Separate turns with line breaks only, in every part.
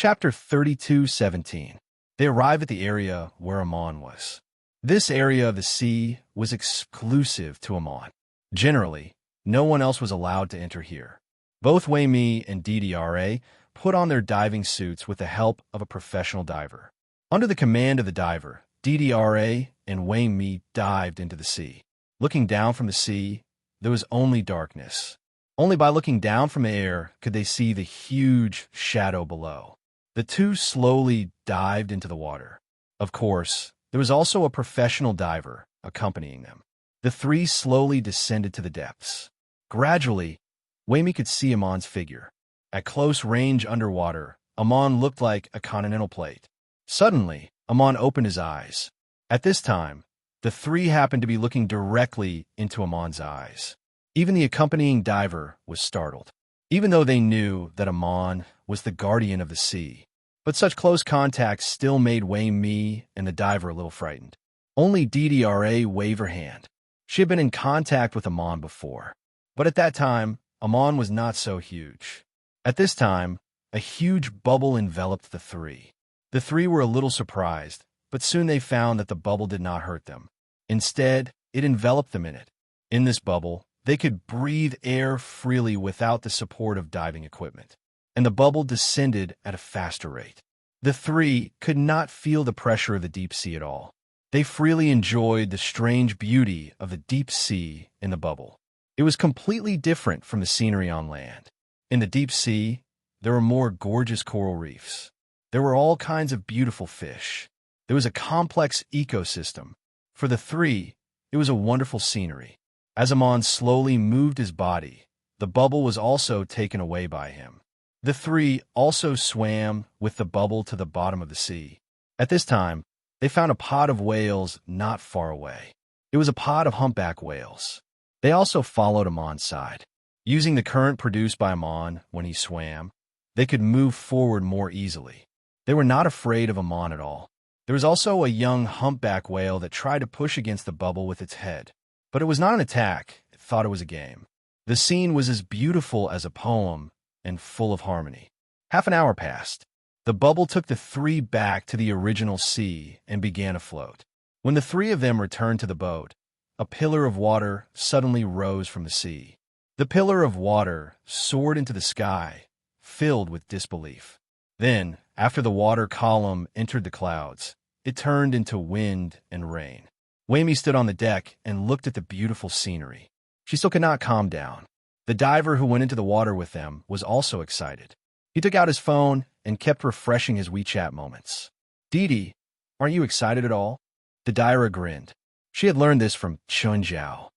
Chapter 32:17. They arrive at the area where Amon was. This area of the sea was exclusive to Amon. Generally, no one else was allowed to enter here. Both Wei Mi and DDRA put on their diving suits with the help of a professional diver. Under the command of the diver, DDRA and Wei Mi dived into the sea. Looking down from the sea, there was only darkness. Only by looking down from the air could they see the huge shadow below. The two slowly dived into the water. Of course, there was also a professional diver accompanying them. The three slowly descended to the depths. Gradually, Wei Mi could see Amon's figure. At close range underwater, Amon looked like a continental plate. Suddenly, Amon opened his eyes. At this time, the three happened to be looking directly into Amon's eyes. Even the accompanying diver was startled, even though they knew that Amon was the guardian of the sea. But such close contact still made Wei Mi and the diver a little frightened. Only DDRA waved her hand. She had been in contact with Amon before, but at that time, Amon was not so huge. At this time, a huge bubble enveloped the three. The three were a little surprised, but soon they found that the bubble did not hurt them. Instead, it enveloped them in it. In this bubble, they could breathe air freely without the support of diving equipment, and the bubble descended at a faster rate. The three could not feel the pressure of the deep sea at all. They freely enjoyed the strange beauty of the deep sea in the bubble. It was completely different from the scenery on land. In the deep sea, there were more gorgeous coral reefs. There were all kinds of beautiful fish. There was a complex ecosystem. For the three, it was a wonderful scenery. As Amon slowly moved his body, the bubble was also taken away by him. The three also swam with the bubble to the bottom of the sea. At this time, they found a pod of whales not far away. It was a pod of humpback whales. They also followed Amon's side. Using the current produced by Amon when he swam, they could move forward more easily. They were not afraid of Amon at all. There was also a young humpback whale that tried to push against the bubble with its head. But it was not an attack, it thought it was a game. The scene was as beautiful as a poem and full of harmony. Half an hour passed. The bubble took the three back to the original sea and began afloat. When the three of them returned to the boat, a pillar of water suddenly rose from the sea. The pillar of water soared into the sky, filled with disbelief. Then, after the water column entered the clouds, it turned into wind and rain. Wei Mi stood on the deck and looked at the beautiful scenery. She still could not calm down. The diver who went into the water with them was also excited. He took out his phone and kept refreshing his WeChat moments. "Didi, aren't you excited at all?" The diver grinned. She had learned this from Chun Zhao.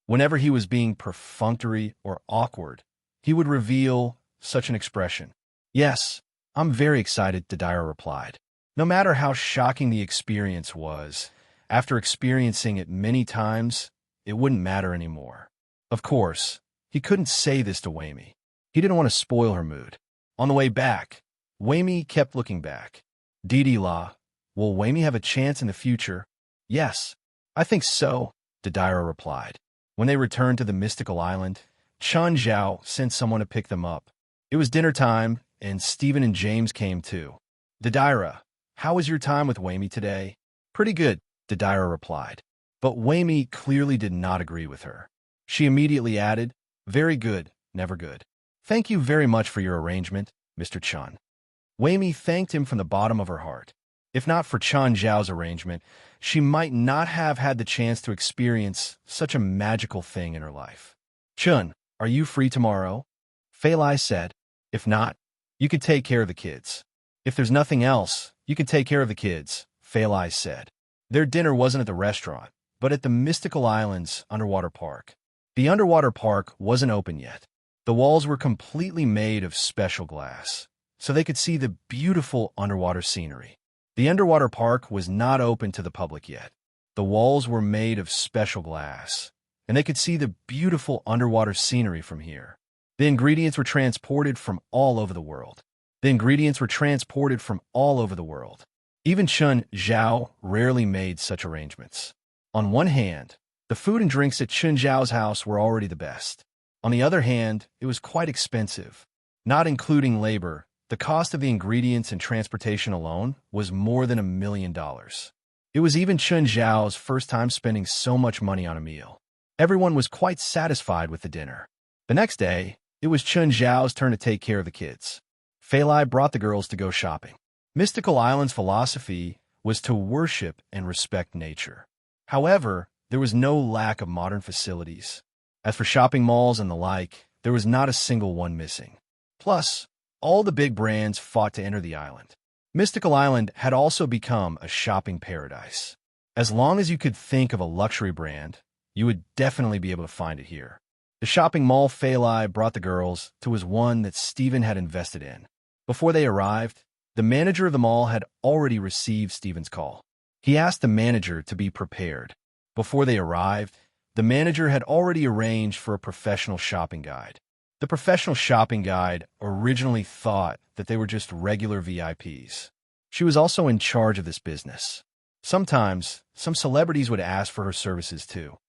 Whenever he was being perfunctory or awkward, he would reveal such an expression. "Yes, I'm very excited," Didira replied. No matter how shocking the experience was, after experiencing it many times, it wouldn't matter anymore. Of course, he couldn't say this to Wei Mi. He didn't want to spoil her mood. On the way back, Wei Mi kept looking back. "Didi La, will Wei Mi have a chance in the future?" "Yes, I think so," Didira replied. When they returned to the mystical island, Chun Zhao sent someone to pick them up. It was dinner time, and Stephen and James came too. "Didira, how was your time with Wei Mi today?" "Pretty good," Didira replied. But Wei Mi clearly did not agree with her. She immediately added, "Very good, never good. Thank you very much for your arrangement, Mr. Chun." Wei Mi thanked him from the bottom of her heart. If not for Chun Zhao's arrangement, she might not have had the chance to experience such a magical thing in her life. "Chun, are you free tomorrow?" Fei Lai said. "If not, you could take care of the kids." "If there's nothing else, you can take care of the kids," Fei Lai said. Their dinner wasn't at the restaurant, but at the Mystical Islands underwater park. The underwater park wasn't open yet. The walls were completely made of special glass, so they could see the beautiful underwater scenery. The underwater park was not open to the public yet. The walls were made of special glass, and they could see the beautiful underwater scenery from here. The ingredients were transported from all over the world. Even Chun Zhao rarely made such arrangements. On one hand, the food and drinks at Chun Zhao's house were already the best. On the other hand, it was quite expensive. Not including labor, the cost of the ingredients and transportation alone was more than $1 million. It was even Chun Zhao's first time spending so much money on a meal. Everyone was quite satisfied with the dinner. The next day, it was Chun Zhao's turn to take care of the kids. Fei Lai brought the girls to go shopping. Mystical Island's philosophy was to worship and respect nature. However, there was no lack of modern facilities. As for shopping malls and the like, there was not a single one missing. Plus, all the big brands fought to enter the island. Mystical Island had also become a shopping paradise. As long as you could think of a luxury brand, you would definitely be able to find it here. The shopping mall Fei Lai brought the girls to was one that Stephen had invested in. Before they arrived, the manager of the mall had already received Stephen's call. He asked the manager to be prepared. Before they arrived, the manager had already arranged for a professional shopping guide. The professional shopping guide originally thought that they were just regular VIPs. She was also in charge of this business. Sometimes, some celebrities would ask for her services too.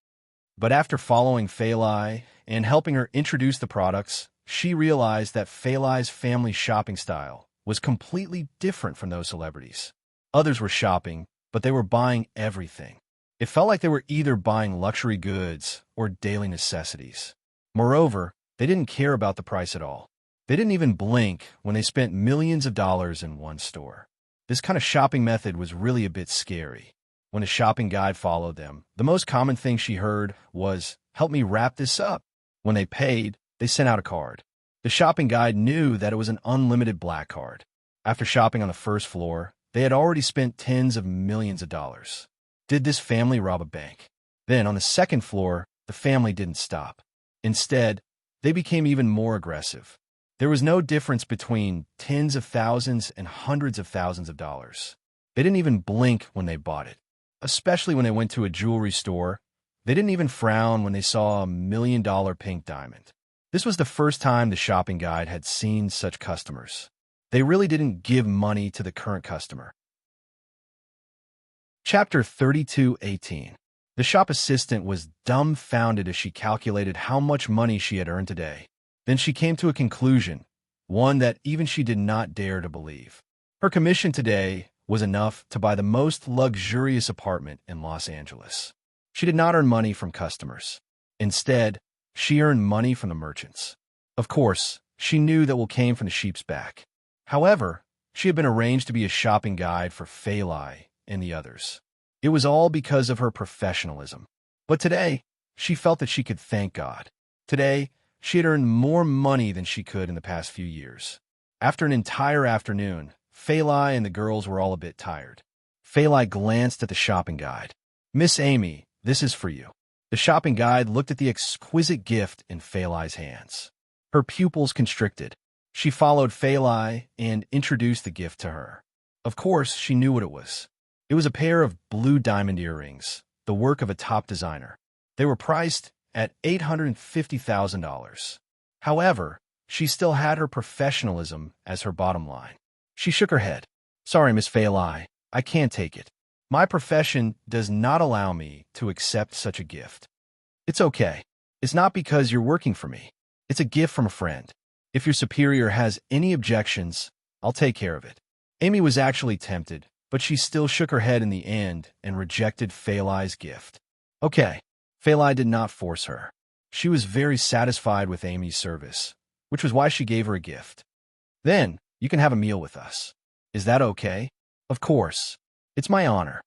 But after following Fei Lai and helping her introduce the products, she realized that Fei Lai's family shopping style was completely different from those celebrities. Others were shopping, but they were buying everything. It felt like they were either buying luxury goods or daily necessities. Moreover, they didn't care about the price at all. They didn't even blink when they spent millions of dollars in one store. This kind of shopping method was really a bit scary. When a shopping guide followed them, the most common thing she heard was, "Help me wrap this up." When they paid, they sent out a card. The shopping guide knew that it was an unlimited black card. After shopping on the first floor, they had already spent tens of millions of dollars. Did this family rob a bank? Then, on the second floor, the family didn't stop. Instead, they became even more aggressive. There was no difference between tens of thousands and hundreds of thousands of dollars. They didn't even blink when they bought it. Especially when they went to a jewelry store, they didn't even frown when they saw $1 million pink diamond. This was the first time the shopping guide had seen such customers. They really didn't give money to the current customer. Chapter 32:18. The shop assistant was dumbfounded as she calculated how much money she had earned today. Then she came to a conclusion, one that even she did not dare to believe. Her commission today was enough to buy the most luxurious apartment in Los Angeles. She did not earn money from customers. Instead, she earned money from the merchants. Of course, she knew that what came from the sheep's back. However, she had been arranged to be a shopping guide for Fei Lai and the others. It was all because of her professionalism. But today, she felt that she could thank God. Today, she had earned more money than she could in the past few years. After an entire afternoon, Fei Lai and the girls were all a bit tired. Fei Lai glanced at the shopping guide. "Miss Amy, this is for you." The shopping guide looked at the exquisite gift in Fei Lai's hands. Her pupils constricted. She followed Fei Lai and introduced the gift to her. Of course, she knew what it was. It was a pair of blue diamond earrings, the work of a top designer. They were priced at $850,000. However, she still had her professionalism as her bottom line. She shook her head. "Sorry, Miss Fei Lai, I can't take it. My profession does not allow me to accept such a gift." "It's okay. It's not because you're working for me. It's a gift from a friend. If your superior has any objections, I'll take care of it." Amy was actually tempted, but she still shook her head in the end and rejected Fei Lai's gift. Okay, Fei Lai did not force her. She was very satisfied with Amy's service, which was why she gave her a gift. "Then, you can have a meal with us. Is that okay?" "Of course. It's my honor."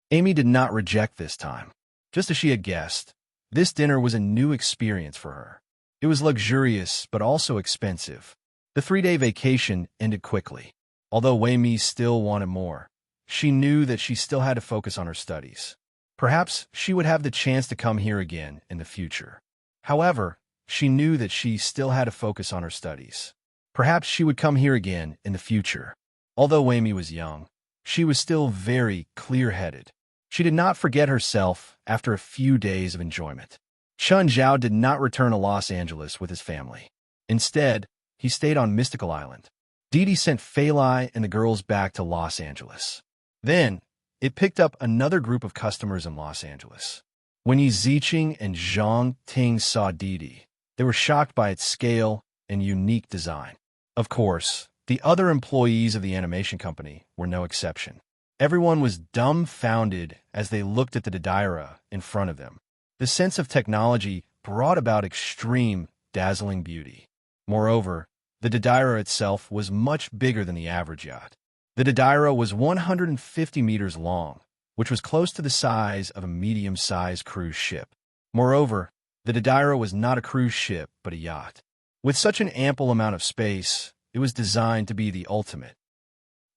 Amy did not reject this time. Just as she had guessed, this dinner was a new experience for her. It was luxurious, but also expensive. The 3-day vacation ended quickly. Although Wei Mi still wanted more, she knew that she still had to focus on her studies. Perhaps she would have the chance to come here again in the future. However, she knew that she still had to focus on her studies. Perhaps she would come here again in the future. Although Wei Mi was young, she was still very clear-headed. She did not forget herself after a few days of enjoyment. Chun Zhao did not return to Los Angeles with his family. Instead, he stayed on Mystical Island. Didi sent Fei Lai and the girls back to Los Angeles. Then, it picked up another group of customers in Los Angeles. When Yi Ziqing and Zhang Ting saw Didi, they were shocked by its scale and unique design. Of course, The other employees of the animation company were no exception. Everyone was dumbfounded as they looked at the Dadaira in front of them. The sense of technology brought about extreme, dazzling beauty. Moreover, the Dadaira itself was much bigger than the average yacht. The Dadaira was 150 meters long, which was close to the size of a medium-sized cruise ship. Moreover, the Dadaira was not a cruise ship, but a yacht. With such an ample amount of space, it was designed to be the ultimate.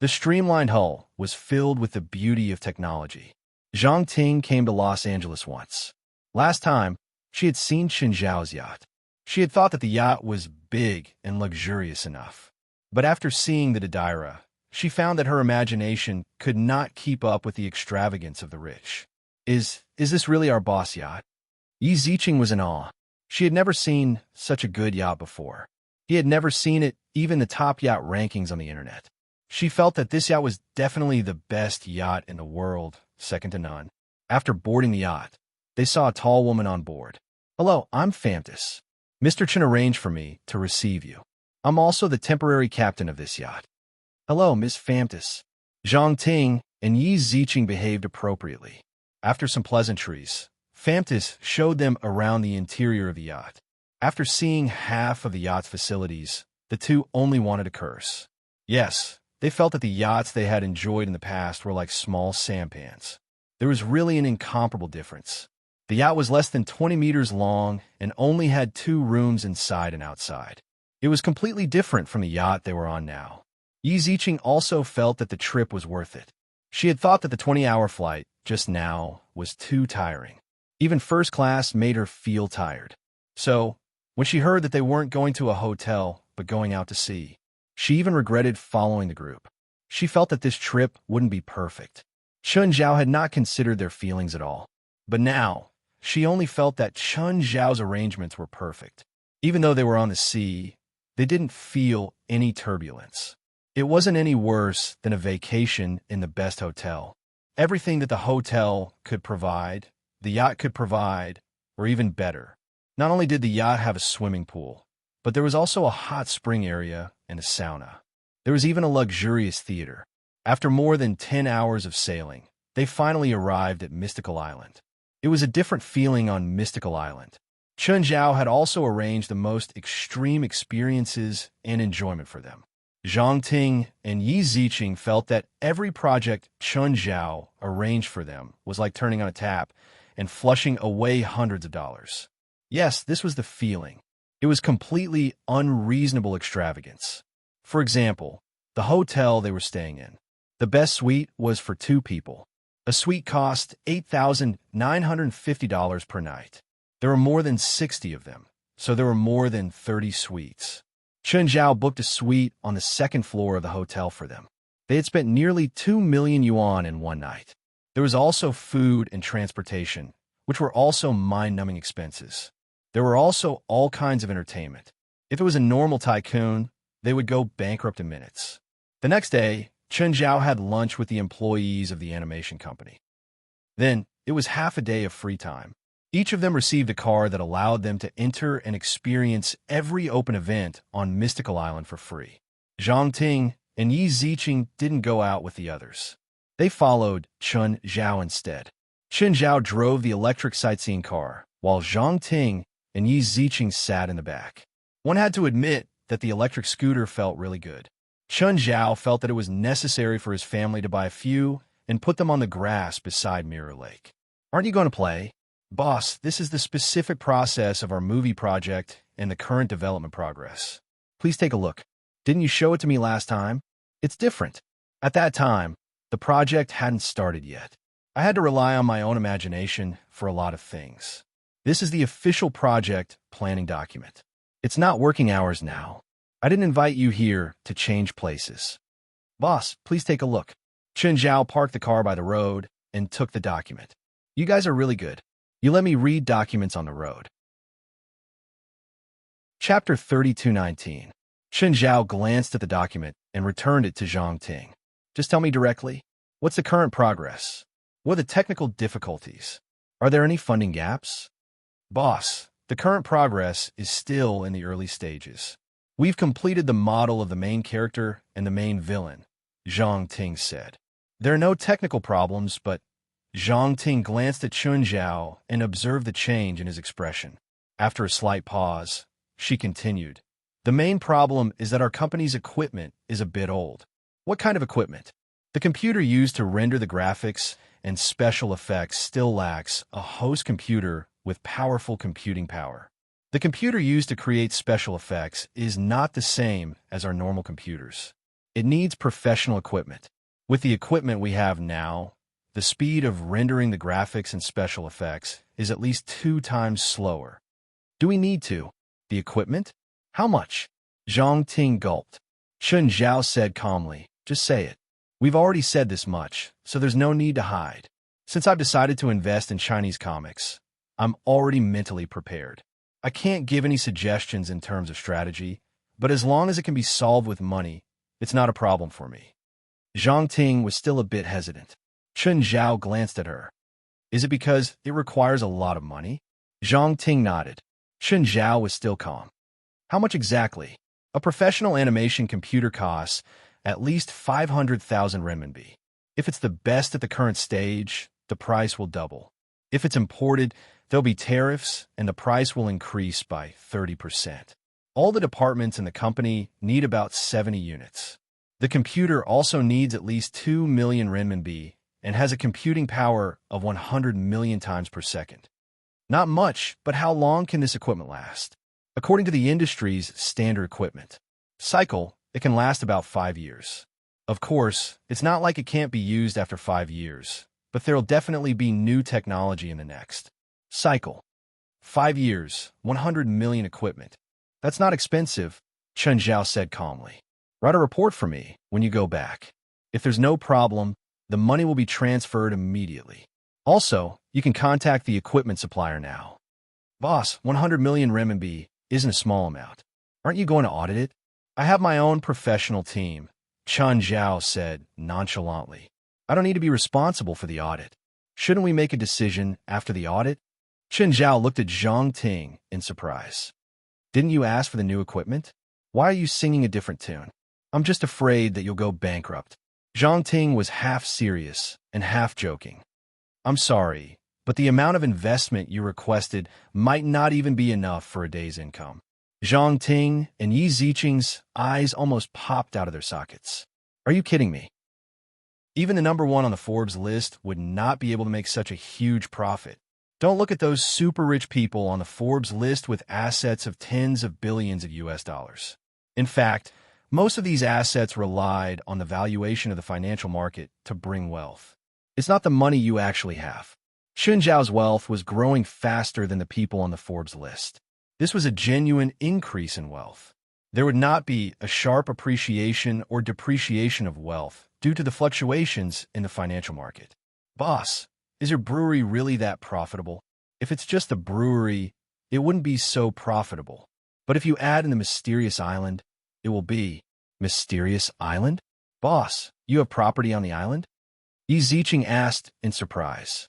The streamlined hull was filled with the beauty of technology. Zhang Ting came to Los Angeles once. Last time, she had seen Chen Zhao's yacht. She had thought that the yacht was big and luxurious enough. But after seeing the Dadaira, she found that her imagination could not keep up with the extravagance of the rich. Is this really our boss yacht? Yi Ziqing was in awe. She had never seen such a good yacht before. He had never seen it, even the top yacht rankings on the internet. She felt that this yacht was definitely the best yacht in the world, second to none. After boarding the yacht, they saw a tall woman on board. "Hello, I'm Fantas. Mr. Chen arranged for me to receive you. I'm also the temporary captain of this yacht." "Hello, Miss Fantas." Zhang Ting and Yi Ziqing behaved appropriately. After some pleasantries, Fantas showed them around the interior of the yacht. After seeing half of the yacht's facilities, the two only wanted to curse. Yes, they felt that the yachts they had enjoyed in the past were like small sampans. There was really an incomparable difference. The yacht was less than 20 meters long and only had 2 rooms inside and outside. It was completely different from the yacht they were on now. Yi Ziqing also felt that the trip was worth it. She had thought that the 20-hour flight, just now, was too tiring. Even first class made her feel tired. So, when she heard that they weren't going to a hotel, but going out to sea, she even regretted following the group. She felt that this trip wouldn't be perfect. Chen Zhao had not considered their feelings at all. But now, she only felt that Chen Zhao's arrangements were perfect. Even though they were on the sea, they didn't feel any turbulence. It wasn't any worse than a vacation in the best hotel. Everything that the hotel could provide, the yacht could provide, or even better. Not only did the yacht have a swimming pool, but there was also a hot spring area and a sauna. There was even a luxurious theater. After more than 10 hours of sailing, they finally arrived at Mystical Island. It was a different feeling on Mystical Island. Chen Zhao had also arranged the most extreme experiences and enjoyment for them. Zhang Ting and Yi Ziqing felt that every project Chen Zhao arranged for them was like turning on a tap and flushing away hundreds of dollars. Yes, this was the feeling. It was completely unreasonable extravagance. For example, the hotel they were staying in. The best suite was for 2 people. A suite cost $8,950 per night. There were more than 60 of them, so there were more than 30 suites. Chen Zhao booked a suite on the 2nd floor of the hotel for them. They had spent nearly 2 million yuan in one night. There was also food and transportation, which were also mind-numbing expenses. There were also all kinds of entertainment. If it was a normal tycoon, they would go bankrupt in minutes. The next day, Chen Zhao had lunch with the employees of the animation company. Then, it was half a day of free time. Each of them received a card that allowed them to enter and experience every open event on Mystical Island for free. Zhang Ting and Yi Ziqing didn't go out with the others. They followed Chen Zhao instead. Chen Zhao drove the electric sightseeing car, while Zhang Ting and Yi Ziqing sat in the back. One had to admit that the electric scooter felt really good. Chen Zhao felt that it was necessary for his family to buy a few and put them on the grass beside Mirror Lake. "Aren't you going to play?" "Boss, this is the specific process of our movie project and the current development progress. Please take a look. Didn't you show it to me last time? It's different." At that time, the project hadn't started yet. I had to rely on my own imagination for a lot of things. This is the official project planning document. It's not working hours now. I didn't invite you here to change places. "Boss, please take a look." Chen Zhao parked the car by the road and took the document. "You guys are really good. You let me read documents on the road." Chapter 32:19. Chen Zhao glanced at the document and returned it to Zhang Ting. "Just tell me directly, what's the current progress? What are the technical difficulties? Are there any funding gaps?" "Boss, the current progress is still in the early stages. We've completed the model of the main character and the main villain, Zhang Ting said. There are no technical problems, but Zhang Ting glanced at Chun Zhao and observed the change in his expression. After a slight pause, she continued, "The main problem is that our company's equipment is a bit old." "What kind of equipment?" "The computer used to render the graphics and special effects still lacks a host computer with powerful computing power. The computer used to create special effects is not the same as our normal computers. It needs professional equipment. With the equipment we have now, the speed of rendering the graphics and special effects is at least 2 times slower." "Do we need the equipment? How much?" Zhang Ting gulped. Chun Zhao said calmly, "Just say it. We've already said this much, so there's no need to hide. Since I've decided to invest in Chinese comics, I'm already mentally prepared. I can't give any suggestions in terms of strategy, but as long as it can be solved with money, it's not a problem for me." Zhang Ting was still a bit hesitant. Chun Zhao glanced at her. "Is it because it requires a lot of money?" Zhang Ting nodded. Chun Zhao was still calm. "How much exactly?" "A professional animation computer costs at least 500,000 renminbi. If it's the best at the current stage, the price will double. If it's imported, there'll be tariffs, and the price will increase by 30%. All the departments in the company need about 70 units. The computer also needs at least 2 million renminbi and has a computing power of 100 million times per second. Not much, but how long can this equipment last? According to the industry's standard equipment cycle, it can last about 5 years. Of course, it's not like it can't be used after 5 years, but there'll definitely be new technology in the next cycle. 5 years, 100 million equipment. That's not expensive, Chun Zhao said calmly. Write a report for me when you go back. If there's no problem, the money will be transferred immediately. Also, you can contact the equipment supplier now. Boss, 100 million renminbi isn't a small amount. Aren't you going to audit it? I have my own professional team, Chun Zhao said nonchalantly. I don't need to be responsible for the audit. Shouldn't we make a decision after the audit? Chun Zhao looked at Zhang Ting in surprise. Didn't you ask for the new equipment? Why are you singing a different tune? I'm just afraid that you'll go bankrupt. Zhang Ting was half serious and half joking. I'm sorry, but the amount of investment you requested might not even be enough for a day's income. Zhang Ting and Yi Ziqing's eyes almost popped out of their sockets. Are you kidding me? Even the number 1 on the Forbes list would not be able to make such a huge profit. Don't look at those super rich people on the Forbes list with assets of tens of billions of US dollars. In fact, most of these assets relied on the valuation of the financial market to bring wealth. It's not the money you actually have. Chun Zhao's wealth was growing faster than the people on the Forbes list. This was a genuine increase in wealth. There would not be a sharp appreciation or depreciation of wealth due to the fluctuations in the financial market. Boss, is your brewery really that profitable? If it's just a brewery, it wouldn't be so profitable. But if you add in the mysterious island, it will be. Mysterious island? Boss, you have property on the island? Yi Ziqing asked in surprise.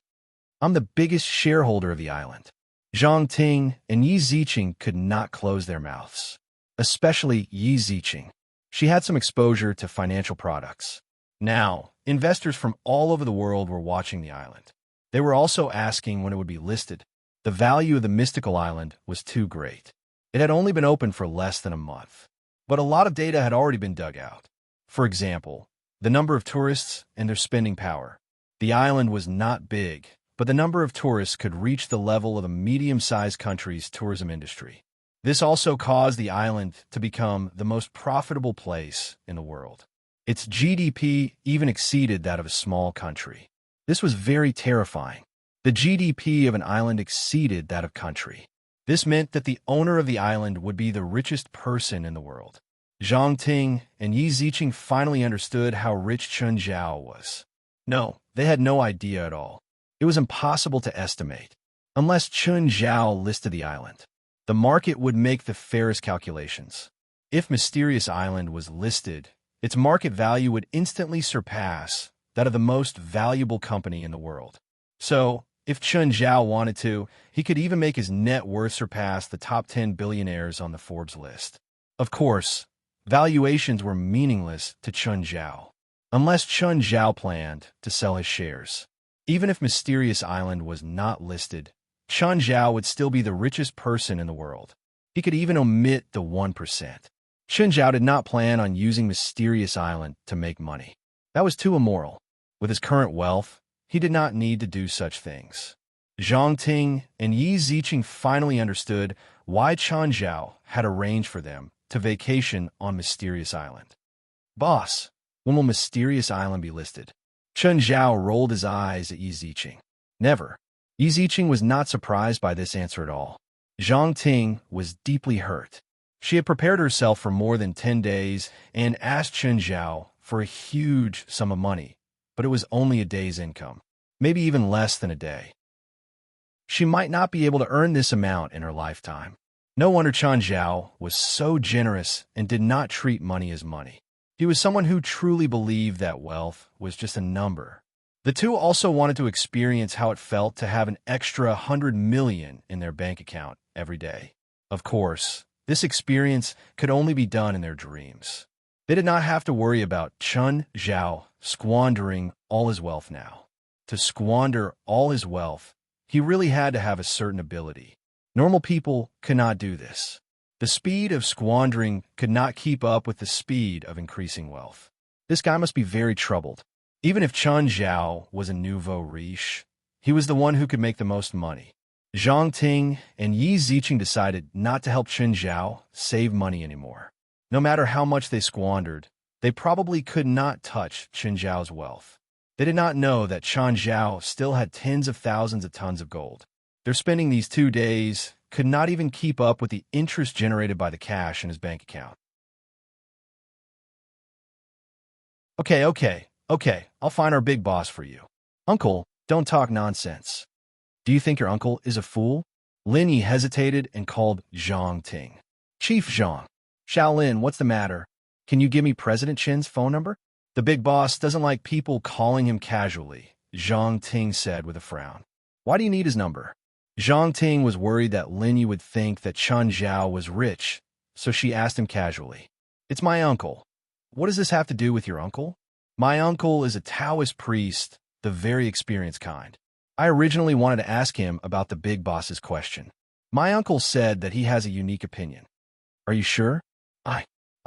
I'm the biggest shareholder of the island. Zhang Ting and Yi Ziqing could not close their mouths. Especially Yi Ziqing. She had some exposure to financial products. Now, investors from all over the world were watching the island. They were also asking when it would be listed. The value of the mystical island was too great. It had only been open for less than a month. But a lot of data had already been dug out. For example, the number of tourists and their spending power. The island was not big, but the number of tourists could reach the level of a medium-sized country's tourism industry. This also caused the island to become the most profitable place in the world. Its GDP even exceeded that of a small country. This was very terrifying. The GDP of an island exceeded that of country. This meant that the owner of the island would be the richest person in the world. Zhang Ting and Yi Ziqing finally understood how rich Chun Zhao was. No, they had no idea at all. It was impossible to estimate. Unless Chun Zhao listed the island, the market would make the fairest calculations. If Mysterious Island was listed, its market value would instantly surpass that of the most valuable company in the world. So, if Chun Zhao wanted to, he could even make his net worth surpass the top 10 billionaires on the Forbes list. Of course, valuations were meaningless to Chun Zhao, unless Chun Zhao planned to sell his shares. Even if Mysterious Island was not listed, Chun Zhao would still be the richest person in the world. He could even omit the 1%. Chun Zhao did not plan on using Mysterious Island to make money. That was too immoral. With his current wealth, he did not need to do such things. Zhang Ting and Yi Ziqing finally understood why Chun Zhao had arranged for them to vacation on Mysterious Island. Boss, when will Mysterious Island be listed? Chun Zhao rolled his eyes at Yi Ziqing. Never. Yi Ziqing was not surprised by this answer at all. Zhang Ting was deeply hurt. She had prepared herself for more than 10 days and asked Chun Zhao for a huge sum of money, but it was only a day's income, maybe even less than a day. She might not be able to earn this amount in her lifetime. No wonder Chun Zhao was so generous and did not treat money as money. He was someone who truly believed that wealth was just a number. The two also wanted to experience how it felt to have an extra 100 million in their bank account every day. Of course, this experience could only be done in their dreams. They did not have to worry about Chun Zhao squandering all his wealth now. To squander all his wealth, he really had to have a certain ability. Normal people could not do this. The speed of squandering could not keep up with the speed of increasing wealth. This guy must be very troubled. Even if Chun Zhao was a nouveau riche, he was the one who could make the most money. Zhang Ting and Yi Ziqing decided not to help Chun Zhao save money anymore. No matter how much they squandered, they probably could not touch Chun Zhao's wealth. They did not know that Chun Zhao still had tens of thousands of tons of gold. Their spending these 2 days could not even keep up with the interest generated by the cash in his bank account. Okay, I'll find our big boss for you. Uncle, don't talk nonsense. Do you think your uncle is a fool? Lin Yi hesitated and called Zhang Ting. Chief Zhang. Shaolin, what's the matter? Can you give me President Chen's phone number? The big boss doesn't like people calling him casually, Zhang Ting said with a frown. Why do you need his number? Zhang Ting was worried that Lin Yi would think that Chun Zhao was rich, so she asked him casually. It's my uncle. What does this have to do with your uncle? My uncle is a Taoist priest, the very experienced kind. I originally wanted to ask him about the big boss's question. My uncle said that he has a unique opinion. Are you sure?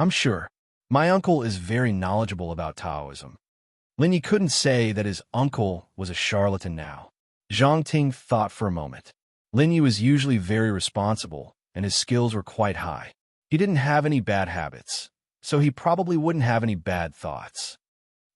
I'm sure. My uncle is very knowledgeable about Taoism. Lin Yi couldn't say that his uncle was a charlatan now. Zhang Ting thought for a moment. Lin Yi was usually very responsible, and his skills were quite high. He didn't have any bad habits, so he probably wouldn't have any bad thoughts.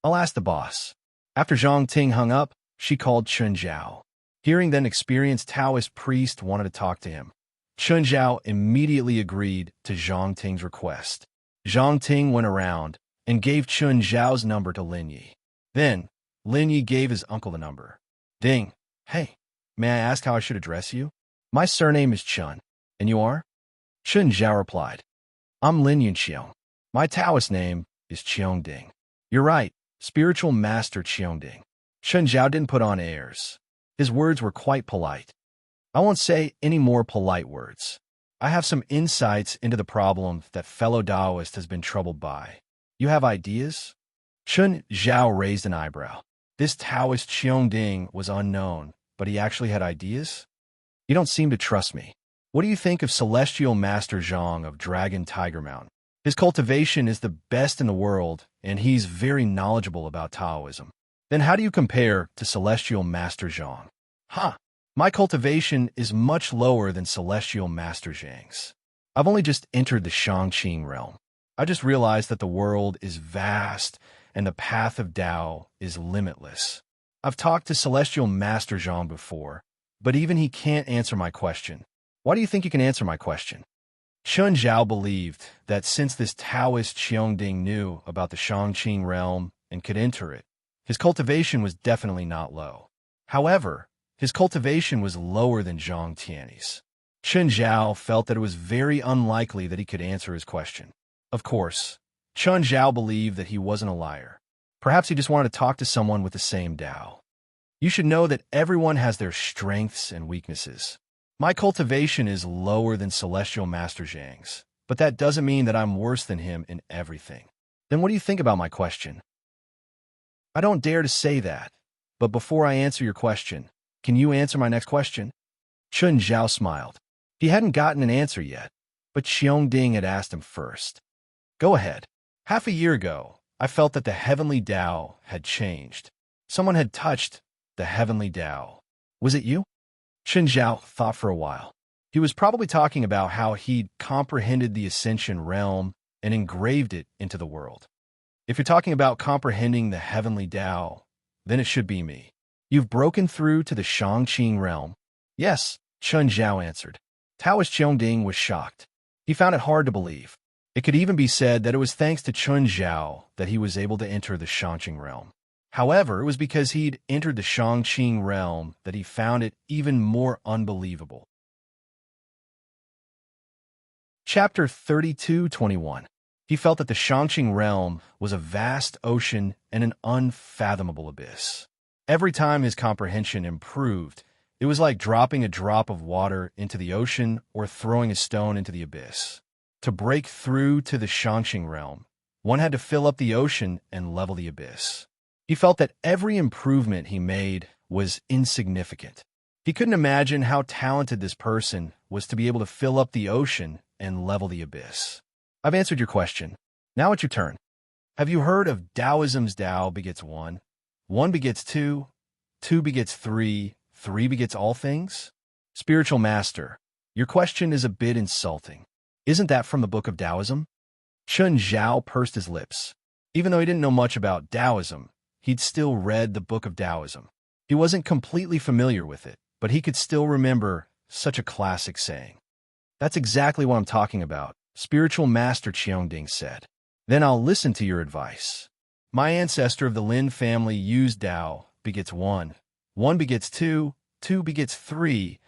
I'll ask the boss. After Zhang Ting hung up, she called Chun Zhao. Hearing that an experienced Taoist priest wanted to talk to him, Chun Zhao immediately agreed to Zhang Ting's request. Zhang Ting went around and gave Chun Zhao's number to Lin Yi. Then, Lin Yi gave his uncle the number. Ding. Hey, may I ask how I should address you? My surname is Chun. And you are? Chun Zhao replied. I'm Lin Yunqiang. My Taoist name is Qiongding. You're right, spiritual master Qiongding. Chun Zhao didn't put on airs. His words were quite polite. I won't say any more polite words. I have some insights into the problem that fellow Taoist has been troubled by. You have ideas? Chun Zhao raised an eyebrow. This Taoist Qiongding was unknown, but he actually had ideas? You don't seem to trust me. What do you think of Celestial Master Zhang of Dragon Tiger Mountain? His cultivation is the best in the world, and he's very knowledgeable about Taoism. Then how do you compare to Celestial Master Zhang? My cultivation is much lower than Celestial Master Zhang's. I've only just entered the Shangqing realm. I just realized that the world is vast and the path of Tao is limitless. I've talked to Celestial Master Zhang before, but even he can't answer my question. Why do you think you can answer my question? Chun Zhao believed that since this Taoist Qiongding knew about the Shangqing realm and could enter it, his cultivation was definitely not low. However, his cultivation was lower than Zhang Tianyi's. Chun Zhao felt that it was very unlikely that he could answer his question. Of course, Chun Zhao believed that he wasn't a liar. Perhaps he just wanted to talk to someone with the same Tao. You should know that everyone has their strengths and weaknesses. My cultivation is lower than Celestial Master Zhang's, but that doesn't mean that I'm worse than him in everything. Then what do you think about my question? I don't dare to say that, but before I answer your question, can you answer my next question? Chun Zhao smiled. He hadn't gotten an answer yet, but Xiongding had asked him first. Go ahead. Half a year ago, I felt that the heavenly Tao had changed. Someone had touched the heavenly Tao. Was it you? Chun Zhao thought for a while. He was probably talking about how he'd comprehended the Ascension realm and engraved it into the world. If you're talking about comprehending the heavenly Tao, then it should be me. You've broken through to the Shangqing realm? Yes, Chun Zhao answered. Taoist Xiongding was shocked. He found it hard to believe. It could even be said that it was thanks to Chun Zhao that he was able to enter the Shangqing realm. However, it was because he'd entered the Shangqing realm that he found it even more unbelievable. Chapter 32:21. He felt that the Shangqing realm was a vast ocean and an unfathomable abyss. Every time his comprehension improved, it was like dropping a drop of water into the ocean or throwing a stone into the abyss. To break through to the Shangqing realm, one had to fill up the ocean and level the abyss. He felt that every improvement he made was insignificant. He couldn't imagine how talented this person was to be able to fill up the ocean and level the abyss. I've answered your question. Now it's your turn. Have you heard of Taoism's Tao begets one? One begets two begets three begets all things? Spiritual Master, your question is a bit insulting. Isn't that from the Book of Taoism? Chun Zhao pursed his lips. Even though he didn't know much about Taoism, he'd still read the Book of Taoism. He wasn't completely familiar with it, but he could still remember such a classic saying. That's exactly what I'm talking about, Spiritual Master Xiongding said. Then I'll listen to your advice. My ancestor of the Lin family used Tao begets one begets two begets three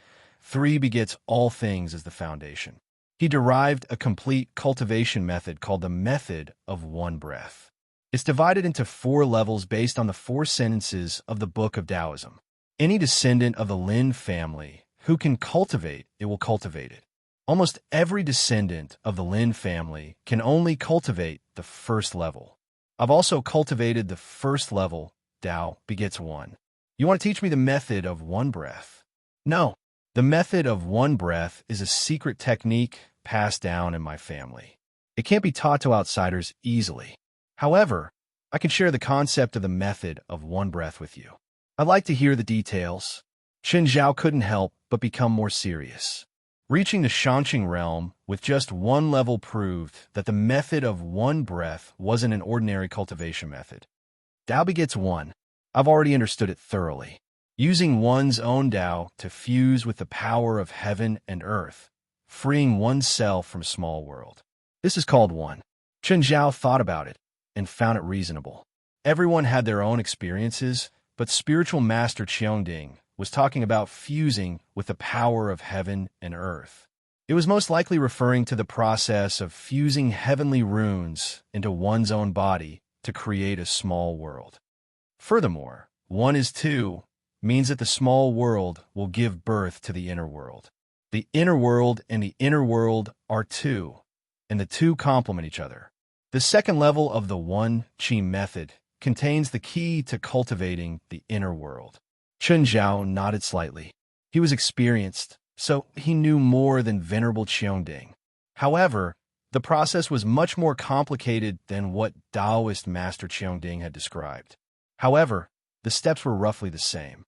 begets all things as the foundation. He derived a complete cultivation method called the method of one breath. It's divided into 4 levels based on the 4 sentences of the Book of Taoism. Any descendant of the Lin family who can cultivate it will cultivate it. Almost every descendant of the Lin family can only cultivate the first level. I've also cultivated the first level, Tao begets one. You want to teach me the method of one breath? No. The method of one breath is a secret technique passed down in my family. It can't be taught to outsiders easily. However, I can share the concept of the method of one breath with you. I'd like to hear the details. Chun Zhao couldn't help but become more serious. Reaching the Shangqing realm with just one level proved that the method of one breath wasn't an ordinary cultivation method. Tao begets one. I've already understood it thoroughly. Using one's own Tao to fuse with the power of heaven and earth, freeing oneself from small world. This is called one. Chun Zhao thought about it and found it reasonable. Everyone had their own experiences, but Spiritual Master Xiongding was talking about fusing with the power of heaven and earth. It was most likely referring to the process of fusing heavenly runes into one's own body to create a small world. Furthermore, 1 is 2 means that the small world will give birth to the inner world. The inner world and the inner world are 2, and the 2 complement each other. The second level of the one Qi method contains the key to cultivating the inner world. Chun Zhao nodded slightly. He was experienced, so he knew more than Venerable Xiongding. However, the process was much more complicated than what Taoist Master Xiongding had described. However, the steps were roughly the same.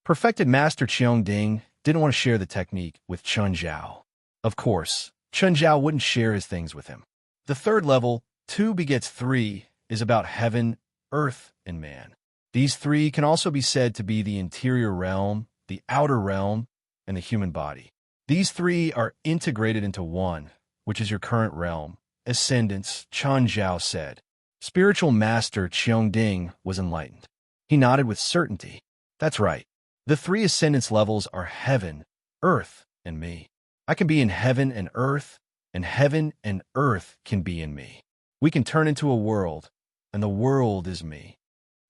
Perfected Master Xiongding didn't want to share the technique with Chun Zhao. Of course, Chun Zhao wouldn't share his things with him. The third level, 2 begets 3, is about heaven, earth, and man. These 3 can also be said to be the interior realm, the outer realm, and the human body. These 3 are integrated into one, which is your current realm. Ascendance, Chun Zhao said. Spiritual Master Xiongding was enlightened. He nodded with certainty. That's right. The 3 ascendance levels are heaven, earth, and me. I can be in heaven and earth can be in me. We can turn into a world, and the world is me.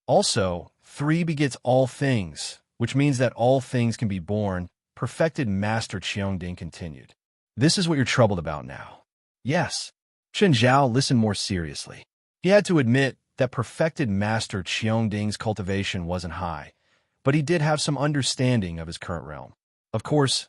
Also, 3 begets all things, which means that all things can be born, perfected Master Xiongding continued. This is what you're troubled about now. Yes. Chen Zhao listened more seriously. He had to admit that perfected Master Qiongding's cultivation wasn't high, but he did have some understanding of his current realm. Of course,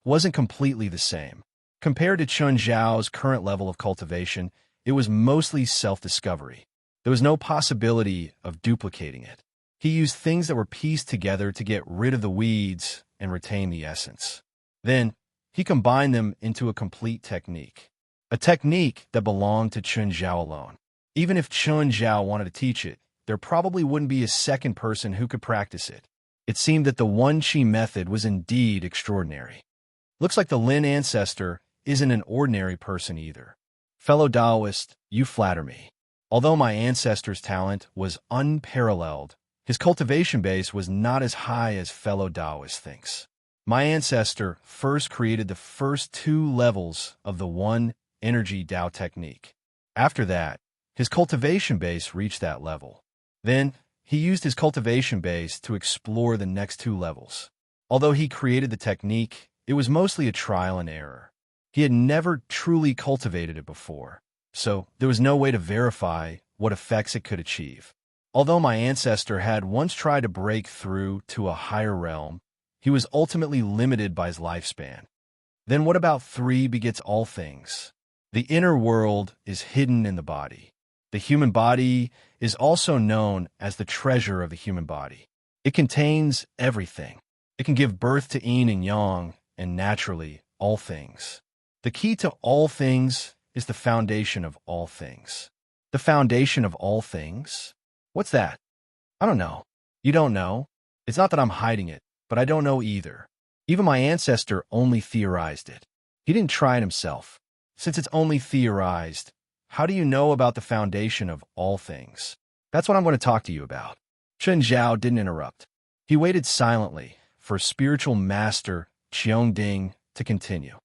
it wasn't completely the same. Compared to Chen Zhao's current level of cultivation, it was mostly self-discovery. There was no possibility of duplicating it. He used things that were pieced together to get rid of the weeds and retain the essence. Then, he combined them into a complete technique. A technique that belonged to Chen Zhao alone. Even if Chen Zhao wanted to teach it, there probably wouldn't be a second person who could practice it. It seemed that the One Qi method was indeed extraordinary. Looks like the Lin ancestor isn't an ordinary person either. Fellow Taoist, you flatter me. Although my ancestor's talent was unparalleled, his cultivation base was not as high as fellow Taoist thinks. My ancestor first created the first 2 levels of the One Energy Tao technique. After that, his cultivation base reached that level. Then, he used his cultivation base to explore the next 2 levels. Although he created the technique, it was mostly a trial and error. He had never truly cultivated it before, so there was no way to verify what effects it could achieve. Although my ancestor had once tried to break through to a higher realm, he was ultimately limited by his lifespan. Then what about 3 begets all things? The inner world is hidden in the body. The human body is also known as the treasure of the human body. It contains everything. It can give birth to yin and yang, and naturally, all things. The key to all things is the foundation of all things. The foundation of all things? What's that? I don't know. You don't know? It's not that I'm hiding it, but I don't know either. Even my ancestor only theorized it. He didn't try it himself. Since it's only theorized, how do you know about the foundation of all things? That's what I'm going to talk to you about. Chen Zhao didn't interrupt. He waited silently for spiritual master Qiongding to continue.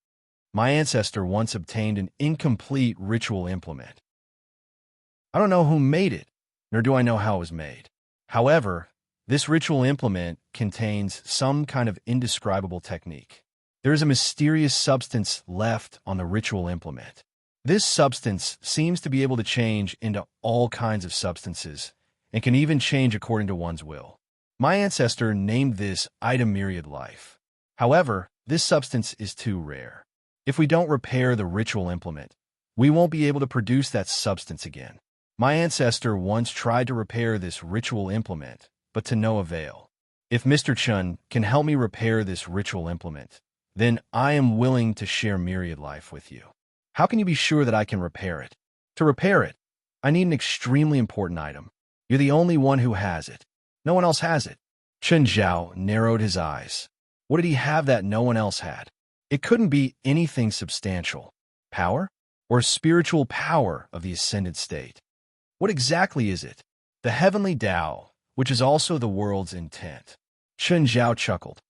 My ancestor once obtained an incomplete ritual implement. I don't know who made it, nor do I know how it was made. However, this ritual implement contains some kind of indescribable technique. There is a mysterious substance left on the ritual implement. This substance seems to be able to change into all kinds of substances and can even change according to one's will. My ancestor named this item myriad life. However, this substance is too rare. If we don't repair the ritual implement, we won't be able to produce that substance again. My ancestor once tried to repair this ritual implement, but to no avail. If Mr. Chun can help me repair this ritual implement, then I am willing to share myriad life with you. How can you be sure that I can repair it? To repair it, I need an extremely important item. You're the only one who has it. No one else has it. Chen Zhao narrowed his eyes. What did he have that no one else had? It couldn't be anything substantial. Power? Or spiritual power of the ascended state? What exactly is it? The heavenly Tao, which is also the world's intent. Chen Zhao chuckled.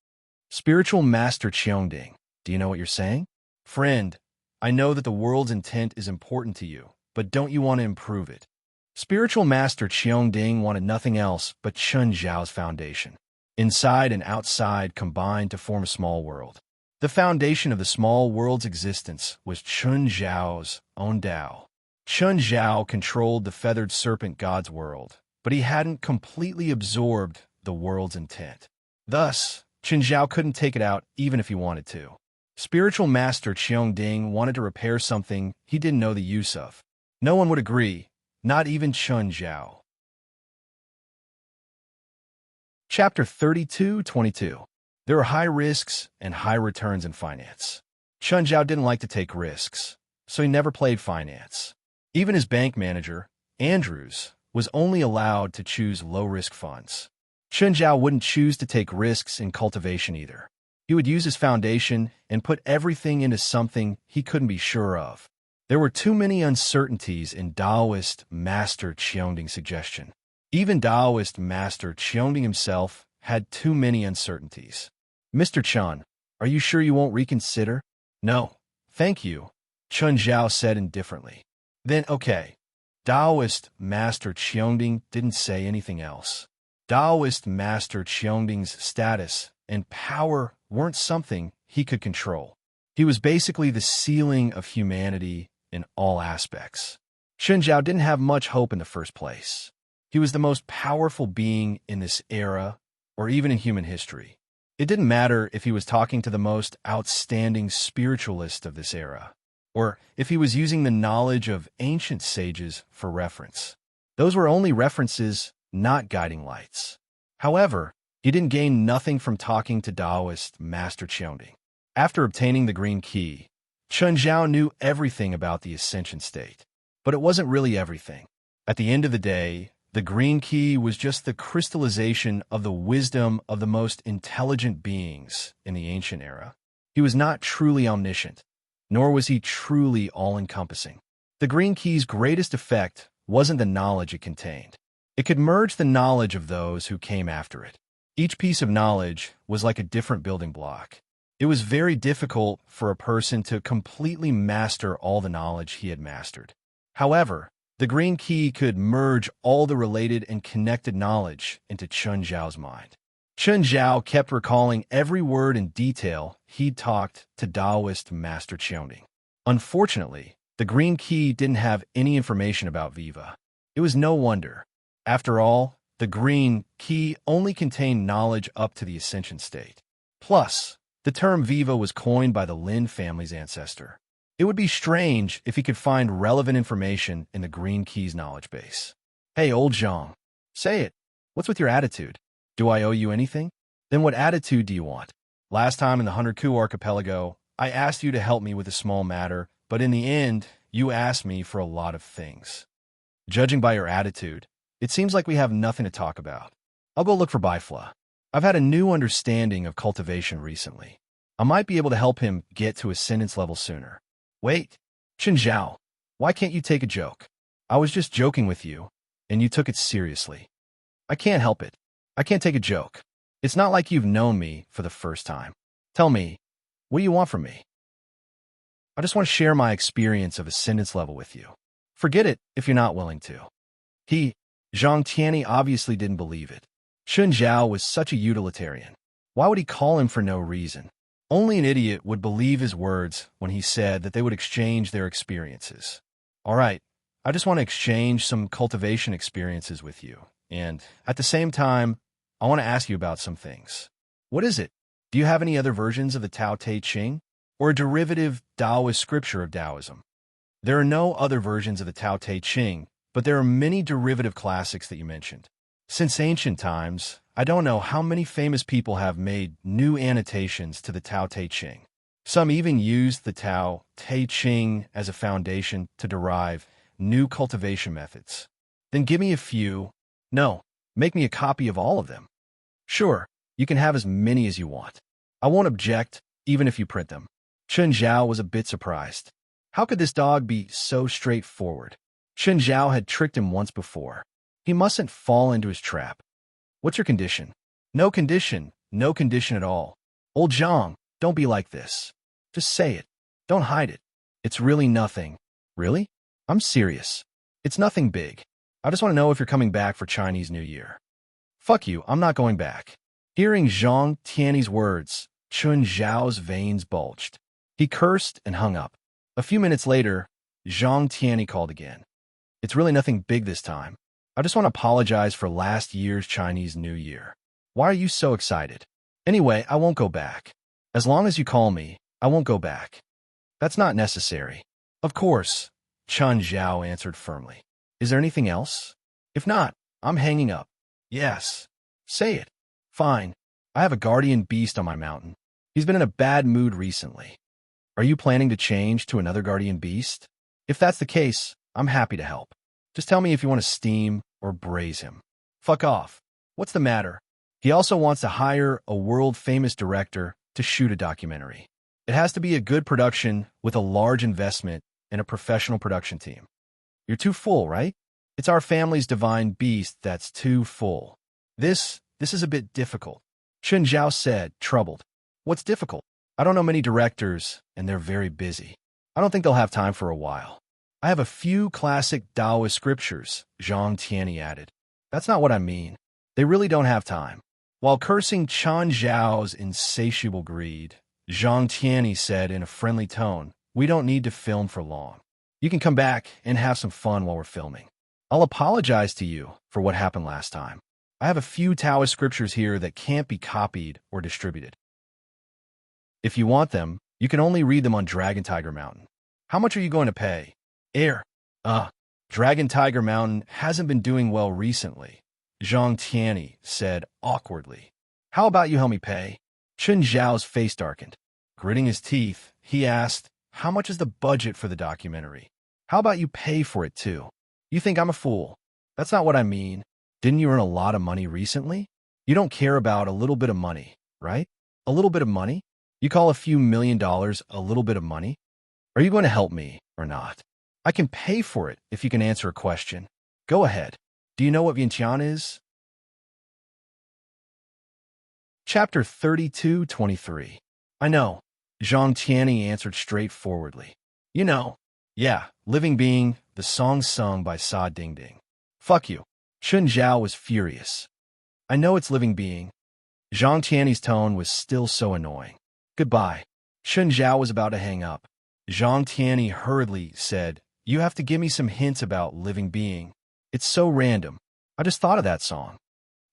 Spiritual Master Qiongding, do you know what you're saying? Friend, I know that the world's intent is important to you, but don't you want to improve it? Spiritual Master Qiongding wanted nothing else but Chen Zhao's foundation. Inside and outside combined to form a small world. The foundation of the small world's existence was Chen Zhao's own Tao. Chen Zhao controlled the feathered serpent god's world, but he hadn't completely absorbed the world's intent. Thus, Chen Zhao couldn't take it out even if he wanted to. Spiritual Master Qiongding wanted to repair something he didn't know the use of. No one would agree, not even Chen Zhao. Chapter 32-22. There are high risks and high returns in finance. Chen Zhao didn't like to take risks, so he never played finance. Even his bank manager, Andrews, was only allowed to choose low-risk funds. Chen Zhao wouldn't choose to take risks in cultivation either. He would use his foundation and put everything into something he couldn't be sure of. There were too many uncertainties in Taoist Master Qiongding's suggestion. Even Taoist Master Qiongding himself had too many uncertainties. Mr. Chen, are you sure you won't reconsider? No, thank you, Chen Zhao said indifferently. Then okay. Taoist Master Qiongding didn't say anything else. Taoist Master Qiongding's status and power weren't something he could control. He was basically the ceiling of humanity in all aspects. Chen Zhao didn't have much hope in the first place. He was the most powerful being in this era, or even in human history. It didn't matter if he was talking to the most outstanding spiritualist of this era, or if he was using the knowledge of ancient sages for reference. Those were only references, not guiding lights. However, he didn't gain nothing from talking to Taoist Master Qiaoning. After obtaining the green key, Chen Zhao knew everything about the ascension state. But it wasn't really everything. At the end of the day, the green key was just the crystallization of the wisdom of the most intelligent beings in the ancient era. He was not truly omniscient, nor was he truly all-encompassing. The green key's greatest effect wasn't the knowledge it contained. It could merge the knowledge of those who came after it. Each piece of knowledge was like a different building block. It was very difficult for a person to completely master all the knowledge he had mastered. However, the green key could merge all the related and connected knowledge into Chen Zhao's mind. Chen Zhao kept recalling every word in detail he'd talked to Taoist Master Qiaoning. Unfortunately, the green key didn't have any information about Viva. It was no wonder. After all, the green key only contained knowledge up to the ascension state. Plus, the term Viva was coined by the Lin family's ancestor. It would be strange if he could find relevant information in the green key's knowledge base. Hey, old Zhang, say it. What's with your attitude? Do I owe you anything? Then what attitude do you want? Last time in the 100-Ku archipelago, I asked you to help me with a small matter, but in the end, you asked me for a lot of things. Judging by your attitude, it seems like we have nothing to talk about. I'll go look for Bifla. I've had a new understanding of cultivation recently. I might be able to help him get to ascendance level sooner. Wait, Chen Zhao, why can't you take a joke? I was just joking with you, and you took it seriously. I can't help it. I can't take a joke. It's not like you've known me for the first time. Tell me, what do you want from me? I just want to share my experience of ascendance level with you. Forget it if you're not willing to. Zhang Tianyi obviously didn't believe it. Chen Zhao was such a utilitarian. Why would he call him for no reason? Only an idiot would believe his words when he said that they would exchange their experiences. All right, I just want to exchange some cultivation experiences with you. And at the same time, I want to ask you about some things. What is it? Do you have any other versions of the Tao Te Ching? Or a derivative Taoist scripture of Taoism? There are no other versions of the Tao Te Ching, but there are many derivative classics that you mentioned. Since ancient times, I don't know how many famous people have made new annotations to the Tao Te Ching. Some even used the Tao Te Ching as a foundation to derive new cultivation methods. Then give me a few. No, make me a copy of all of them. Sure, you can have as many as you want. I won't object, even if you print them. Chen Zhao was a bit surprised. How could this dog be so straightforward? Chen Zhao had tricked him once before. He mustn't fall into his trap. What's your condition? No condition at all. Old Zhang, don't be like this. Just say it. Don't hide it. It's really nothing. Really? I'm serious. It's nothing big. I just want to know if you're coming back for Chinese New Year. Fuck you, I'm not going back. Hearing Zhang Tianyi's words, Chen Zhao's veins bulged. He cursed and hung up. A few minutes later, Zhang Tianyi called again. It's really nothing big this time. I just want to apologize for last year's Chinese New Year. Why are you so excited? Anyway, I won't go back. As long as you call me, I won't go back. That's not necessary. Of course, Chen Zhao answered firmly. Is there anything else? If not, I'm hanging up. Yes. Say it. Fine. I have a guardian beast on my mountain. He's been in a bad mood recently. Are you planning to change to another guardian beast? If that's the case, I'm happy to help. Just tell me if you want to steam or braise him. Fuck off. What's the matter? He also wants to hire a world-famous director to shoot a documentary. It has to be a good production with a large investment and a professional production team. You're too full, right? It's our family's divine beast that's too full. This is a bit difficult. Chen Zhao said, troubled. What's difficult? I don't know many directors, and they're very busy. I don't think they'll have time for a while. I have a few classic Taoist scriptures, Zhang Tianyi added. That's not what I mean. They really don't have time. While cursing Chen Zhao's insatiable greed, Zhang Tianyi said in a friendly tone. We don't need to film for long. You can come back and have some fun while we're filming. I'll apologize to you for what happened last time. I have a few Taoist scriptures here that can't be copied or distributed. If you want them, you can only read them on Dragon Tiger Mountain. How much are you going to pay? Air. Dragon Tiger Mountain hasn't been doing well recently, Zhang Tianyi said awkwardly. How about you help me pay? Chen Zhao's face darkened. Gritting his teeth, he asked, how much is the budget for the documentary? How about you pay for it too? You think I'm a fool? That's not what I mean. Didn't you earn a lot of money recently? You don't care about a little bit of money, right? A little bit of money? You call a few $1 million a little bit of money? Are you going to help me or not? I can pay for it if you can answer a question. Go ahead. Do you know what Vientiane is? Chapter 32:23. I know. Zhang Tianyi answered straightforwardly. You know. Yeah, Living Being, the song sung by Sa Ding Ding. Fuck you. Chen Zhao was furious. I know it's Living Being. Zhang Tianyi's tone was still so annoying. Goodbye. Chen Zhao was about to hang up. Zhang Tianyi hurriedly said, you have to give me some hints about Living Being. It's so random. I just thought of that song.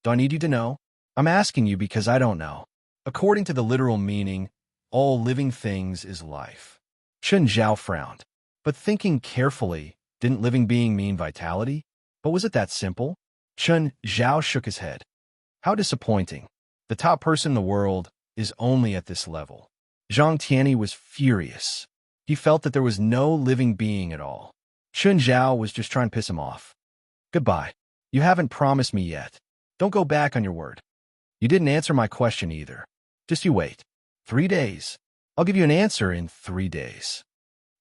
Do I need you to know? I'm asking you because I don't know. According to the literal meaning, all living things is life. Chen Zhao frowned. But thinking carefully, didn't living being mean vitality? But was it that simple? Chen Zhao shook his head. How disappointing. The top person in the world is only at this level. Zhang Tianyi was furious. He felt that there was no living being at all. Chen Zhao was just trying to piss him off. Goodbye. You haven't promised me yet. Don't go back on your word. You didn't answer my question either. Just you wait. 3 days. I'll give you an answer in 3 days.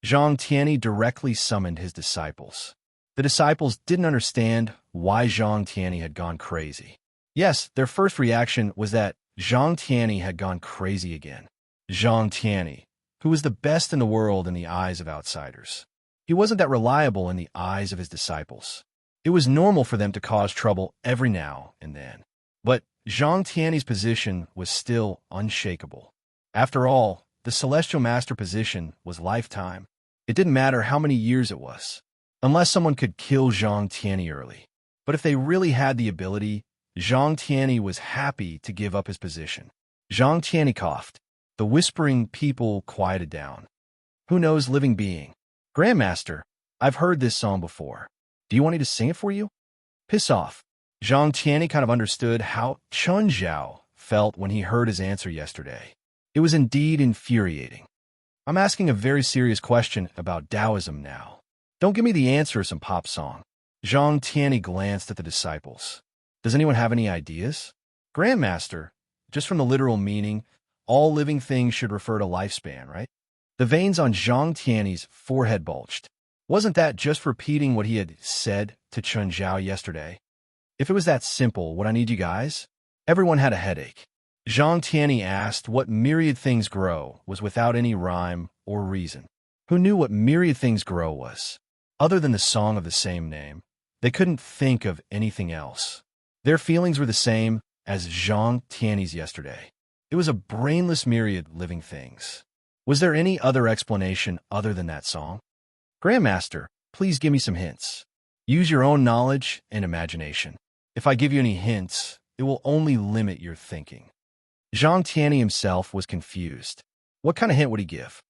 Zhang Tianyi directly summoned his disciples. The disciples didn't understand why Zhang Tianyi had gone crazy. Yes, their first reaction was that Zhang Tianyi had gone crazy again. Zhang Tianyi, who was the best in the world in the eyes of outsiders. He wasn't that reliable in the eyes of his disciples. It was normal for them to cause trouble every now and then. But Zhang Tianyi's position was still unshakable. After all, the Celestial Master position was lifetime. It didn't matter how many years it was, unless someone could kill Zhang Tianyi early. But if they really had the ability, Zhang Tianyi was happy to give up his position. Zhang Tianyi coughed. The whispering people quieted down. Who knows Living Being? Grandmaster, I've heard this song before. Do you want me to sing it for you? Piss off. Zhang Tianyi kind of understood how Chen Zhao felt when he heard his answer yesterday. It was indeed infuriating. I'm asking a very serious question about Taoism now. Don't give me the answer of some pop song. Zhang Tianyi glanced at the disciples. Does anyone have any ideas? Grandmaster, just from the literal meaning, all living things should refer to lifespan, right? The veins on Zhang Tianyi's forehead bulged. Wasn't that just repeating what he had said to Chen Zhao yesterday? If it was that simple, would I need you guys? Everyone had a headache. Zhang Tianyi asked what myriad things grow was without any rhyme or reason. Who knew what myriad things grow was? Other than the song of the same name, they couldn't think of anything else. Their feelings were the same as Zhang Tianyi's yesterday. It was a brainless myriad living things. Was there any other explanation other than that song? Grandmaster, please give me some hints. Use your own knowledge and imagination. If I give you any hints, it will only limit your thinking. Zhang Tianyi himself was confused. What kind of hint would he give?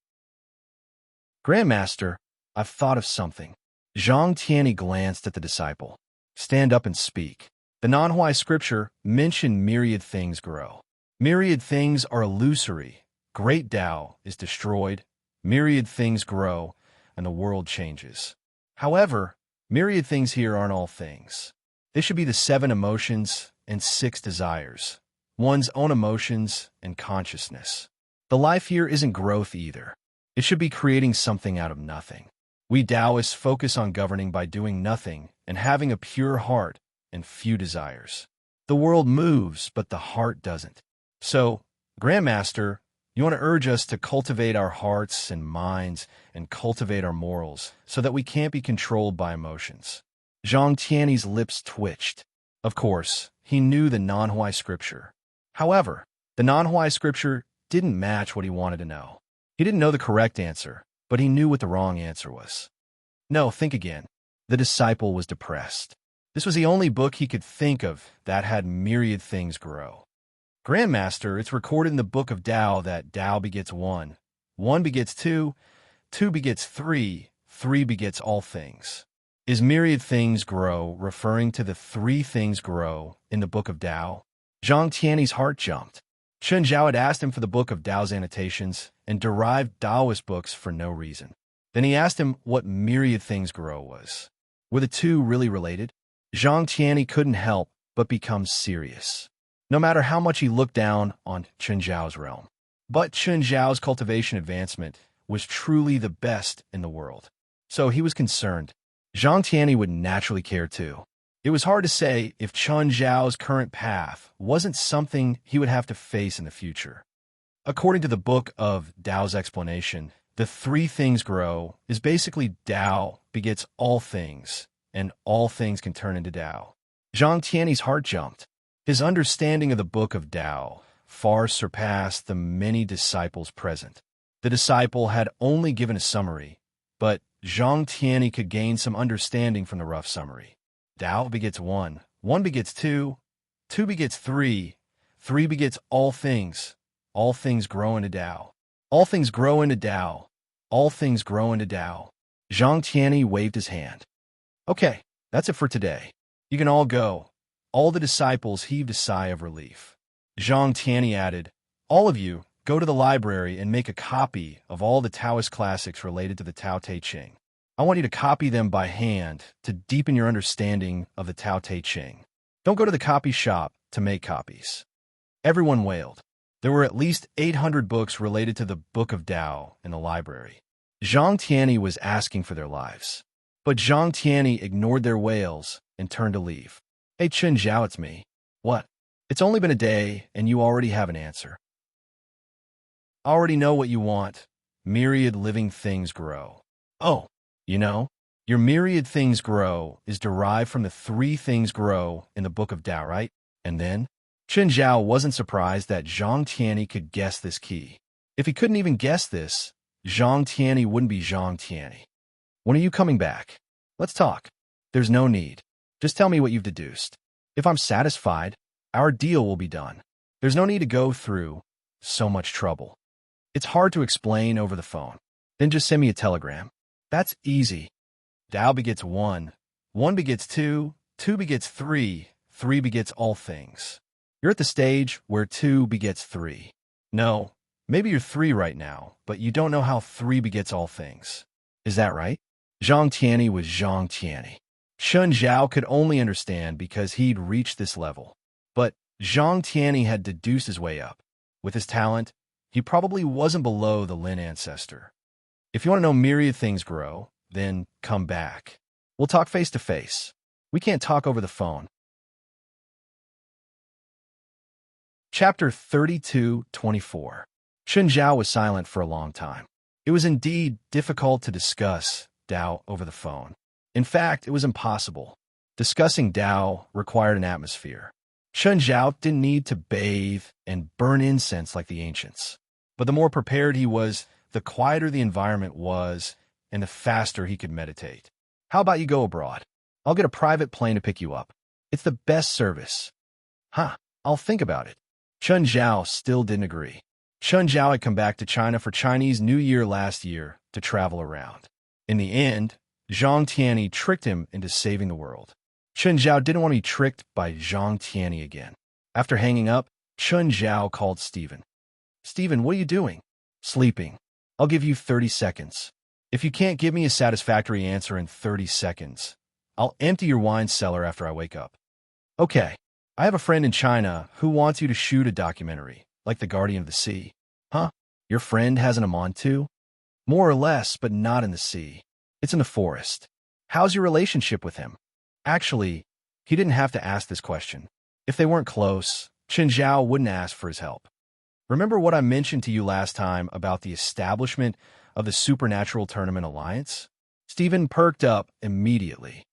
Grandmaster, I've thought of something. Zhang Tianyi glanced at the disciple. Stand up and speak. The non-Huai scripture mentioned myriad things grow. Myriad things are illusory. Great Tao is destroyed. Myriad things grow, and the world changes. However, myriad things here aren't all things. They should be the 7 emotions and 6 desires, one's own emotions and consciousness. The life here isn't growth either. It should be creating something out of nothing. We Taoists focus on governing by doing nothing and having a pure heart and few desires. The world moves, but the heart doesn't. So, Grandmaster, you want to urge us to cultivate our hearts and minds and cultivate our morals so that we can't be controlled by emotions. Zhang Tianyi's lips twitched. Of course, he knew the non-Huai scripture. However, the non-Huai scripture didn't match what he wanted to know. He didn't know the correct answer, but he knew what the wrong answer was. No, think again. The disciple was depressed. This was the only book he could think of that had myriad things grow. Grandmaster, it's recorded in the book of Tao that Tao begets one, one begets two, two begets three, three begets all things. Is myriad things grow referring to the three things grow in the book of Tao? Zhang Tiany's heart jumped. Chen Zhao had asked him for the book of Tao's annotations and derived Taoist books for no reason. Then he asked him what myriad things grow was. Were the two really related? Zhang Tiany couldn't help but become serious, no matter how much he looked down on Chen Zhao's realm. But Chen Zhao's cultivation advancement was truly the best in the world. So he was concerned. Zhang Tiany would naturally care too. It was hard to say if Chen Zhao's current path wasn't something he would have to face in the future. According to the book of Tao's explanation, the three things grow is basically Tao begets all things, and all things can turn into Tao. Zhang Tiany's heart jumped. His understanding of the book of Tao far surpassed the many disciples present. The disciple had only given a summary, but Zhang Tiany could gain some understanding from the rough summary. Tao begets one, one begets two, two begets three, three begets all things grow into Tao. All things grow into Tao. All things grow into Tao. Zhang Tiany waved his hand. Okay, that's it for today. You can all go. All the disciples heaved a sigh of relief. Zhang Tiany added, all of you, go to the library and make a copy of all the Taoist classics related to the Tao Te Ching. I want you to copy them by hand to deepen your understanding of the Tao Te Ching. Don't go to the copy shop to make copies. Everyone wailed. There were at least 800 books related to the Book of Tao in the library. Zhang Tiany was asking for their lives. But Zhang Tiany ignored their wails and turned to leave. Hey Chen Zhao, it's me. What? It's only been a day and you already have an answer. I already know what you want. Myriad living things grow. Oh, you know, your myriad things grow is derived from the three things grow in the book of Tao, right? And then? Chen Zhao wasn't surprised that Zhang Tiany could guess this key. If he couldn't even guess this, Zhang Tiany wouldn't be Zhang Tiany. When are you coming back? Let's talk. There's no need. Just tell me what you've deduced. If I'm satisfied, our deal will be done. There's no need to go through so much trouble. It's hard to explain over the phone. Then just send me a telegram. That's easy. Tao begets one, one begets two, two begets three, three begets all things. You're at the stage where two begets three. No, maybe you're three right now, but you don't know how three begets all things. Is that right? Zhang Tiany was Zhang Tiany. Chen Zhao could only understand because he'd reached this level. But Zhang Tiany had deduced his way up. With his talent, he probably wasn't below the Lin ancestor. If you want to know myriad things grow, then come back. We'll talk face to face. We can't talk over the phone. Chapter 32-24. Chen Zhao was silent for a long time. It was indeed difficult to discuss Tao over the phone. In fact, it was impossible. Discussing Tao required an atmosphere. Chen Zhao didn't need to bathe and burn incense like the ancients. But the more prepared he was, the quieter the environment was, and the faster he could meditate. How about you go abroad? I'll get a private plane to pick you up. It's the best service. Huh, I'll think about it. Chen Zhao still didn't agree. Chen Zhao had come back to China for Chinese New Year last year to travel around. In the end, Zhang Tiany tricked him into saving the world. Chen Zhao didn't want to be tricked by Zhang Tiany again. After hanging up, Chen Zhao called Stephen. Stephen, what are you doing? Sleeping. I'll give you 30 seconds. If you can't give me a satisfactory answer in 30 seconds, I'll empty your wine cellar after I wake up. Okay. I have a friend in China who wants you to shoot a documentary, like The Guardian of the Sea. Huh? Your friend has an Amon too? More or less, but not in the sea. It's in the forest. How's your relationship with him? Actually, he didn't have to ask this question. If they weren't close, Chen Zhao wouldn't ask for his help. Remember what I mentioned to you last time about the establishment of the Supernatural Tournament Alliance? Stephen perked up immediately.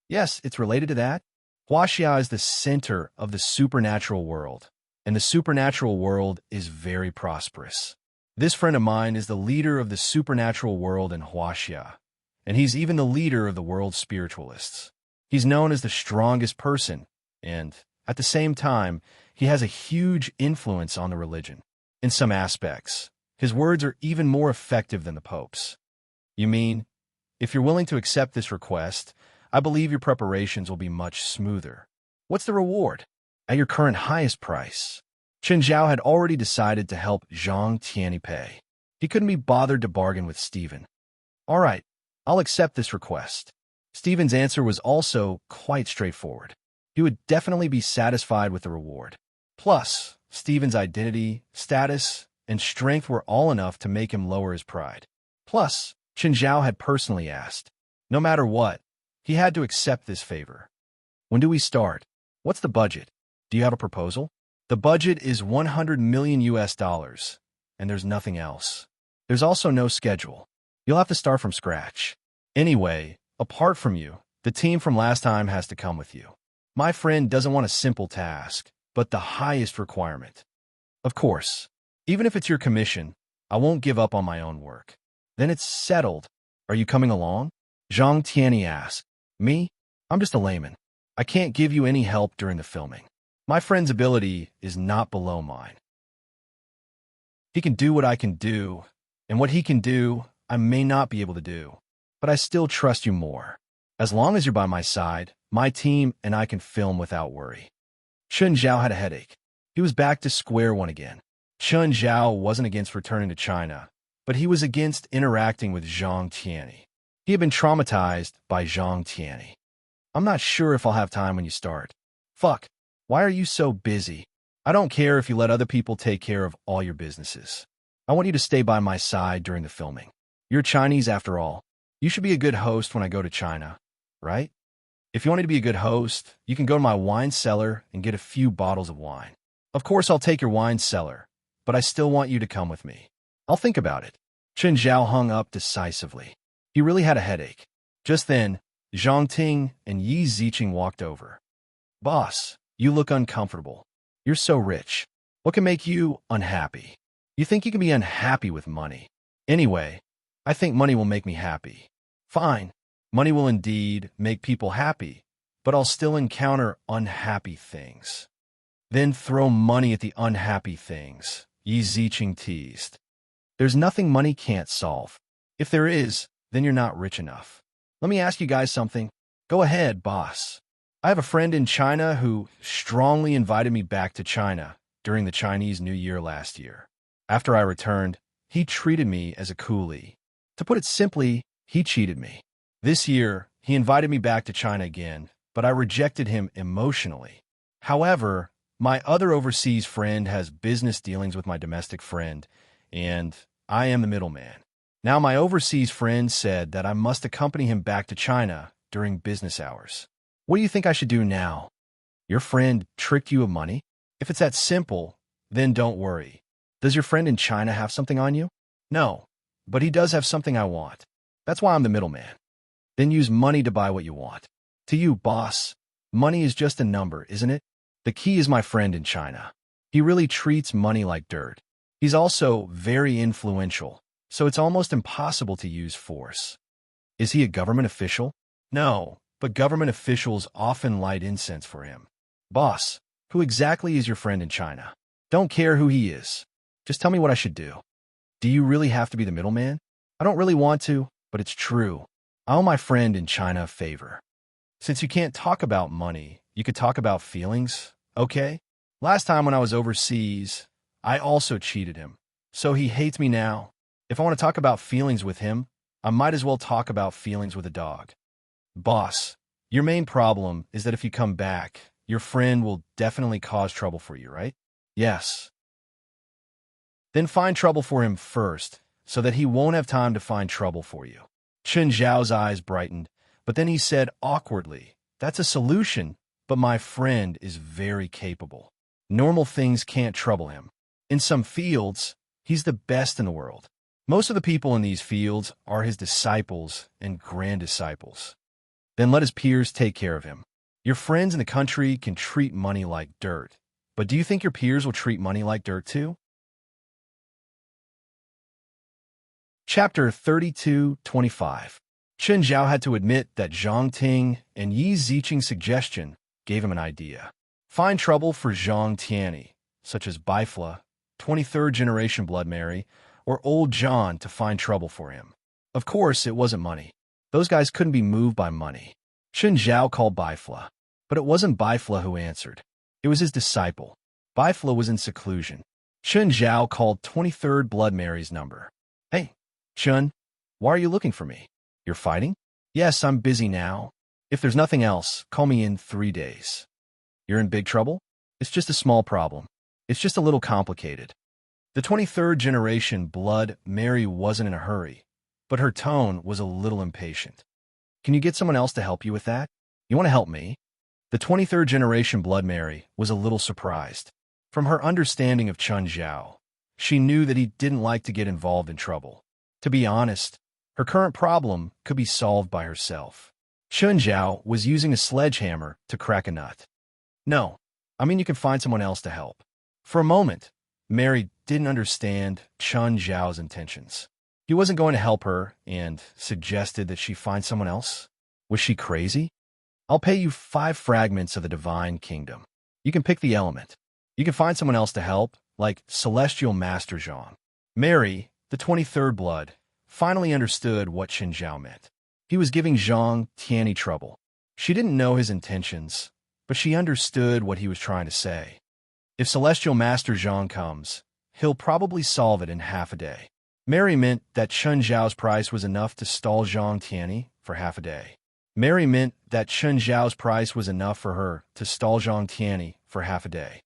Yes, it's related to that. Huaxia is the center of the supernatural world, and the supernatural world is very prosperous. This friend of mine is the leader of the supernatural world in Huaxia, and he's even the leader of the world's spiritualists. He's known as the strongest person, and, at the same time, he has a huge influence on the religion. In some aspects, his words are even more effective than the Pope's. You mean, if you're willing to accept this request, I believe your preparations will be much smoother. What's the reward? At your current highest price. Chen Zhao had already decided to help Zhang Tianyi pay. He couldn't be bothered to bargain with Stephen. All right, I'll accept this request. Stephen's answer was also quite straightforward. He would definitely be satisfied with the reward. Plus, Stephen's identity, status, and strength were all enough to make him lower his pride. Plus, Chen Zhao had personally asked. No matter what, he had to accept this favor. When do we start? What's the budget? Do you have a proposal? The budget is 100 million US dollars, and there's nothing else. There's also no schedule. You'll have to start from scratch. Anyway, apart from you, the team from last time has to come with you. My friend doesn't want a simple task, but the highest requirement. Of course, even if it's your commission, I won't give up on my own work. Then it's settled. Are you coming along? Zhang Tianyi asked. Me? I'm just a layman. I can't give you any help during the filming. My friend's ability is not below mine. He can do what I can do, and what he can do, I may not be able to do. But I still trust you more. As long as you're by my side, my team and I can film without worry. Chen Zhao had a headache. He was back to square one again. Chen Zhao wasn't against returning to China, but he was against interacting with Zhang Tianyi. He had been traumatized by Zhang Tianyi. I'm not sure if I'll have time when you start. Fuck. Why are you so busy? I don't care if you let other people take care of all your businesses. I want you to stay by my side during the filming. You're Chinese after all. You should be a good host when I go to China, right? If you want me to be a good host, you can go to my wine cellar and get a few bottles of wine. Of course, I'll take your wine cellar, but I still want you to come with me. I'll think about it. Chen Zhao hung up decisively. He really had a headache. Just then, Zhang Ting and Yi Ziqing walked over. Boss, you look uncomfortable. You're so rich. What can make you unhappy? You think you can be unhappy with money. Anyway, I think money will make me happy. Fine, money will indeed make people happy, but I'll still encounter unhappy things. Then throw money at the unhappy things, Yi Ziqing teased. There's nothing money can't solve. If there is, then you're not rich enough. Let me ask you guys something. Go ahead, boss. I have a friend in China who strongly invited me back to China during the Chinese New Year last year. After I returned, he treated me as a coolie. To put it simply, he cheated me. This year, he invited me back to China again, but I rejected him emotionally. However, my other overseas friend has business dealings with my domestic friend, and I am the middleman. Now my overseas friend said that I must accompany him back to China during business hours. What do you think I should do now? Your friend tricked you of money? If it's that simple, then don't worry. Does your friend in China have something on you? No, but he does have something I want. That's why I'm the middleman. Then use money to buy what you want. To you, boss, money is just a number, isn't it? The key is my friend in China. He really treats money like dirt. He's also very influential, so it's almost impossible to use force. Is he a government official? No, but government officials often light incense for him. Boss, who exactly is your friend in China? Don't care who he is. Just tell me what I should do. Do you really have to be the middleman? I don't really want to, but it's true. I owe my friend in China a favor. Since you can't talk about money, you could talk about feelings, okay? Last time when I was overseas, I also cheated him. So he hates me now. If I want to talk about feelings with him, I might as well talk about feelings with a dog. Boss, your main problem is that if you come back, your friend will definitely cause trouble for you, right? Yes. Then find trouble for him first, so that he won't have time to find trouble for you. Chen Zhao's eyes brightened, but then he said awkwardly, that's a solution, but my friend is very capable. Normal things can't trouble him. In some fields, he's the best in the world. Most of the people in these fields are his disciples and grand disciples. Then let his peers take care of him. Your friends in the country can treat money like dirt, But do you think your peers will treat money like dirt too? Chapter 32:25. Chen Zhao had to admit that Zhang Ting and Yi Ziqing's suggestion gave him an idea. Find trouble for Zhang Tianyi, such as Bifla, 23rd generation Blood Mary, or Old John to find trouble for him. Of course, it wasn't money. Those guys couldn't be moved by money. Chen Zhao called Bifla, but it wasn't Bifla who answered. It was his disciple. Bifla was in seclusion. Chen Zhao called 23rd Blood Mary's number. Hey, Chen, why are you looking for me? You're fighting? Yes, I'm busy now. If there's nothing else, call me in 3 days. You're in big trouble? It's just a small problem. It's just a little complicated. The 23rd generation Blood Mary wasn't in a hurry, but her tone was a little impatient. Can you get someone else to help you with that? You want to help me? The 23rd generation Blood Mary was a little surprised. From her understanding of Chen Zhao, she knew that he didn't like to get involved in trouble. To be honest, her current problem could be solved by herself. Chen Zhao was using a sledgehammer to crack a nut. No, I mean you can find someone else to help. For a moment, Mary didn't understand Chen Zhao's intentions. He wasn't going to help her and suggested that she find someone else. Was she crazy? I'll pay you 5 fragments of the divine kingdom. You can pick the element. You can find someone else to help, like Celestial Master Zhang. Mary, the 23rd Blood, finally understood what Chen Zhao meant. He was giving Zhang Tianyi trouble. She didn't know his intentions, but she understood what he was trying to say. If Celestial Master Zhang comes, he'll probably solve it in half a day. Mary meant that Chen Zhao's price was enough to stall Zhang Tianyi for half a day. Mary meant that Chen Zhao's price was enough for her to stall Zhang Tianyi for half a day.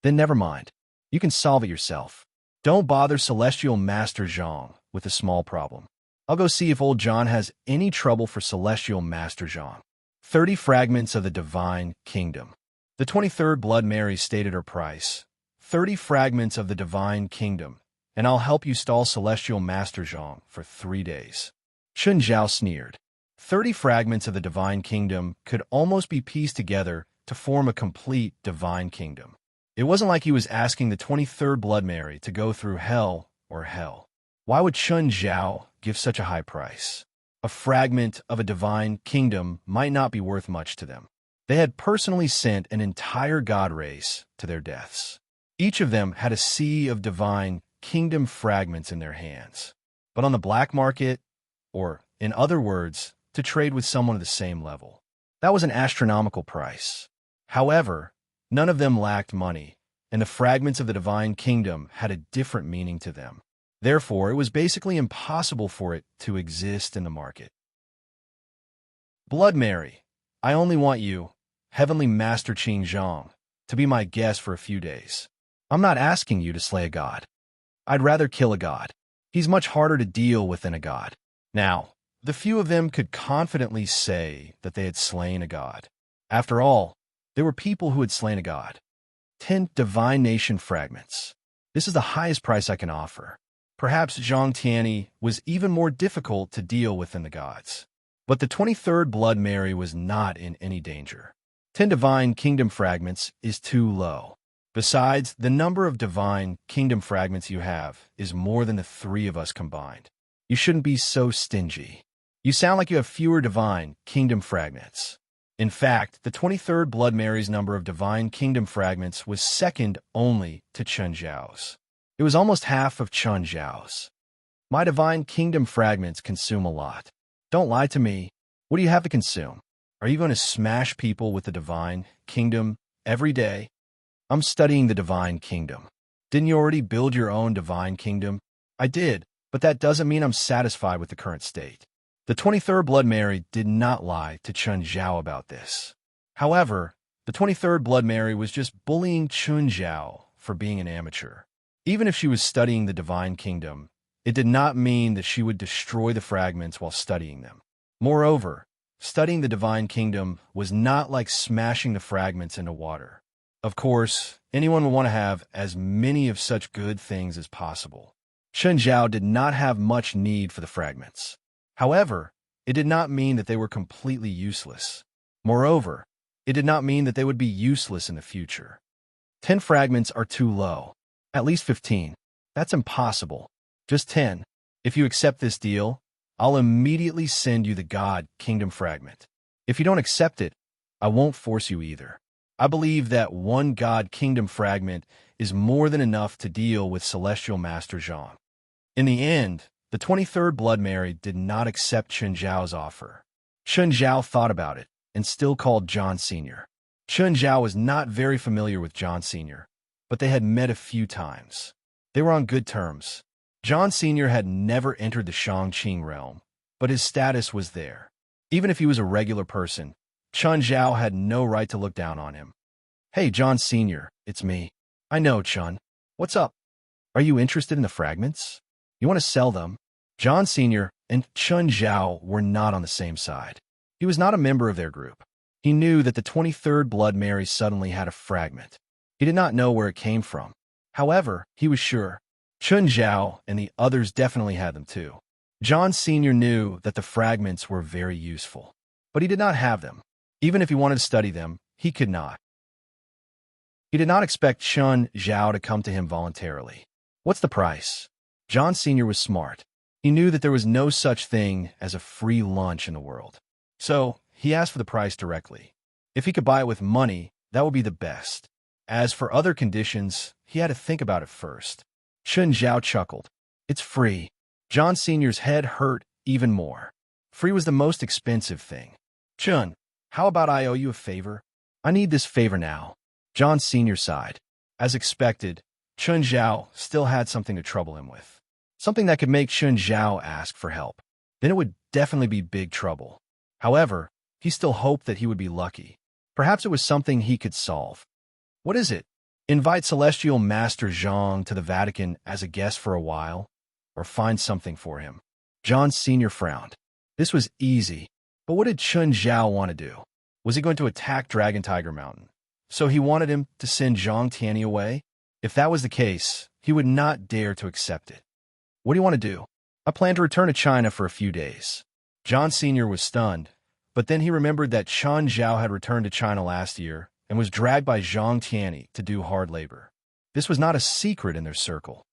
Then never mind. You can solve it yourself. Don't bother Celestial Master Zhang with a small problem. I'll go see if old John has any trouble for Celestial Master Zhang. 30 fragments of the divine kingdom. The 23rd Blood Mary stated her price. 30 fragments of the divine kingdom, and I'll help you stall Celestial Master Zhang for 3 days. Chen Zhao sneered. 30 fragments of the divine kingdom could almost be pieced together to form a complete divine kingdom. It wasn't like he was asking the 23rd Blood Mary to go through hell or hell. Why would Chen Zhao give such a high price? A fragment of a divine kingdom might not be worth much to them. They had personally sent an entire god race to their deaths. Each of them had a sea of divine kingdom fragments in their hands. But on the black market, or in other words, to trade with someone of the same level, that was an astronomical price. However, none of them lacked money, and the fragments of the divine kingdom had a different meaning to them. Therefore, it was basically impossible for it to exist in the market. Blood Mary, I only want you, Heavenly Master Qing Zhang, to be my guest for a few days. I'm not asking you to slay a god. I'd rather kill a god. He's much harder to deal with than a god. Now, the few of them could confidently say that they had slain a god. After all, there were people who had slain a god. 10 divine nation fragments. This is the highest price I can offer. Perhaps Zhang Tianyi was even more difficult to deal with than the gods. But the 23rd Blood Mary was not in any danger. 10 divine kingdom fragments is too low. Besides, the number of divine kingdom fragments you have is more than the 3 of us combined. You shouldn't be so stingy. You sound like you have fewer divine kingdom fragments. In fact, the 23rd Blood Mary's number of divine kingdom fragments was second only to Chen Zhao's. It was almost half of Chen Zhao's. My divine kingdom fragments consume a lot. Don't lie to me. What do you have to consume? Are you going to smash people with the divine kingdom every day? I'm studying the divine kingdom. Didn't you already build your own divine kingdom? I did, but that doesn't mean I'm satisfied with the current state. The 23rd Blood Mary did not lie to Chen Zhao about this. However, the 23rd Blood Mary was just bullying Chen Zhao for being an amateur. Even if she was studying the divine kingdom, it did not mean that she would destroy the fragments while studying them. Moreover, studying the divine kingdom was not like smashing the fragments into water. Of course, anyone would want to have as many of such good things as possible. Chen Zhao did not have much need for the fragments. However, it did not mean that they were completely useless. Moreover, it did not mean that they would be useless in the future. 10 fragments are too low. At least 15. That's impossible. Just 10. If you accept this deal, I'll immediately send you the God Kingdom fragment. If you don't accept it, I won't force you either. I believe that one God Kingdom fragment is more than enough to deal with Celestial Master Zhang. In the end, the 23rd Blood Mary did not accept Chen Zhao's offer. Chen Zhao thought about it and still called John Sr. Chen Zhao was not very familiar with John Sr., but they had met a few times. They were on good terms. John Sr. had never entered the Shangqing realm, but his status was there. Even if he was a regular person, Chen Zhao had no right to look down on him. "Hey, John Sr., it's me." "I know, Chen. What's up? Are you interested in the fragments? You want to sell them?" John Sr. and Chen Zhao were not on the same side. He was not a member of their group. He knew that the 23rd Blood Mary suddenly had a fragment. He did not know where it came from. However, he was sure Chen Zhao and the others definitely had them too. John Sr. knew that the fragments were very useful, but he did not have them. Even if he wanted to study them, he could not. He did not expect Chen Zhao to come to him voluntarily. "What's the price?" John Sr. was smart. He knew that there was no such thing as a free lunch in the world. So, he asked for the price directly. If he could buy it with money, that would be the best. As for other conditions, he had to think about it first. Chen Zhao chuckled. "It's free." John Sr.'s head hurt even more. Free was the most expensive thing. "Chen, how about I owe you a favor? I need this favor now." John Sr. sighed. As expected, Chen Zhao still had something to trouble him with. Something that could make Chen Zhao ask for help. Then it would definitely be big trouble. However, he still hoped that he would be lucky. Perhaps it was something he could solve. "What is it? Invite Celestial Master Zhang to the Vatican as a guest for a while, or find something for him." John Sr. frowned. This was easy, but what did Chen Zhao want to do? Was he going to attack Dragon Tiger Mountain? So he wanted him to send Zhang Tianyi away? If that was the case, he would not dare to accept it. "What do you want to do?" "I plan to return to China for a few days." John Sr. was stunned, but then he remembered that Chen Zhao had returned to China last year and was dragged by Zhang Tianyi to do hard labor. This was not a secret in their circle.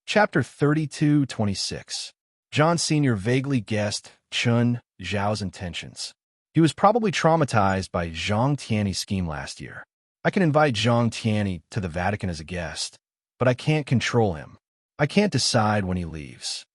Chapter 32-26. John Sr. vaguely guessed Chen Zhao's intentions. He was probably traumatized by Zhang Tianyi's scheme last year. "I can invite Zhang Tianyi to the Vatican as a guest, but I can't control him. I can't decide when he leaves."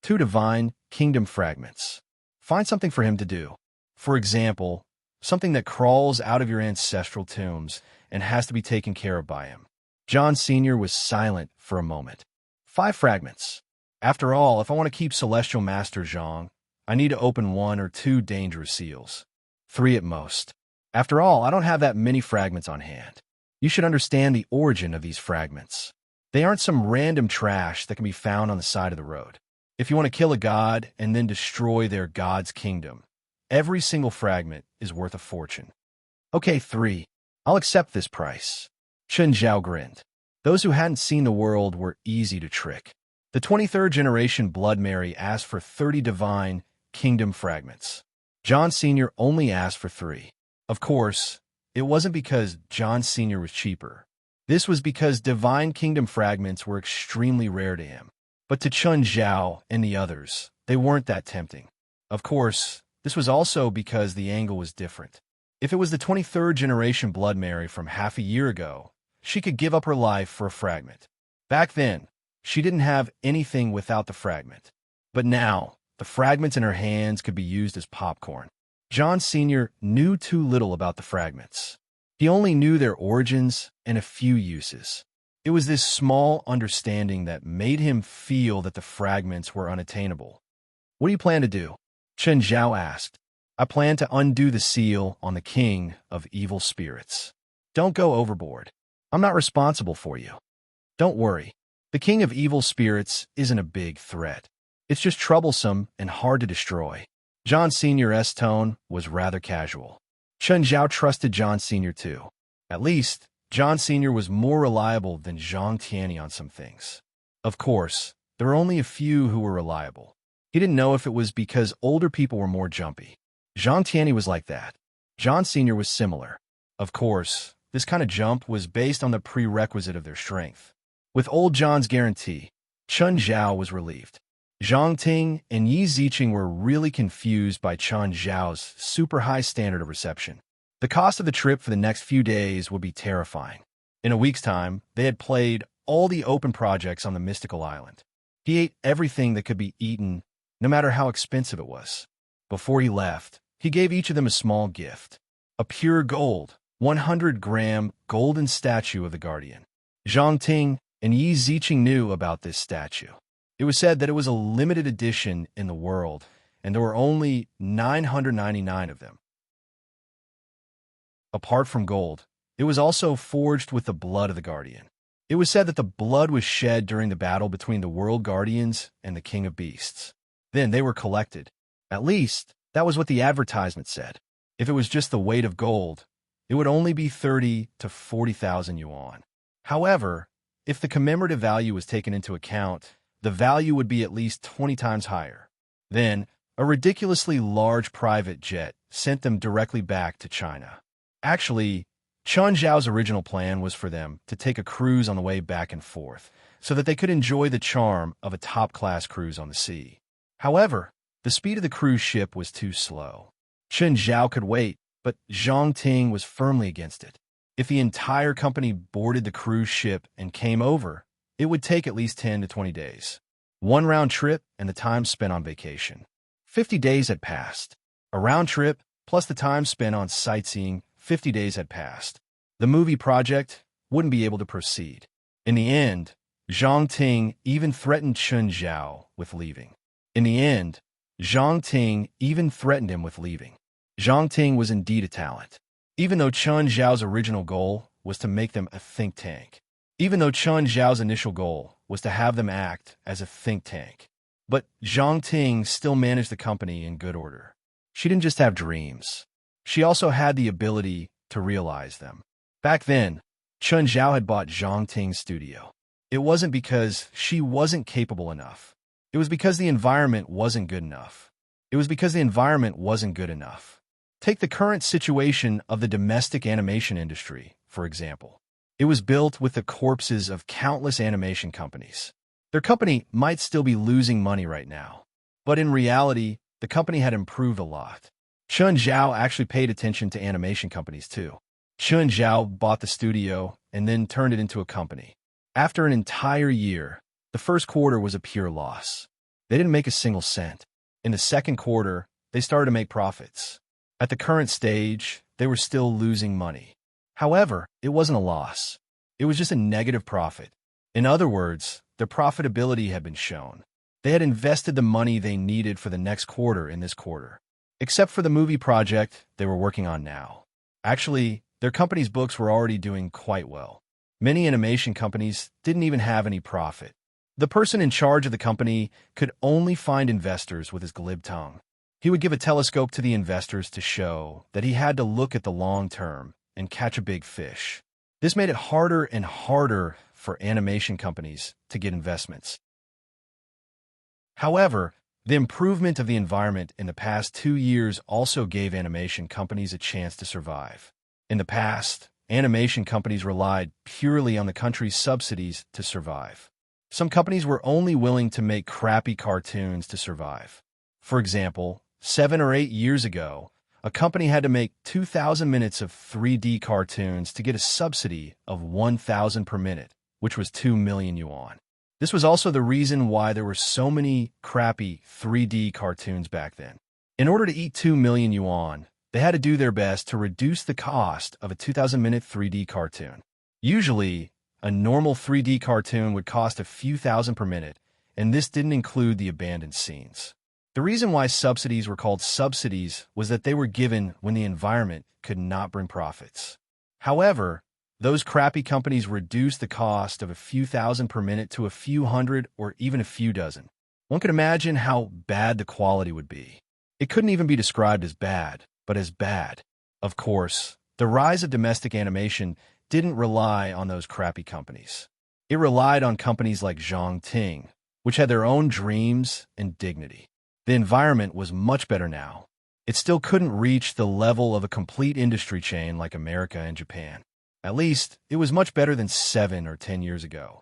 2 divine kingdom fragments. Find something for him to do. For example, something that crawls out of your ancestral tombs and has to be taken care of by him. John Sr. was silent for a moment. 5 fragments. After all, if I want to keep Celestial Master Zhang, I need to open 1 or 2 dangerous seals. 3 at most. After all, I don't have that many fragments on hand. You should understand the origin of these fragments. They aren't some random trash that can be found on the side of the road. If you want to kill a god and then destroy their god's kingdom, every single fragment is worth a fortune. "Okay, 3. I'll accept this price." Chen Zhao grinned. Those who hadn't seen the world were easy to trick. The 23rd generation Blood Mary asked for 30 divine kingdom fragments. John Sr. only asked for 3. Of course, it wasn't because John Sr. was cheaper. This was because divine kingdom fragments were extremely rare to him. But to Chen Zhao and the others, they weren't that tempting. Of course, this was also because the angle was different. If it was the 23rd generation Blood Mary from half a year ago, she could give up her life for a fragment. Back then, she didn't have anything without the fragment. But now, the fragments in her hands could be used as popcorn. John Sr. knew too little about the fragments. He only knew their origins and a few uses. It was this small understanding that made him feel that the fragments were unattainable. "What do you plan to do?" Chen Zhao asked. "I plan to undo the seal on the king of evil spirits." "Don't go overboard. I'm not responsible for you." "Don't worry. The king of evil spirits isn't a big threat. It's just troublesome and hard to destroy." John Sr.'s tone was rather casual. Chen Zhao trusted John Sr. too. At least, John Sr. was more reliable than Zhang Tianyi on some things. Of course, there were only a few who were reliable. He didn't know if it was because older people were more jumpy. Zhang Tianyi was like that. John Sr. was similar. Of course, this kind of jump was based on the prerequisite of their strength. With old John's guarantee, Chen Zhao was relieved. Zhang Ting and Yi Ziqing were really confused by Chen Zhao's super high standard of reception. The cost of the trip for the next few days would be terrifying. In a week's time, they had played all the open projects on the mystical island. He ate everything that could be eaten, no matter how expensive it was. Before he left, he gave each of them a small gift, a pure gold, 100-gram golden statue of the Guardian. Zhang Ting and Yi Ziqing knew about this statue. It was said that it was a limited edition in the world, and there were only 999 of them. Apart from gold, it was also forged with the blood of the Guardian. It was said that the blood was shed during the battle between the World Guardians and the King of Beasts. Then they were collected. At least, that was what the advertisement said. If it was just the weight of gold, it would only be 30 to 40,000 yuan. However, if the commemorative value was taken into account, the value would be at least 20 times higher. Then, a ridiculously large private jet sent them directly back to China. Actually, Chen Zhao's original plan was for them to take a cruise on the way back and forth, so that they could enjoy the charm of a top-class cruise on the sea. However, the speed of the cruise ship was too slow. Chen Zhao could wait, but Zhang Ting was firmly against it. If the entire company boarded the cruise ship and came over, it would take at least 10 to 20 days. One round trip and the time spent on vacation. 50 days had passed. A round trip, plus the time spent on sightseeing, 50 days had passed. The movie project wouldn't be able to proceed. In the end, Zhang Ting even threatened Chen Zhao with leaving. Zhang Ting was indeed a talent. Even though Chen Zhao's original goal was to make them a think tank. Even though Chen Zhao's initial goal was to have them act as a think tank. But Zhang Ting still managed the company in good order. She didn't just have dreams. She also had the ability to realize them. Back then, Chen Zhao had bought Zhang Ting's studio. It wasn't because she wasn't capable enough. It was because the environment wasn't good enough. Take the current situation of the domestic animation industry, for example. It was built with the corpses of countless animation companies. Their company might still be losing money right now, but in reality, the company had improved a lot. Chen Zhao actually paid attention to animation companies too. Chen Zhao bought the studio and then turned it into a company. After an entire year, the first quarter was a pure loss. They didn't make a single cent. In the second quarter, they started to make profits. At the current stage, they were still losing money. However, it wasn't a loss. It was just a negative profit. In other words, their profitability had been shown. They had invested the money they needed for the next quarter in this quarter. Except for the movie project they were working on now. Actually, their company's books were already doing quite well. Many animation companies didn't even have any profit. The person in charge of the company could only find investors with his glib tongue. He would give a telescope to the investors to show that he had to look at the long term and catch a big fish. This made it harder and harder for animation companies to get investments. However, the improvement of the environment in the past 2 years also gave animation companies a chance to survive. In the past, animation companies relied purely on the country's subsidies to survive. Some companies were only willing to make crappy cartoons to survive. For example, 7 or 8 years ago, a company had to make 2,000 minutes of 3D cartoons to get a subsidy of 1,000 per minute, which was 2 million yuan. This was also the reason why there were so many crappy 3D cartoons back then. In order to eat 2 million yuan, they had to do their best to reduce the cost of a 2,000-minute 3D cartoon. Usually, a normal 3D cartoon would cost a few thousand per minute, and this didn't include the abandoned scenes. The reason why subsidies were called subsidies was that they were given when the environment could not bring profits. However, those crappy companies reduced the cost of a few thousand per minute to a few hundred or even a few dozen. One could imagine how bad the quality would be. It couldn't even be described as bad, but as bad. Of course, the rise of domestic animation didn't rely on those crappy companies. It relied on companies like Zhang Ting, which had their own dreams and dignity. The environment was much better now. it still couldn't reach the level of a complete industry chain like America and Japan. At least, it was much better than 7 or 10 years ago.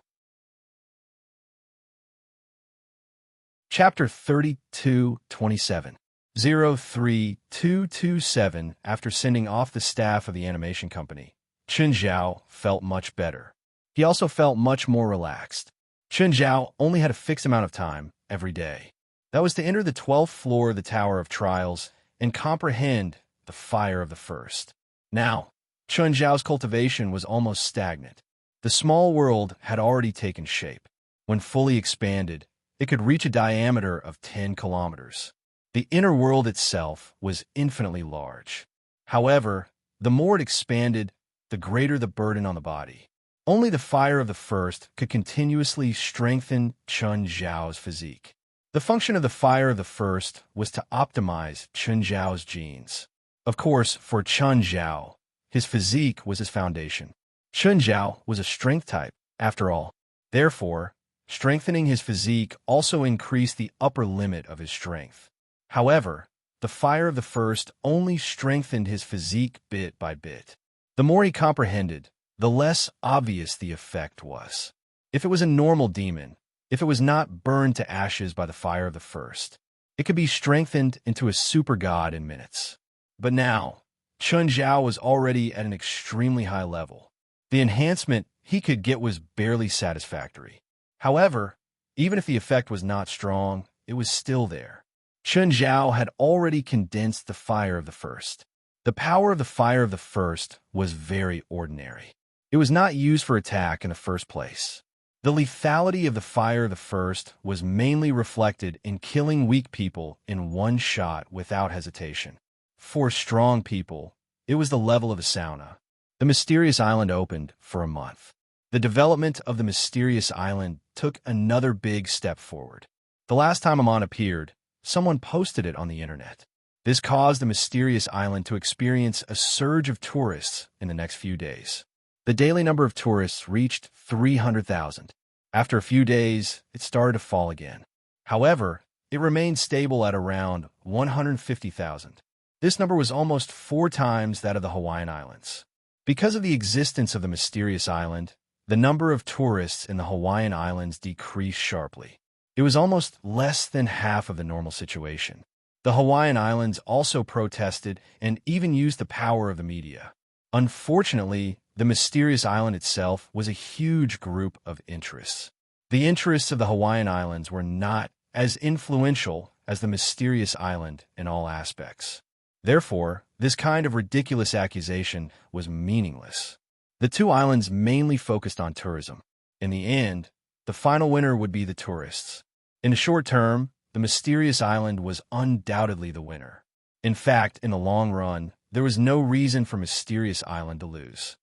Chapter 3227. 03227. After sending off the staff of the animation company, Chen Zhao felt much better. He also felt much more relaxed. Chen Zhao only had a fixed amount of time every day. That was to enter the 12th floor of the Tower of Trials and comprehend the fire of the first. Now, Chen Zhao's cultivation was almost stagnant. The small world had already taken shape. When fully expanded, it could reach a diameter of 10 kilometers. The inner world itself was infinitely large. However, the more it expanded, the greater the burden on the body. Only the fire of the first could continuously strengthen Chen Zhao's physique. The function of the fire of the first was to optimize Chen Zhao's genes. Of course, for Chen Zhao, his physique was his foundation. Chen Zhao was a strength type, after all. Therefore, strengthening his physique also increased the upper limit of his strength. However, the fire of the first only strengthened his physique bit by bit. The more he comprehended, the less obvious the effect was. If it was a normal demon, if it was not burned to ashes by the fire of the first, it could be strengthened into a super god in minutes. But now, Chen Zhao was already at an extremely high level. The enhancement he could get was barely satisfactory. However, even if the effect was not strong, it was still there. Chen Zhao had already condensed the fire of the first. The power of the fire of the first was very ordinary. It was not used for attack in the first place. The lethality of the fire of the first was mainly reflected in killing weak people in one shot without hesitation. For strong people, it was the level of a sauna. The mysterious island opened for a month. The development of the mysterious island took another big step forward. The last time Amon appeared, someone posted it on the internet. This caused the mysterious island to experience a surge of tourists in the next few days. The daily number of tourists reached 300,000. After a few days, it started to fall again. However, it remained stable at around 150,000. This number was almost 4 times that of the Hawaiian Islands. Because of the existence of the mysterious island, the number of tourists in the Hawaiian Islands decreased sharply. It was almost less than half of the normal situation. The Hawaiian Islands also protested and even used the power of the media. Unfortunately, the mysterious island itself was a huge group of interests. The interests of the Hawaiian Islands were not as influential as the mysterious island in all aspects. Therefore, this kind of ridiculous accusation was meaningless. The two islands mainly focused on tourism. In the end, the final winner would be the tourists. In the short term, the mysterious island was undoubtedly the winner. In fact, in the long run, there was no reason for Mysterious Island to lose.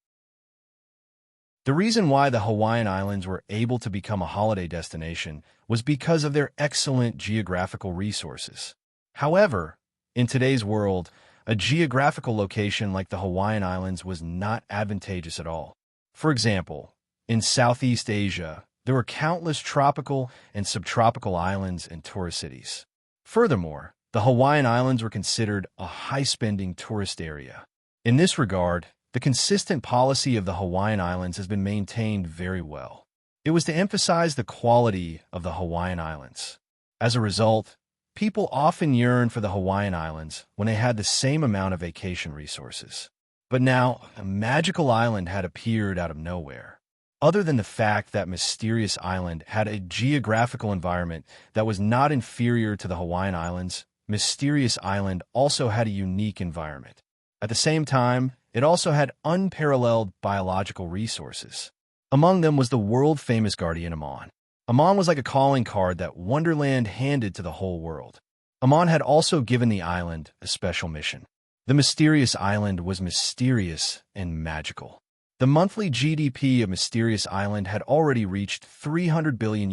The reason why the Hawaiian Islands were able to become a holiday destination was because of their excellent geographical resources. However, in today's world, a geographical location like the Hawaiian Islands was not advantageous at all. For example, in Southeast Asia, there were countless tropical and subtropical islands and tourist cities. Furthermore, the Hawaiian Islands were considered a high-spending tourist area. In this regard, the consistent policy of the Hawaiian Islands has been maintained very well. It was to emphasize the quality of the Hawaiian Islands. As a result, people often yearn for the Hawaiian Islands when they had the same amount of vacation resources. But now, a magical island had appeared out of nowhere. Other than the fact that Mysterious Island had a geographical environment that was not inferior to the Hawaiian Islands, Mysterious Island also had a unique environment. At the same time, it also had unparalleled biological resources. Among them was the world-famous guardian Amon. Amon was like a calling card that Wonderland handed to the whole world. Amon had also given the island a special mission. The Mysterious Island was mysterious and magical. The monthly GDP of Mysterious Island had already reached $300 billion.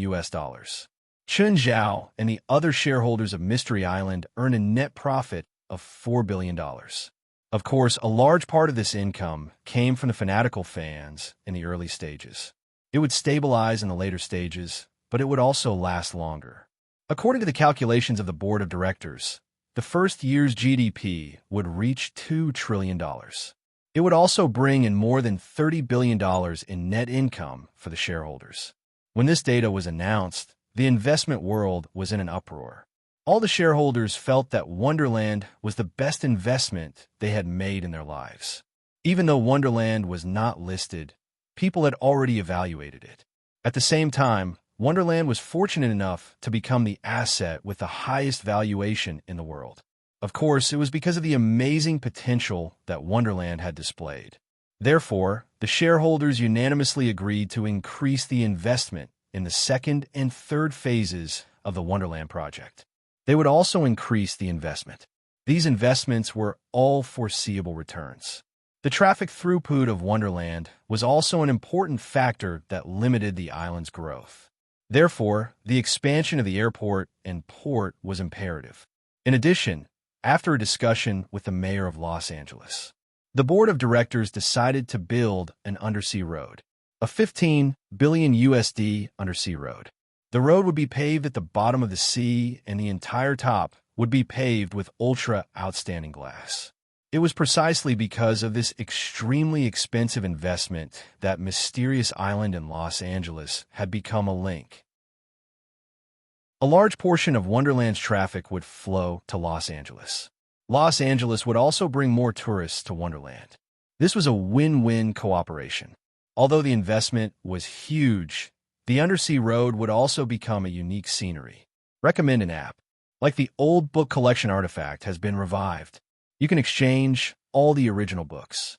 Chen Zhao and the other shareholders of Mystery Island earned a net profit of $4 billion. Of course, a large part of this income came from the fanatical fans in the early stages. It would stabilize in the later stages, but it would also last longer. According to the calculations of the board of directors, the first year's GDP would reach $2 trillion. It would also bring in more than $30 billion in net income for the shareholders. When this data was announced, the investment world was in an uproar. All the shareholders felt that Wonderland was the best investment they had made in their lives. Even though Wonderland was not listed, people had already evaluated it. At the same time, Wonderland was fortunate enough to become the asset with the highest valuation in the world. Of course, it was because of the amazing potential that Wonderland had displayed. Therefore, the shareholders unanimously agreed to increase the investment in the second and third phases of the Wonderland project. They would also increase the investment. These investments were all foreseeable returns. The traffic throughput of Wonderland was also an important factor that limited the island's growth. Therefore, the expansion of the airport and port was imperative. In addition, after a discussion with the mayor of Los Angeles, the board of directors decided to build an undersea road, a $15 billion USD undersea road. The road would be paved at the bottom of the sea, and the entire top would be paved with ultra-outstanding glass. It was precisely because of this extremely expensive investment that mysterious island in Los Angeles had become a link. A large portion of Wonderland's traffic would flow to Los Angeles. Los Angeles would also bring more tourists to Wonderland. This was a win-win cooperation. Although the investment was huge, the undersea road would also become a unique scenery. Recommend an app. Like the old book collection artifact has been revived. You can exchange all the original books.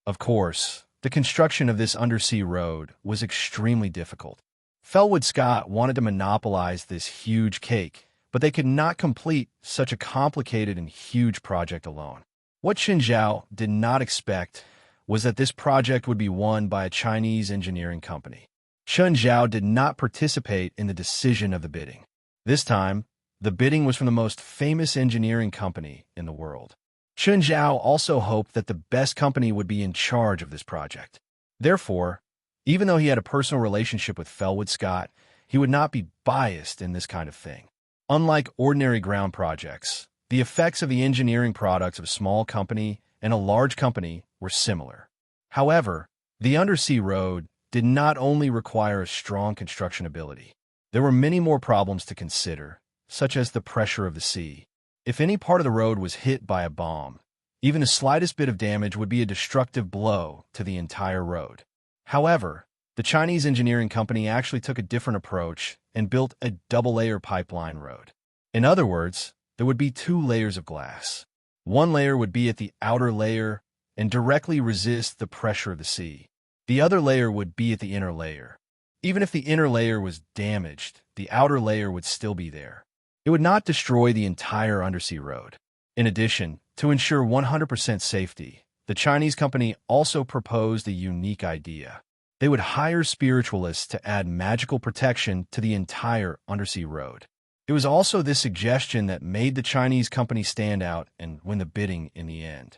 Of course, the construction of this undersea road was extremely difficult. Felwood Scott wanted to monopolize this huge cake, but they could not complete such a complicated and huge project alone. What Qinzhao did not expect was that this project would be won by a Chinese engineering company. Qinzhao did not participate in the decision of the bidding. This time, the bidding was from the most famous engineering company in the world. Qinzhao also hoped that the best company would be in charge of this project. Therefore, even though he had a personal relationship with Felwood Scott, he would not be biased in this kind of thing. Unlike ordinary ground projects, the effects of the engineering products of a small company and a large company were similar. However, the undersea road did not only require a strong construction ability. There were many more problems to consider, such as the pressure of the sea. If any part of the road was hit by a bomb, even the slightest bit of damage would be a destructive blow to the entire road. However, the Chinese engineering company actually took a different approach and built a double-layer pipeline road. In other words, there would be 2 layers of glass. One layer would be at the outer layer and directly resist the pressure of the sea. The other layer would be at the inner layer. Even if the inner layer was damaged, the outer layer would still be there. It would not destroy the entire undersea road. In addition, to ensure 100% safety, the Chinese company also proposed a unique idea. They would hire spiritualists to add magical protection to the entire undersea road. It was also this suggestion that made the Chinese company stand out and win the bidding in the end.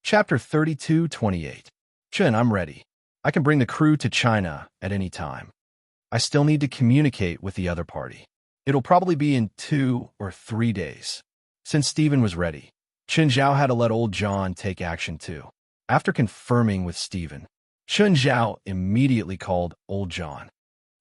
Chapter 32-28. Chen, I'm ready. I can bring the crew to China at any time. I still need to communicate with the other party. It'll probably be in 2 or 3 days. Since Stephen was ready, Qinzhao had to let old John take action too. After confirming with Stephen, Qinzhao immediately called old John.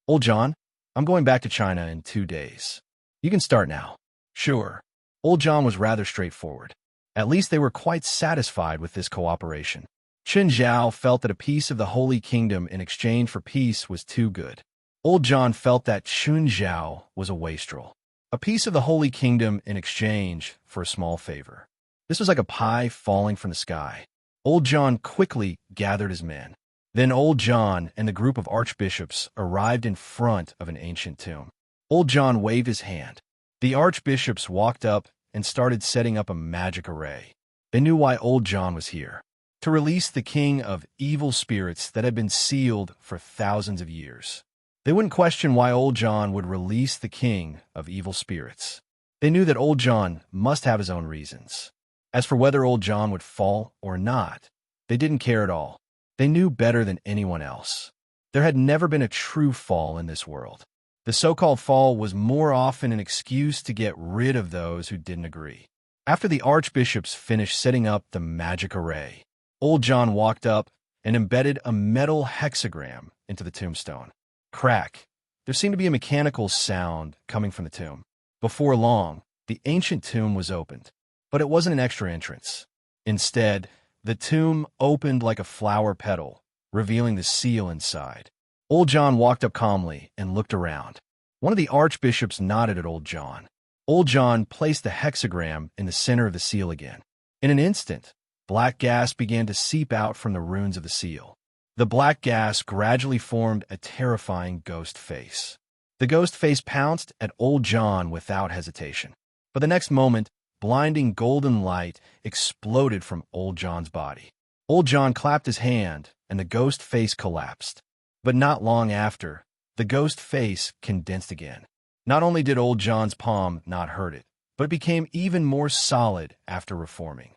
Old John, I'm going back to China in 2 days. You can start now. Sure. Old John was rather straightforward. At least they were quite satisfied with this cooperation. Qinzhao felt that a piece of the Holy Kingdom in exchange for peace was too good. Old John felt that Qinzhao was a wastrel. A piece of the Holy Kingdom in exchange for a small favor. This was like a pie falling from the sky. Old John quickly gathered his men. Then Old John and the group of archbishops arrived in front of an ancient tomb. Old John waved his hand. The archbishops walked up and started setting up a magic array. They knew why Old John was here. To release the king of evil spirits that had been sealed for thousands of years. They wouldn't question why Old John would release the king of evil spirits. They knew that Old John must have his own reasons. As for whether Old John would fall or not, they didn't care at all. They knew better than anyone else. There had never been a true fall in this world. The so-called fall was more often an excuse to get rid of those who didn't agree. After the archbishops finished setting up the magic array, old John walked up and embedded a metal hexagram into the tombstone. Crack. There seemed to be a mechanical sound coming from the tomb. Before long, the ancient tomb was opened, but it wasn't an extra entrance. Instead, the tomb opened like a flower petal, revealing the seal inside. Old John walked up calmly and looked around. One of the archbishops nodded at Old John. Old John placed the hexagram in the center of the seal again. In an instant, black gas began to seep out from the runes of the seal. The black gas gradually formed a terrifying ghost face. The ghost face pounced at Old John without hesitation. But the next moment, blinding golden light exploded from Old John's body. Old John clapped his hand, and the ghost face collapsed. But not long after, the ghost face condensed again. Not only did Old John's palm not hurt it, but it became even more solid after reforming.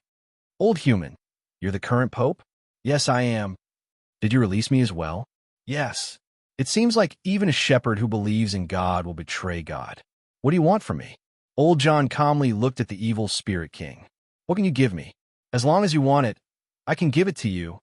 Old human, you're the current pope? Yes, I am. Did you release me as well? Yes. It seems like even a shepherd who believes in God will betray God. What do you want from me? Old John calmly looked at the evil spirit king. What can you give me? As long as you want it, I can give it to you,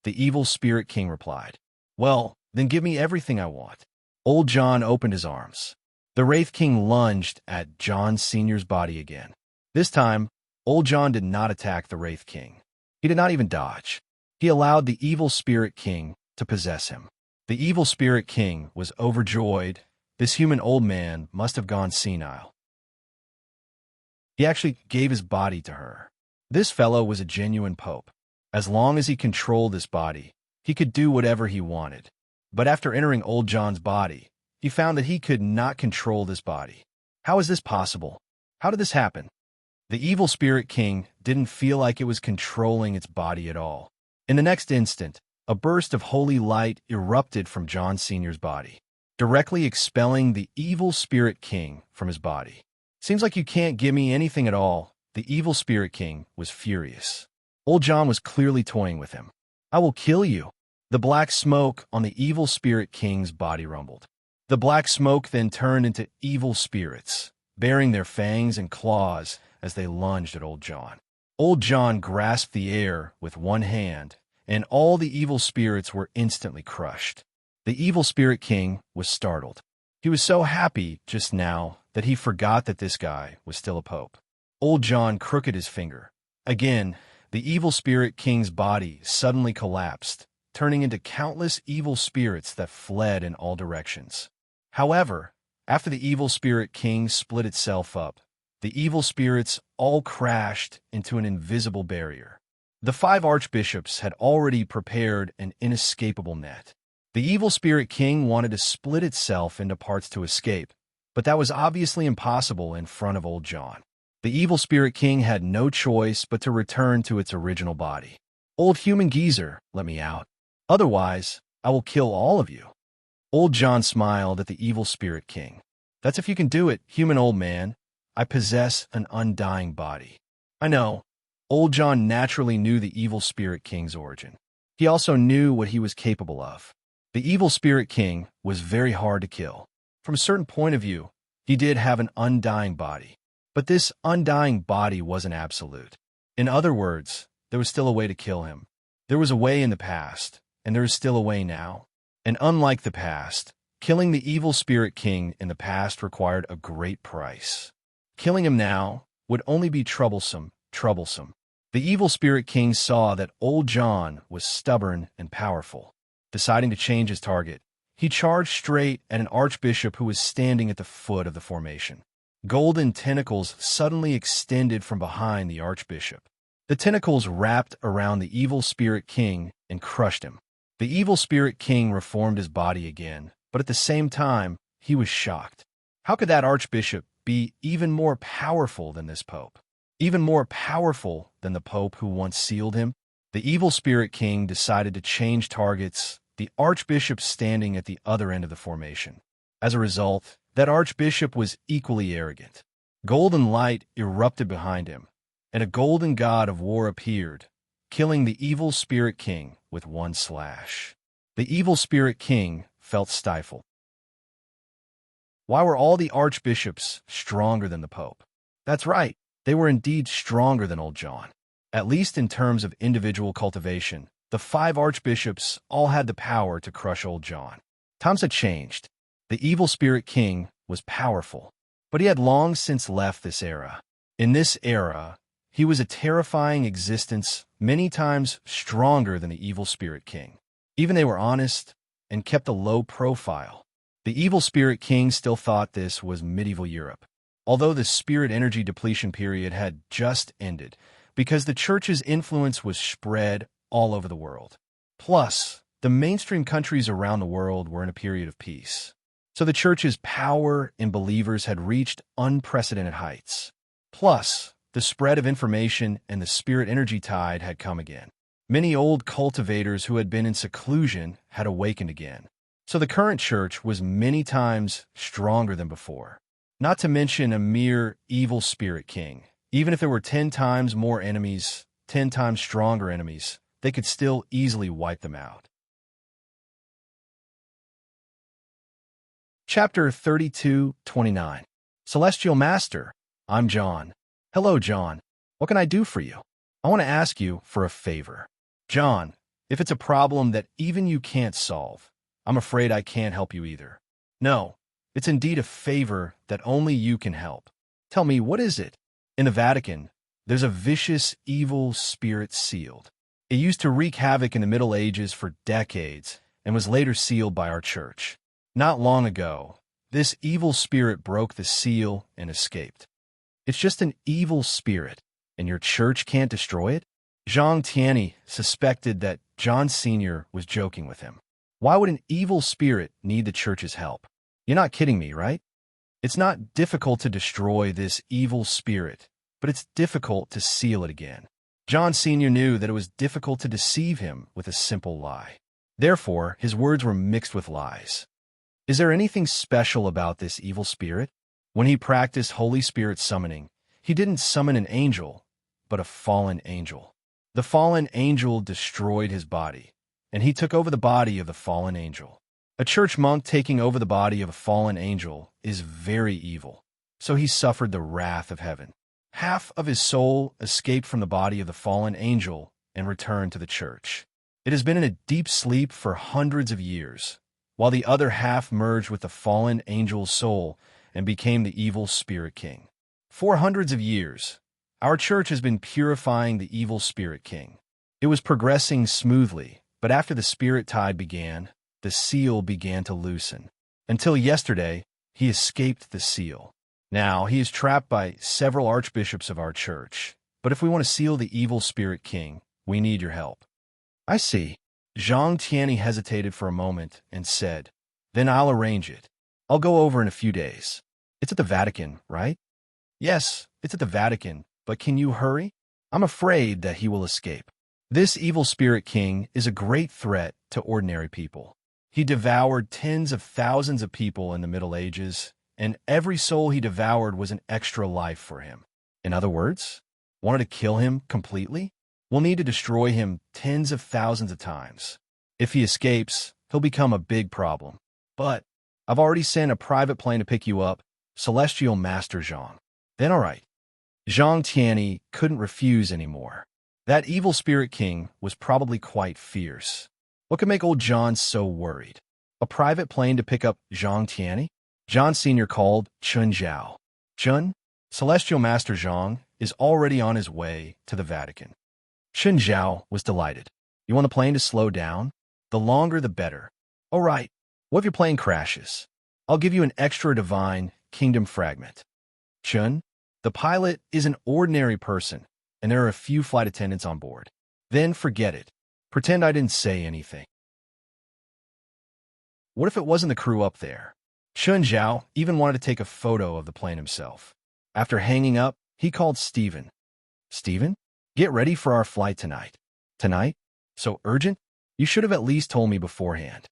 the evil spirit king replied. Well, then give me everything I want. Old John opened his arms. The Wraith King lunged at John Sr.'s body again. This time, Old John did not attack the Wraith King. He did not even dodge. He allowed the evil spirit king to possess him. The evil spirit king was overjoyed. This human old man must have gone senile. He actually gave his body to her. This fellow was a genuine pope. As long as he controlled this body, he could do whatever he wanted. But after entering Old John's body, he found that he could not control this body. How is this possible? How did this happen? The evil spirit king didn't feel like it was controlling its body at all. In the next instant, a burst of holy light erupted from John Sr.'s body, directly expelling the evil spirit king from his body. Seems like you can't give me anything at all. The evil spirit king was furious. Old John was clearly toying with him. I will kill you. The black smoke on the evil spirit king's body rumbled. The black smoke then turned into evil spirits, baring their fangs and claws as they lunged at Old John. Old John grasped the air with one hand, and all the evil spirits were instantly crushed. The evil spirit king was startled. He was so happy just now that he forgot that this guy was still a pope. Old John crooked his finger. Again, the evil spirit king's body suddenly collapsed, turning into countless evil spirits that fled in all directions. However, after the evil spirit king split itself up, the evil spirits all crashed into an invisible barrier. The 5 archbishops had already prepared an inescapable net. The evil spirit king wanted to split itself into parts to escape, but that was obviously impossible in front of Old John. The evil spirit king had no choice but to return to its original body. Old human geezer, let me out. Otherwise, I will kill all of you. Old John smiled at the evil spirit king. That's if you can do it, human old man. I possess an undying body. I know. Old John naturally knew the evil spirit king's origin. He also knew what he was capable of. The evil spirit king was very hard to kill. From a certain point of view, he did have an undying body. But this undying body wasn't absolute. In other words, there was still a way to kill him. There was a way in the past, and there is still a way now. And unlike the past, killing the evil spirit king in the past required a great price. Killing him now would only be troublesome. The evil spirit king saw that Old John was stubborn and powerful. Deciding to change his target, he charged straight at an archbishop who was standing at the foot of the formation. Golden tentacles suddenly extended from behind the archbishop. The tentacles wrapped around the evil spirit king and crushed him. The evil spirit king reformed his body again, but at the same time, he was shocked. How could that archbishop be even more powerful than this pope? Even more powerful than the pope who once sealed him? The evil spirit king decided to change targets, the archbishop standing at the other end of the formation. As a result, that archbishop was equally arrogant. Golden light erupted behind him, and a golden god of war appeared, killing the evil spirit king with one slash. The evil spirit king felt stifled. Why were all the archbishops stronger than the Pope? That's right, they were indeed stronger than old John. At least in terms of individual cultivation, the 5 archbishops all had the power to crush old John. Times had changed. The evil spirit king was powerful, but he had long since left this era. In this era, he was a terrifying existence, many times stronger than the evil spirit king. Even they were honest and kept a low profile. The evil spirit king still thought this was medieval Europe, although the spirit energy depletion period had just ended, because the church's influence was spread all over the world. Plus, the mainstream countries around the world were in a period of peace. So the church's power in believers had reached unprecedented heights. Plus, the spread of information and the spirit energy tide had come again. Many old cultivators who had been in seclusion had awakened again. So the current church was many times stronger than before. Not to mention a mere evil spirit king. Even if there were 10 times more enemies, 10 times stronger enemies, they could still easily wipe them out. Chapter 32:29. Celestial Master, I'm John. Hello, John. What can I do for you? I want to ask you for a favor. John, if it's a problem that even you can't solve, I'm afraid I can't help you either. No, it's indeed a favor that only you can help. Tell me, what is it? In the Vatican, there's a vicious, evil spirit sealed. It used to wreak havoc in the Middle Ages for decades and was later sealed by our church. Not long ago, this evil spirit broke the seal and escaped. It's just an evil spirit, and your church can't destroy it? Zhang Tianyi suspected that John Sr. was joking with him. Why would an evil spirit need the church's help? You're not kidding me, right? It's not difficult to destroy this evil spirit, but it's difficult to seal it again. John Sr. knew that it was difficult to deceive him with a simple lie. Therefore, his words were mixed with lies. Is there anything special about this evil spirit? When he practiced Holy Spirit summoning, he didn't summon an angel, but a fallen angel. The fallen angel destroyed his body, and he took over the body of the fallen angel. A church monk taking over the body of a fallen angel is very evil, so he suffered the wrath of heaven. Half of his soul escaped from the body of the fallen angel and returned to the church. It has been in a deep sleep for hundreds of years, while the other half merged with the fallen angel's soul and became the evil spirit king. For hundreds of years, our church has been purifying the evil spirit king. It was progressing smoothly, but after the spirit tide began, the seal began to loosen. Until yesterday, he escaped the seal. Now, he is trapped by several archbishops of our church. But if we want to seal the evil spirit king, we need your help. I see. Zhang Tianyi hesitated for a moment and said, Then I'll arrange it. I'll go over in a few days. It's at the Vatican, right? Yes, it's at the Vatican, but can you hurry? I'm afraid that he will escape. This evil spirit king is a great threat to ordinary people. He devoured tens of thousands of people in the Middle Ages, and every soul he devoured was an extra life for him. In other words, wanted to kill him completely? We'll need to destroy him tens of thousands of times. If he escapes, he'll become a big problem. But I've already sent a private plane to pick you up, Celestial Master Zhang. Then all right. Zhang Tianyi couldn't refuse anymore. That evil spirit king was probably quite fierce. What could make old John so worried? A private plane to pick up Zhang Tianyi? John Sr. called Chun Zhao. Chun, Celestial Master Zhang, is already on his way to the Vatican. Chun Zhao was delighted. You want the plane to slow down? The longer the better. All right. What if your plane crashes? I'll give you an extra divine kingdom fragment. Chun, the pilot is an ordinary person, and there are a few flight attendants on board. Then forget it. Pretend I didn't say anything. What if it wasn't the crew up there? Chun Zhao even wanted to take a photo of the plane himself. After hanging up, he called Stephen. Stephen, get ready for our flight tonight. Tonight? So urgent? You should have at least told me beforehand.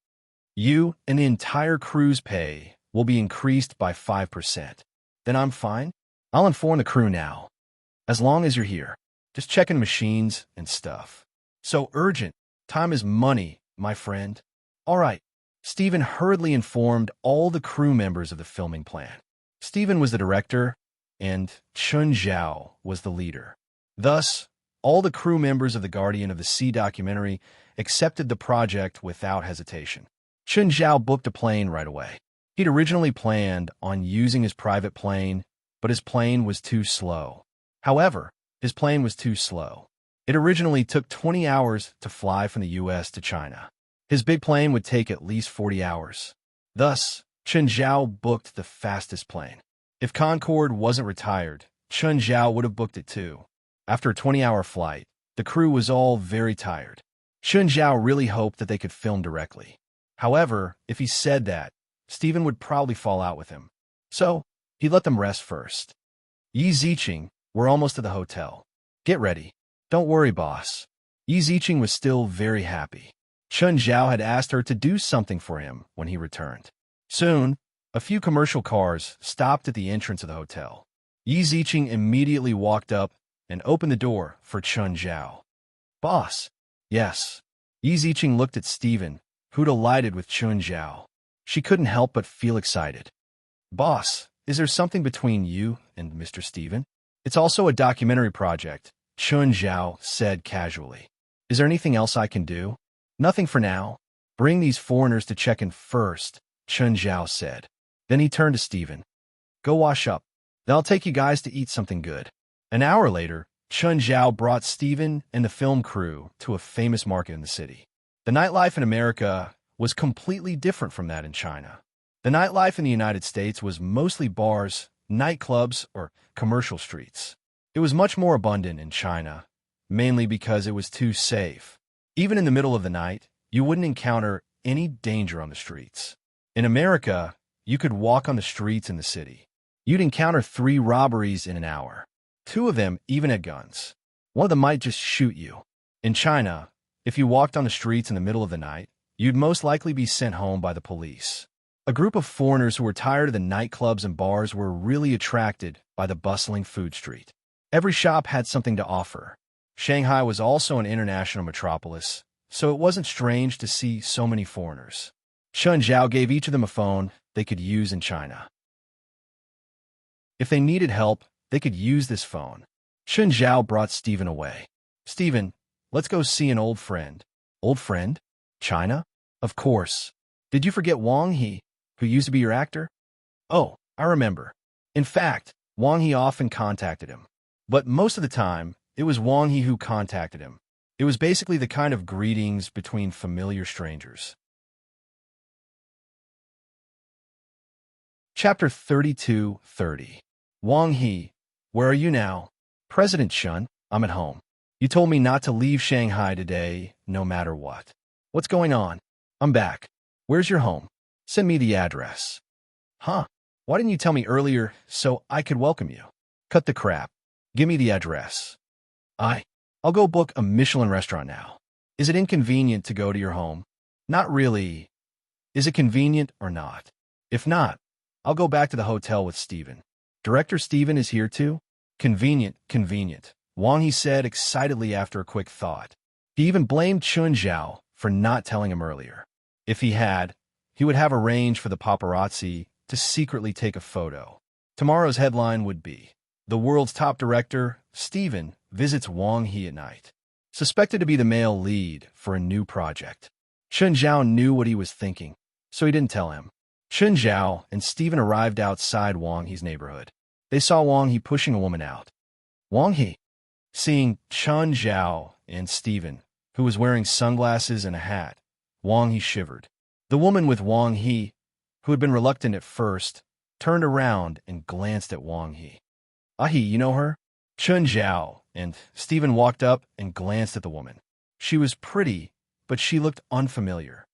You and the entire crew's pay will be increased by 5%. Then I'm fine. I'll inform the crew now. As long as you're here, just checking machines and stuff. So urgent. Time is money, my friend. All right. Stephen hurriedly informed all the crew members of the filming plan. Stephen was the director, and Chun Zhao was the leader. Thus, all the crew members of the Guardian of the Sea documentary accepted the project without hesitation. Chun Zhao booked a plane right away. He'd originally planned on using his private plane, but his plane was too slow. However, his plane was too slow. It originally took 20 hours to fly from the US to China. His big plane would take at least 40 hours. Thus, Chun Zhao booked the fastest plane. If Concorde wasn't retired, Chun Zhao would have booked it too. After a 20-hour flight, the crew was all very tired. Chun Zhao really hoped that they could film directly. However, if he said that, Stephen would probably fall out with him. So, he let them rest first. Yi Ziqing, we're almost to the hotel. Get ready. Don't worry, boss. Yi Ziqing was still very happy. Chun Zhao had asked her to do something for him when he returned. Soon, a few commercial cars stopped at the entrance of the hotel. Yi Ziqing immediately walked up and opened the door for Chun Zhao. Boss. Yes. Yi Ziqing looked at Stephen, who delighted with Chun Zhao. She couldn't help but feel excited. Boss, is there something between you and Mr. Stephen? It's also a documentary project, Chun Zhao said casually. Is there anything else I can do? Nothing for now. Bring these foreigners to check in first, Chun Zhao said. Then he turned to Stephen. Go wash up. Then I'll take you guys to eat something good. An hour later, Chun Zhao brought Stephen and the film crew to a famous market in the city. The nightlife in America was completely different from that in China. The nightlife in the United States was mostly bars, nightclubs, or commercial streets. It was much more abundant in China, mainly because it was too safe. Even in the middle of the night, you wouldn't encounter any danger on the streets. In America, you could walk on the streets in the city. You'd encounter 3 robberies in an hour. 2 of them even had guns. One of them might just shoot you. In China, if you walked on the streets in the middle of the night, you'd most likely be sent home by the police. A group of foreigners who were tired of the nightclubs and bars were really attracted by the bustling food street. Every shop had something to offer. Shanghai was also an international metropolis, so it wasn't strange to see so many foreigners. Chun Zhao gave each of them a phone they could use in China. If they needed help, they could use this phone. Chun Zhao brought Stephen away. Stephen, let's go see an old friend. Old friend? China? Of course. Did you forget Wang He, who used to be your actor? Oh, I remember. In fact, Wang He often contacted him. But most of the time, it was Wang He who contacted him. It was basically the kind of greetings between familiar strangers. Chapter 32:30. Wang He, where are you now? President Chun, I'm at home. You told me not to leave Shanghai today, no matter what. What's going on? I'm back. Where's your home? Send me the address. Huh? Why didn't you tell me earlier so I could welcome you? Cut the crap. Give me the address. I'll go book a Michelin restaurant now. Is it inconvenient to go to your home? Not really. Is it convenient or not? If not, I'll go back to the hotel with Stephen. Director Stephen is here too? Convenient, convenient, Wang He said excitedly after a quick thought. He even blamed Chun Zhao for not telling him earlier. If he had, he would have arranged for the paparazzi to secretly take a photo. Tomorrow's headline would be, The world's top director, Stephen, visits Wang He at night. Suspected to be the male lead for a new project. Chun Zhao knew what he was thinking, so he didn't tell him. Chun Zhao and Stephen arrived outside Wang He's neighborhood. They saw Wang He pushing a woman out. Wang He, seeing Chun Zhao and Stephen, who was wearing sunglasses and a hat, Wang He shivered. The woman with Wang He, who had been reluctant at first, turned around and glanced at Wang He. Ahi, you know her? Chun Zhao and Stephen walked up and glanced at the woman. She was pretty, but she looked unfamiliar.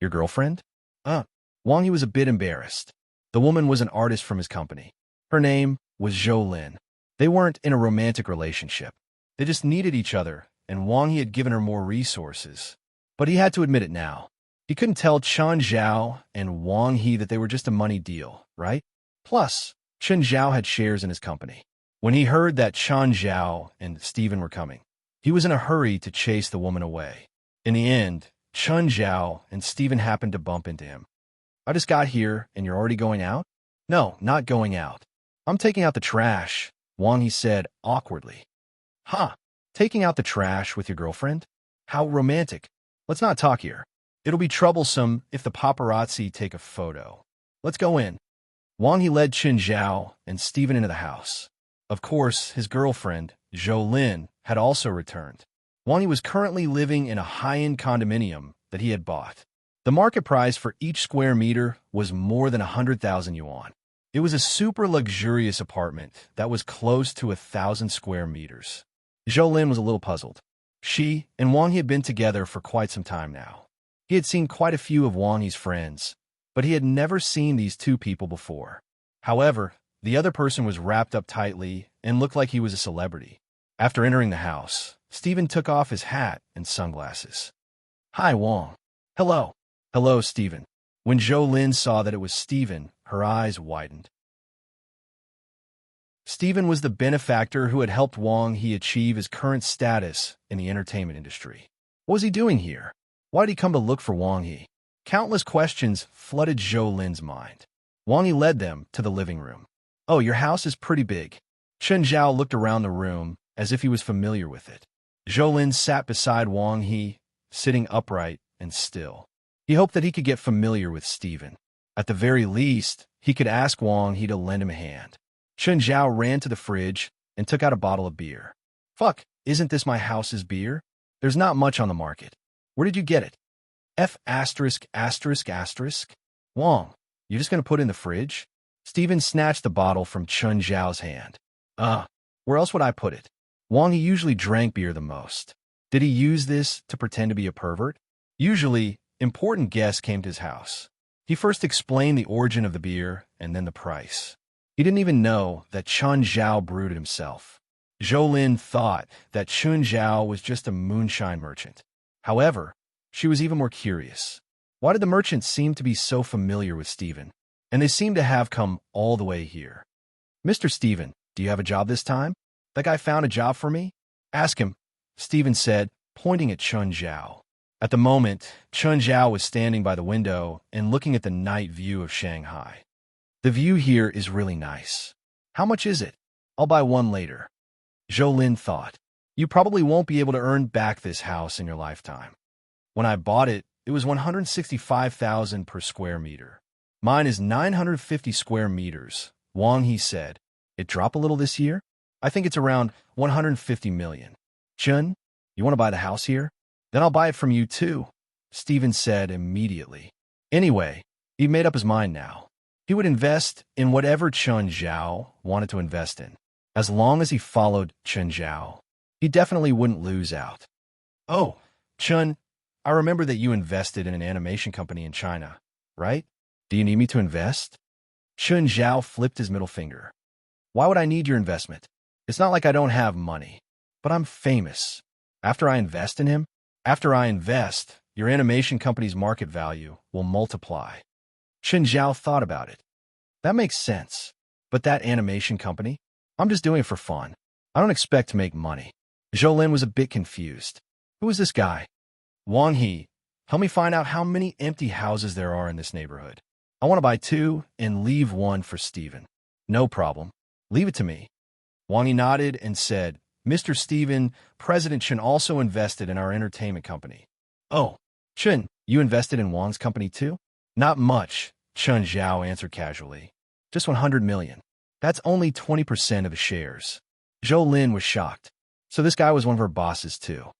Your girlfriend? Wang He was a bit embarrassed. The woman was an artist from his company. Her name was Zhou Lin. They weren't in a romantic relationship. They just needed each other, and Wang He had given her more resources. But he had to admit it now. He couldn't tell Chun Zhao and Wang He that they were just a money deal, right? Plus, Chun Zhao had shares in his company. When he heard that Chun Zhao and Stephen were coming, he was in a hurry to chase the woman away. In the end, Chun Zhao and Stephen happened to bump into him. I just got here, and you're already going out? No, not going out. I'm taking out the trash, Wang He said awkwardly. Huh, taking out the trash with your girlfriend? How romantic. Let's not talk here. It'll be troublesome if the paparazzi take a photo. Let's go in. Wang He led Chun Zhao and Stephen into the house. Of course, his girlfriend, Zhou Lin, had also returned. Wang He was currently living in a high-end condominium that he had bought. The market price for each square meter was more than 100,000 yuan. It was a super luxurious apartment that was close to 1,000 square meters. Zhou Lin was a little puzzled. She and Wang He had been together for quite some time now. He had seen quite a few of Wang He's friends, but he had never seen these two people before. However, the other person was wrapped up tightly and looked like he was a celebrity. After entering the house, Stephen took off his hat and sunglasses. Hi, Wang. Hello. Hello, Stephen. When Zhou Lin saw that it was Stephen, her eyes widened. Stephen was the benefactor who had helped Wang He achieve his current status in the entertainment industry. What was he doing here? Why did he come to look for Wang He? Countless questions flooded Zhou Lin's mind. Wang He led them to the living room. Oh, your house is pretty big. Chun Zhao looked around the room as if he was familiar with it. Zhou Lin sat beside Wang He, sitting upright and still. He hoped that he could get familiar with Stephen. At the very least, he could ask Wang He to lend him a hand. Chun Zhao ran to the fridge and took out a bottle of beer. Fuck, isn't this my house's beer? There's not much on the market. Where did you get it? F*******. Wang, you just gonna put it in the fridge? Stephen snatched the bottle from Chun Zhao's hand. Where else would I put it? Wang He usually drank beer the most. Did he use this to pretend to be a pervert? Usually, important guests came to his house. He first explained the origin of the beer and then the price. He didn't even know that Chun Zhao brewed it himself. Zhou Lin thought that Chun Zhao was just a moonshine merchant. However, she was even more curious. Why did the merchant seem to be so familiar with Stephen? And they seem to have come all the way here. Mr. Stephen, do you have a job this time? That guy found a job for me? Ask him, Stephen said, pointing at Chun Zhao. At the moment, Chun Zhao was standing by the window and looking at the night view of Shanghai. The view here is really nice. How much is it? I'll buy one later. Zhou Lin thought. You probably won't be able to earn back this house in your lifetime. When I bought it, it was 165,000 per square meter. Mine is 950 square meters, Wang He said. It dropped a little this year? I think it's around 150 million. Chun, you want to buy the house here? Then I'll buy it from you too, Stephen said immediately. Anyway, he made up his mind now. He would invest in whatever Chun Zhao wanted to invest in. As long as he followed Chun Zhao, he definitely wouldn't lose out. Oh, Chun, I remember that you invested in an animation company in China, right? Do you need me to invest? Chun Zhao flipped his middle finger. Why would I need your investment? It's not like I don't have money, but I'm famous. After I invest, your animation company's market value will multiply. Chun Zhao thought about it. That makes sense. But that animation company? I'm just doing it for fun. I don't expect to make money. Zhou Lin was a bit confused. Who is this guy? Wang He, help me find out how many empty houses there are in this neighborhood. I want to buy 2 and leave 1 for Stephen. No problem. Leave it to me. Wang He nodded and said, Mr. Stephen, President Chun also invested in our entertainment company. Oh, Chun, you invested in Wang's company too? Not much, Chun Zhao answered casually. Just 100 million. That's only 20% of the shares. Zhou Lin was shocked. So this guy was one of her bosses too.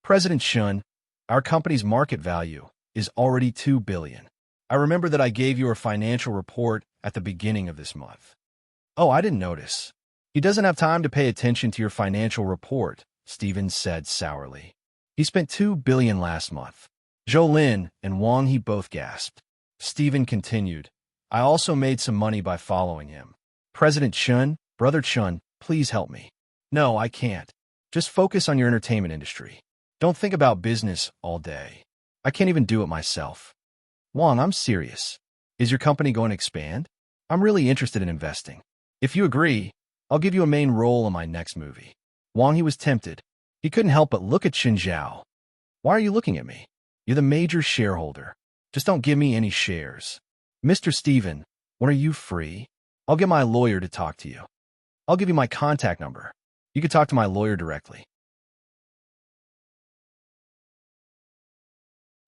President Chun, our company's market value is already 2 billion. I remember that I gave you a financial report at the beginning of this month. Oh, I didn't notice. He doesn't have time to pay attention to your financial report, Stephen said sourly. He spent 2 billion last month. Zhou Lin and Wang He both gasped. Stephen continued, I also made some money by following him. President Chun, Brother Chun, please help me. No, I can't. Just focus on your entertainment industry. Don't think about business all day. I can't even do it myself. Wang, I'm serious. Is your company going to expand? I'm really interested in investing. If you agree, I'll give you a main role in my next movie. Wang He was tempted. He couldn't help but look at Chun Zhao. Why are you looking at me? You're the major shareholder. Just don't give me any shares. Mr. Steven, when are you free? I'll get my lawyer to talk to you. I'll give you my contact number. You can talk to my lawyer directly.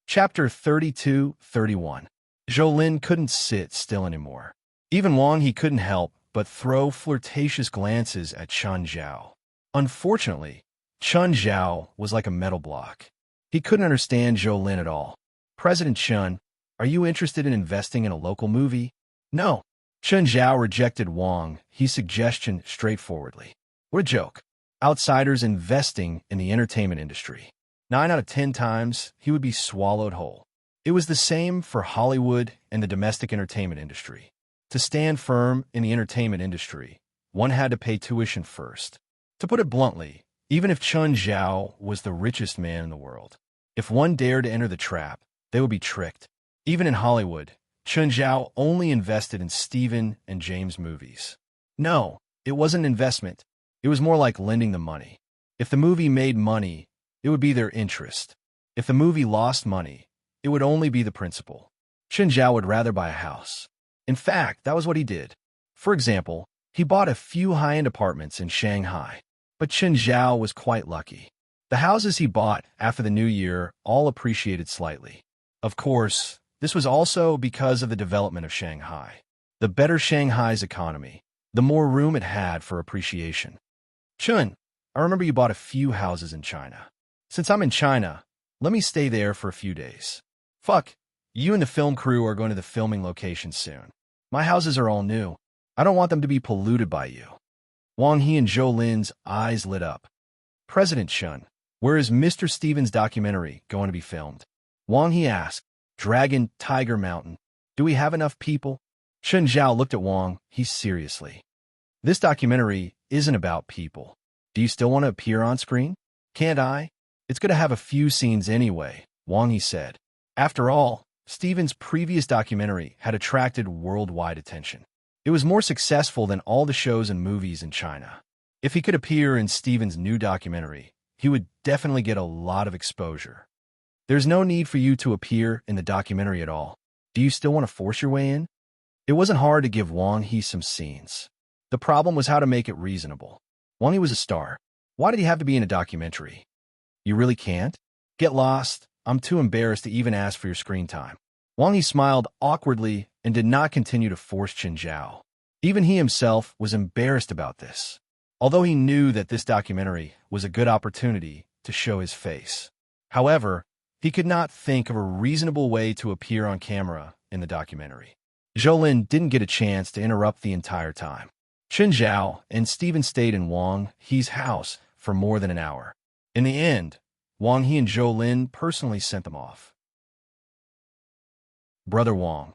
Chapter 32-31. Jolin couldn't sit still anymore. Even Wang he couldn't help but throw flirtatious glances at Chen Zhao. Unfortunately, Chen Zhao was like a metal block. He couldn't understand Jolin at all. President Chen, are you interested in investing in a local movie? No. Chen Zhao rejected Wang He's suggestion straightforwardly. What a joke. Outsiders investing in the entertainment industry. 9 out of 10 times, he would be swallowed whole. It was the same for Hollywood and the domestic entertainment industry. To stand firm in the entertainment industry, one had to pay tuition first. To put it bluntly, even if Chen Zhao was the richest man in the world, if one dared to enter the trap, they would be tricked. Even in Hollywood, Chen Zhao only invested in Stephen and James movies. No, it wasn't an investment. It was more like lending the money. If the movie made money, it would be their interest. If the movie lost money, it would only be the principal. Chen Zhao would rather buy a house. In fact, that was what he did. For example, he bought a few high-end apartments in Shanghai. But Chen Zhao was quite lucky. The houses he bought after the new year all appreciated slightly. Of course, this was also because of the development of Shanghai. The better Shanghai's economy, the more room it had for appreciation. Chen, I remember you bought a few houses in China. Since I'm in China, let me stay there for a few days. Fuck, you and the film crew are going to the filming location soon. My houses are all new. I don't want them to be polluted by you. Wang He and Jolin's eyes lit up. President Chen, where is Mr. Stevens' documentary going to be filmed? Wang He asked. Dragon, Tiger Mountain. Do we have enough people? Chen Zhao looked at Wang He seriously. This documentary isn't about people. Do you still want to appear on screen? Can't I? It's going to have a few scenes anyway, Wang He said. After all, Stevens' previous documentary had attracted worldwide attention. It was more successful than all the shows and movies in China. If he could appear in Stevens' new documentary, he would definitely get a lot of exposure. There's no need for you to appear in the documentary at all. Do you still want to force your way in? It wasn't hard to give Wang He some scenes. The problem was how to make it reasonable. Wang He was a star. Why did he have to be in a documentary? You really can't? Get lost. I'm too embarrassed to even ask for your screen time. Wang He smiled awkwardly and did not continue to force Chen Zhao. Even he himself was embarrassed about this, although he knew that this documentary was a good opportunity to show his face. However, he could not think of a reasonable way to appear on camera in the documentary. Jolin didn't get a chance to interrupt the entire time. Chen Zhao and Steven stayed in Wang He's house for more than an hour. In the end, Wang He and Jolin personally sent them off. Brother Wang,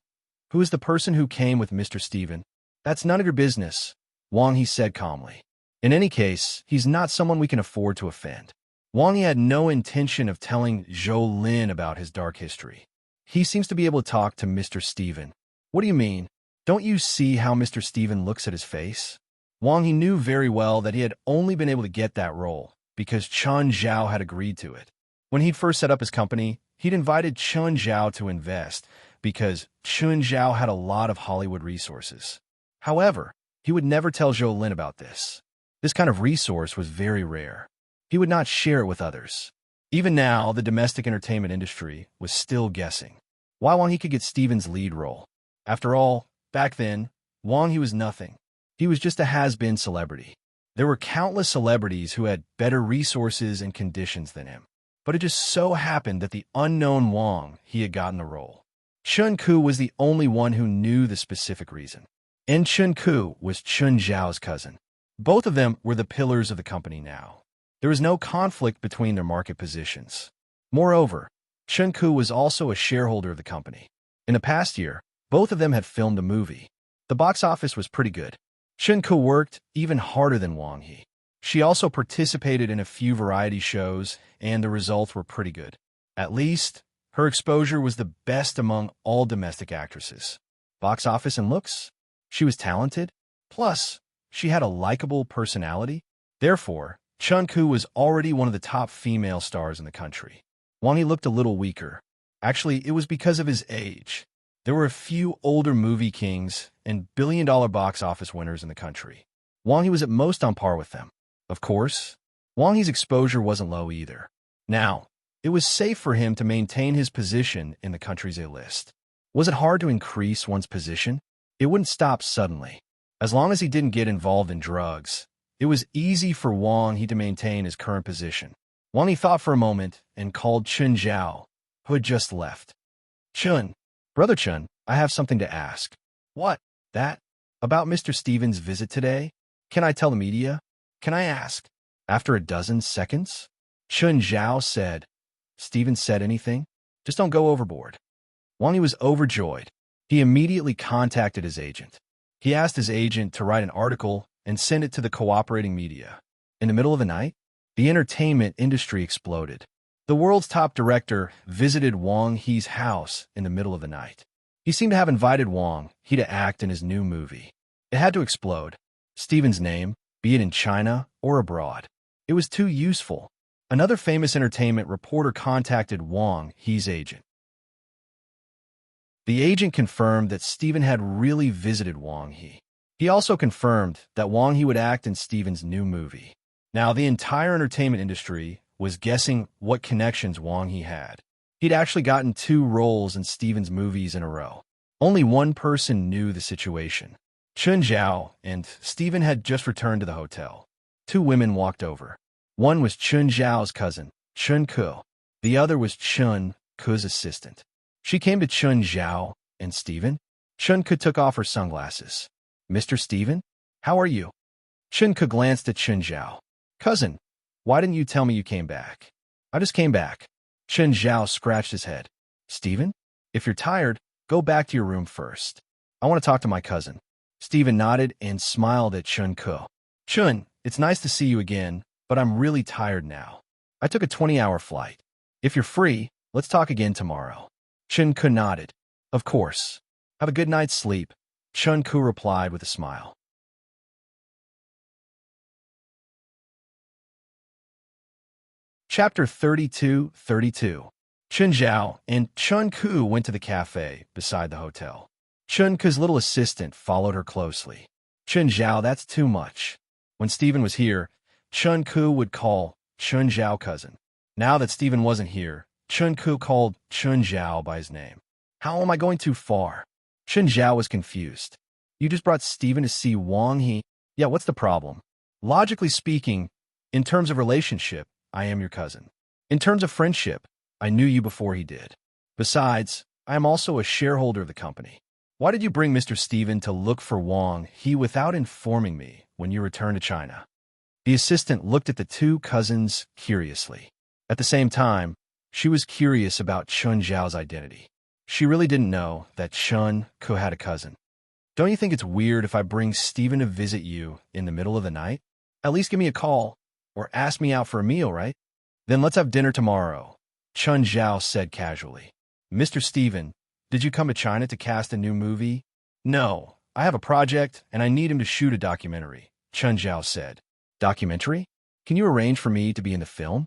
who is the person who came with Mr. Steven? That's none of your business, Wang He said calmly. In any case, he's not someone we can afford to offend. Wang He had no intention of telling Jolin about his dark history. He seems to be able to talk to Mr. Steven. What do you mean? Don't you see how Mr. Steven looks at his face? Wang He knew very well that he had only been able to get that role because Chen Zhao had agreed to it. When he'd first set up his company, he'd invited Chen Zhao to invest because Chen Zhao had a lot of Hollywood resources. However, he would never tell Jolin about this. This kind of resource was very rare. He would not share it with others. Even now, the domestic entertainment industry was still guessing why Wang He could get Steven's lead role. After all, back then, Wang He was nothing. He was just a has-been celebrity. There were countless celebrities who had better resources and conditions than him. But it just so happened that the unknown Wang He had gotten the role. Chen Ku was the only one who knew the specific reason. And Chen Ku was Chen Zhao's cousin. Both of them were the pillars of the company now. There was no conflict between their market positions. Moreover, Chen Ku was also a shareholder of the company. In the past year, both of them had filmed a movie. The box office was pretty good. Chen Ku worked even harder than Wang He. She also participated in a few variety shows, and the results were pretty good. At least, her exposure was the best among all domestic actresses. Box office and looks? She was talented. Plus, she had a likable personality. Therefore, Chen Ku was already one of the top female stars in the country. Wang He looked a little weaker. Actually, it was because of his age. There were a few older movie kings and billion-dollar box office winners in the country. Wang He was at most on par with them. Of course, Wang He's exposure wasn't low either. Now, it was safe for him to maintain his position in the country's A-list. Was it hard to increase one's position? It wouldn't stop suddenly. As long as he didn't get involved in drugs, it was easy for Wang He to maintain his current position. Wang He thought for a moment and called Chun Zhao, who had just left. Chun, Brother Chun, I have something to ask. What? That? About Mr. Stevens' visit today? Can I tell the media? Can I ask? After a dozen seconds, Chun Zhao said, Stevens said anything? Just don't go overboard. Wang He was overjoyed. He immediately contacted his agent. He asked his agent to write an article and send it to the cooperating media. In the middle of the night, the entertainment industry exploded. The world's top director visited Wang He's house in the middle of the night. He seemed to have invited Wang He to act in his new movie. It had to explode. Stevens' name, be it in China or abroad. It was too useful. Another famous entertainment reporter contacted Wang He's agent. The agent confirmed that Steven had really visited Wang He. He also confirmed that Wang He would act in Steven's new movie. Now, the entire entertainment industry was guessing what connections Wang He had. He'd actually gotten 2 roles in Steven's movies in a row. Only one person knew the situation. Chun Zhao and Steven had just returned to the hotel. 2 women walked over. One was Chun Zhao's cousin, Chun Ke. The other was Chun Ke's assistant. She came to Chun Zhao and Steven. Chun Ke took off her sunglasses. Mr. Steven, how are you? Chun Ke glanced at Chun Zhao. Cousin, why didn't you tell me you came back? I just came back. Chun Zhao scratched his head. Steven, if you're tired, go back to your room first. I want to talk to my cousin. Steven nodded and smiled at Chun Ke. Chun, it's nice to see you again, but I'm really tired now. I took a 20-hour flight. If you're free, let's talk again tomorrow. Chun Ke nodded. Of course. Have a good night's sleep. Chun Ke replied with a smile. Chapter 32. Chun Zhao and Chun Ke went to the cafe beside the hotel. Chun Ke's little assistant followed her closely. Chun Zhao, that's too much. When Steven was here, Chun Ke would call Chun Zhao cousin. Now that Steven wasn't here, Chun Ke called Chun Zhao by his name. How am I going too far? Chun Zhao was confused. You just brought Steven to see Wang He? Yeah, what's the problem? Logically speaking, in terms of relationship, I am your cousin. In terms of friendship, I knew you before he did. Besides, I am also a shareholder of the company. Why did you bring Mr. Steven to look for Wang He without informing me when you returned to China? The assistant looked at the 2 cousins curiously. At the same time, she was curious about Chun Zhao's identity. She really didn't know that Chun Ke had a cousin. Don't you think it's weird if I bring Steven to visit you in the middle of the night? At least give me a call, or ask me out for a meal, right? Then let's have dinner tomorrow, Chun Zhao said casually. Mr. Steven, did you come to China to cast a new movie? No, I have a project, and I need him to shoot a documentary, Chun Zhao said. Documentary? Can you arrange for me to be in the film?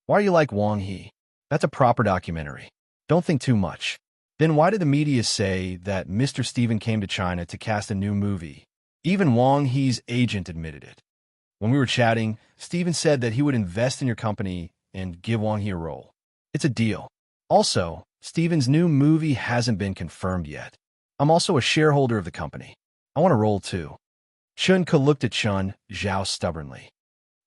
Why are you like Wang He? That's a proper documentary. Don't think too much. Then why did the media say that Mr. Steven came to China to cast a new movie? Even Wang He's agent admitted it. When we were chatting, Steven said that he would invest in your company and give Wang He a role. It's a deal. Also, Steven's new movie hasn't been confirmed yet. I'm also a shareholder of the company. I want a role too. Chun Ke looked at Chun Zhao stubbornly.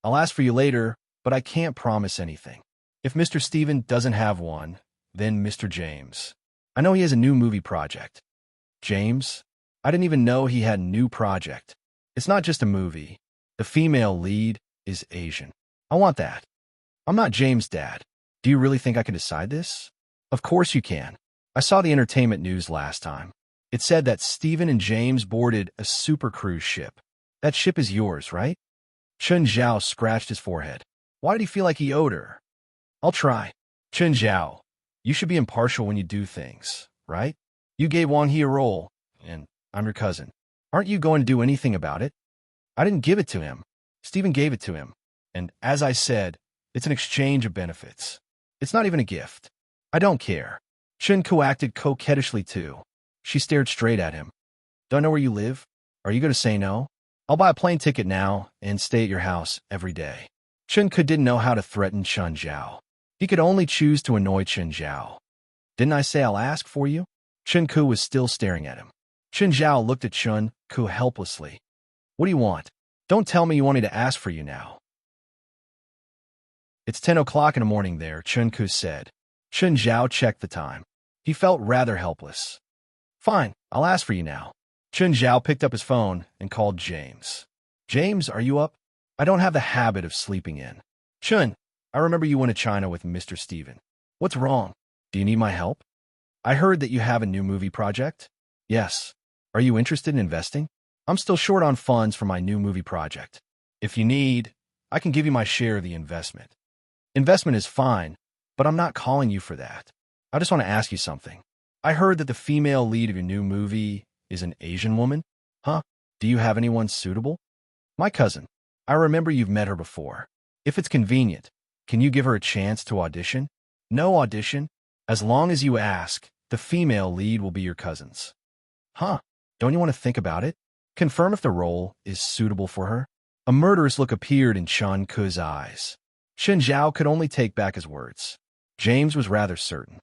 I'll ask for you later, but I can't promise anything. If Mr. Steven doesn't have one, then Mr. James. I know he has a new movie project. James? I didn't even know he had a new project. It's not just a movie. The female lead is Asian. I want that. I'm not James' dad. Do you really think I can decide this? Of course you can. I saw the entertainment news last time. It said that Steven and James boarded a super cruise ship. That ship is yours, right? Chun Zhao scratched his forehead. Why did he feel like he owed her? I'll try. Chun Zhao, you should be impartial when you do things, right? You gave Wang He a role, and I'm your cousin. Aren't you going to do anything about it? I didn't give it to him. Steven gave it to him. And as I said, it's an exchange of benefits. It's not even a gift. I don't care. Chun-Ku acted coquettishly too. She stared straight at him. Don't know where you live? Are you going to say no? I'll buy a plane ticket now and stay at your house every day. Chun-Ku didn't know how to threaten Chun Zhao. He could only choose to annoy Chun Zhao. Didn't I say I'll ask for you? Chun-Ku was still staring at him. Chun Zhao looked at Chun-Ku helplessly. What do you want? Don't tell me you want me to ask for you now. It's 10 o'clock in the morning there, Chun-Ku said. Chun Zhao checked the time. He felt rather helpless. Fine, I'll ask for you now. Chun Zhao picked up his phone and called James. James, are you up? I don't have the habit of sleeping in. Chun, I remember you went to China with Mr. Steven. What's wrong? Do you need my help? I heard that you have a new movie project. Yes. Are you interested in investing? I'm still short on funds for my new movie project. If you need, I can give you my share of the investment. Investment is fine, but I'm not calling you for that. I just want to ask you something. I heard that the female lead of your new movie is an Asian woman. Huh? Do you have anyone suitable? My cousin. I remember you've met her before. If it's convenient, can you give her a chance to audition? No audition. As long as you ask, the female lead will be your cousin's. Huh? Don't you want to think about it? Confirm if the role is suitable for her? A murderous look appeared in Chun-Ku's eyes. Chun Zhao could only take back his words. James was rather certain.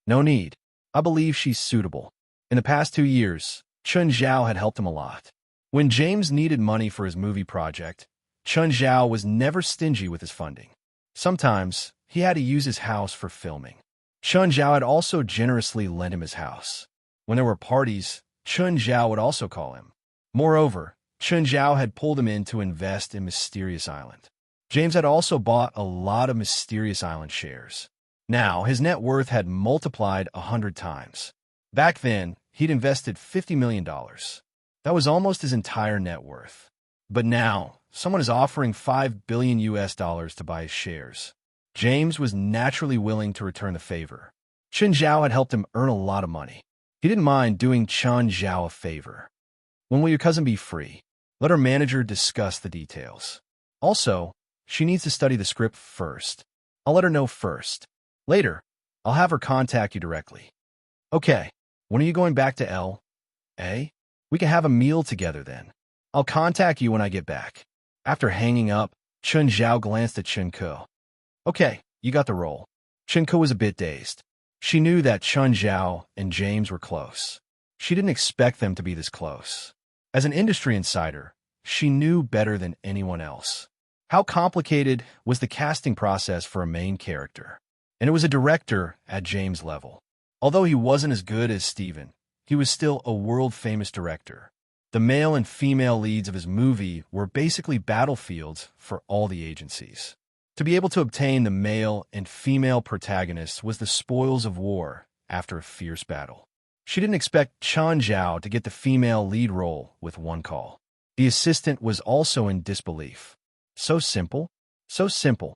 No need. I believe she's suitable. In the past 2 years, Chun Zhao had helped him a lot. When James needed money for his movie project, Chun Zhao was never stingy with his funding. Sometimes, he had to use his house for filming. Chun Zhao had also generously lent him his house. When there were parties, Chun Zhao would also call him. Moreover, Chun Zhao had pulled him in to invest in Mysterious Island. James had also bought a lot of Mysterious Island shares. Now, his net worth had multiplied 100 times. Back then, he'd invested $50 million. That was almost his entire net worth. But now, someone is offering $5 billion to buy his shares. James was naturally willing to return the favor. Chun Zhao had helped him earn a lot of money. He didn't mind doing Chun Zhao a favor. When will your cousin be free? Let her manager discuss the details. Also, she needs to study the script first. I'll let her know first. Later, I'll have her contact you directly. Okay, when are you going back to L.A.? We can have a meal together then. I'll contact you when I get back. After hanging up, Chun Zhao glanced at Chun-Ku. Okay, you got the role. Chun-Ku was a bit dazed. She knew that Chun Zhao and James were close. She didn't expect them to be this close. As an industry insider, she knew better than anyone else. How complicated was the casting process for a main character? And it was a director at James' level. Although he wasn't as good as Steven, he was still a world-famous director. The male and female leads of his movie were basically battlefields for all the agencies. To be able to obtain the male and female protagonists was the spoils of war after a fierce battle. She didn't expect Chun Zhao to get the female lead role with one call. The assistant was also in disbelief. So simple, so simple.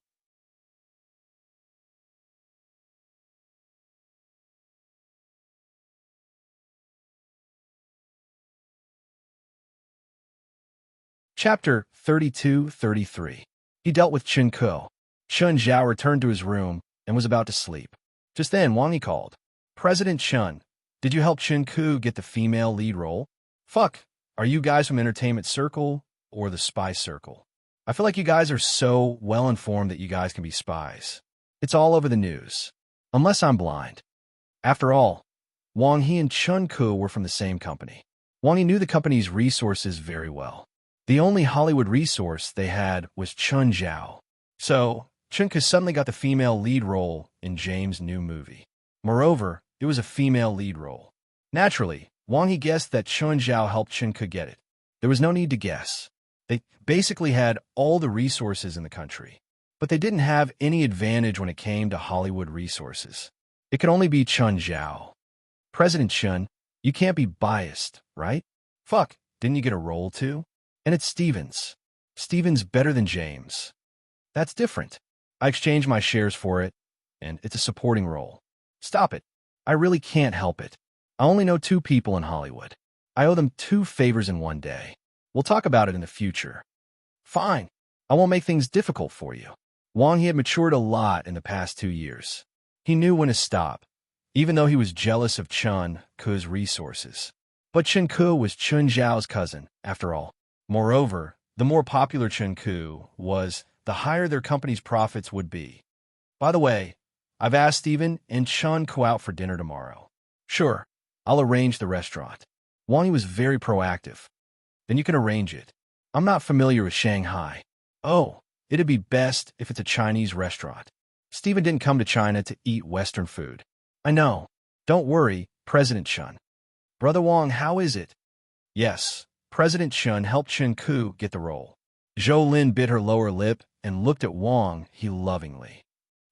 Chapter 32-33. He dealt with Chun-Ku. Chun Zhao returned to his room and was about to sleep. Just then, Wang Yi called. President Chun, did you help Chun-Ku get the female lead role? Fuck, are you guys from Entertainment Circle or the Spy Circle? I feel like you guys are so well-informed that you guys can be spies. It's all over the news. Unless I'm blind. After all, Wang Yi and Chun-Ku were from the same company. Wang Yi knew the company's resources very well. The only Hollywood resource they had was Chun Zhao. So, Chun-Ku suddenly got the female lead role in James' new movie. Moreover, it was a female lead role. Naturally, Wang Yi guessed that Chun Zhao helped Chun-Ku get it. There was no need to guess. They basically had all the resources in the country. But they didn't have any advantage when it came to Hollywood resources. It could only be Chun Zhao. President Chun, you can't be biased, right? Fuck, didn't you get a role too? And it's Steven's. Steven's better than James. That's different. I exchanged my shares for it, and it's a supporting role. Stop it. I really can't help it. I only know 2 people in Hollywood. I owe them 2 favors in one day. We'll talk about it in the future. Fine. I won't make things difficult for you. Wang He had matured a lot in the past 2 years. He knew when to stop, even though he was jealous of Chen Ke's resources. But Chen Ke was Chen Zhao's cousin, after all. Moreover, the more popular Chen Ke was, the higher their company's profits would be. By the way, I've asked Stephen and Chen Ke out for dinner tomorrow. Sure, I'll arrange the restaurant. Wang Yi was very proactive. Then you can arrange it. I'm not familiar with Shanghai. Oh, it'd be best if it's a Chinese restaurant. Stephen didn't come to China to eat Western food. I know. Don't worry, President Chen. Brother Wang, how is it? Yes, President Chen helped Chen Ke get the role. Zhou Lin bit her lower lip and looked at Wang He lovingly.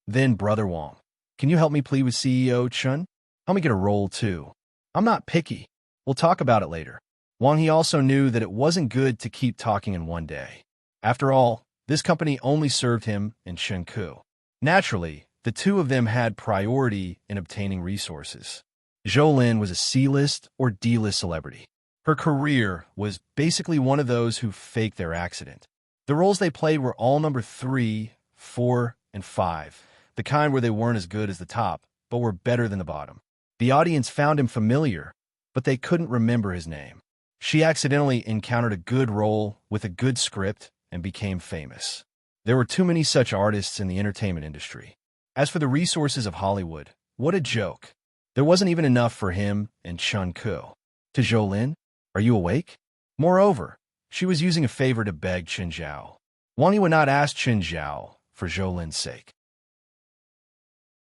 Then, Brother Wang, can you help me plead with CEO Chen? Help me get a role too. I'm not picky. We'll talk about it later. Wang He also knew that it wasn't good to keep talking in one day. After all, this company only served him and Chen Ke. Naturally, the two of them had priority in obtaining resources. Zhou Lin was a C-list or D-list celebrity. Her career was basically one of those who faked their accident. The roles they played were all number 3, 4, and 5, the kind where they weren't as good as the top, but were better than the bottom. The audience found him familiar, but they couldn't remember his name. She accidentally encountered a good role with a good script and became famous. There were too many such artists in the entertainment industry. As for the resources of Hollywood, what a joke. There wasn't even enough for him and Chen Ke. To Zhou Lin, are you awake? Moreover, she was using a favor to beg Chen Zhao. Wang Yi would not ask Chen Zhao for Zhou Lin's sake,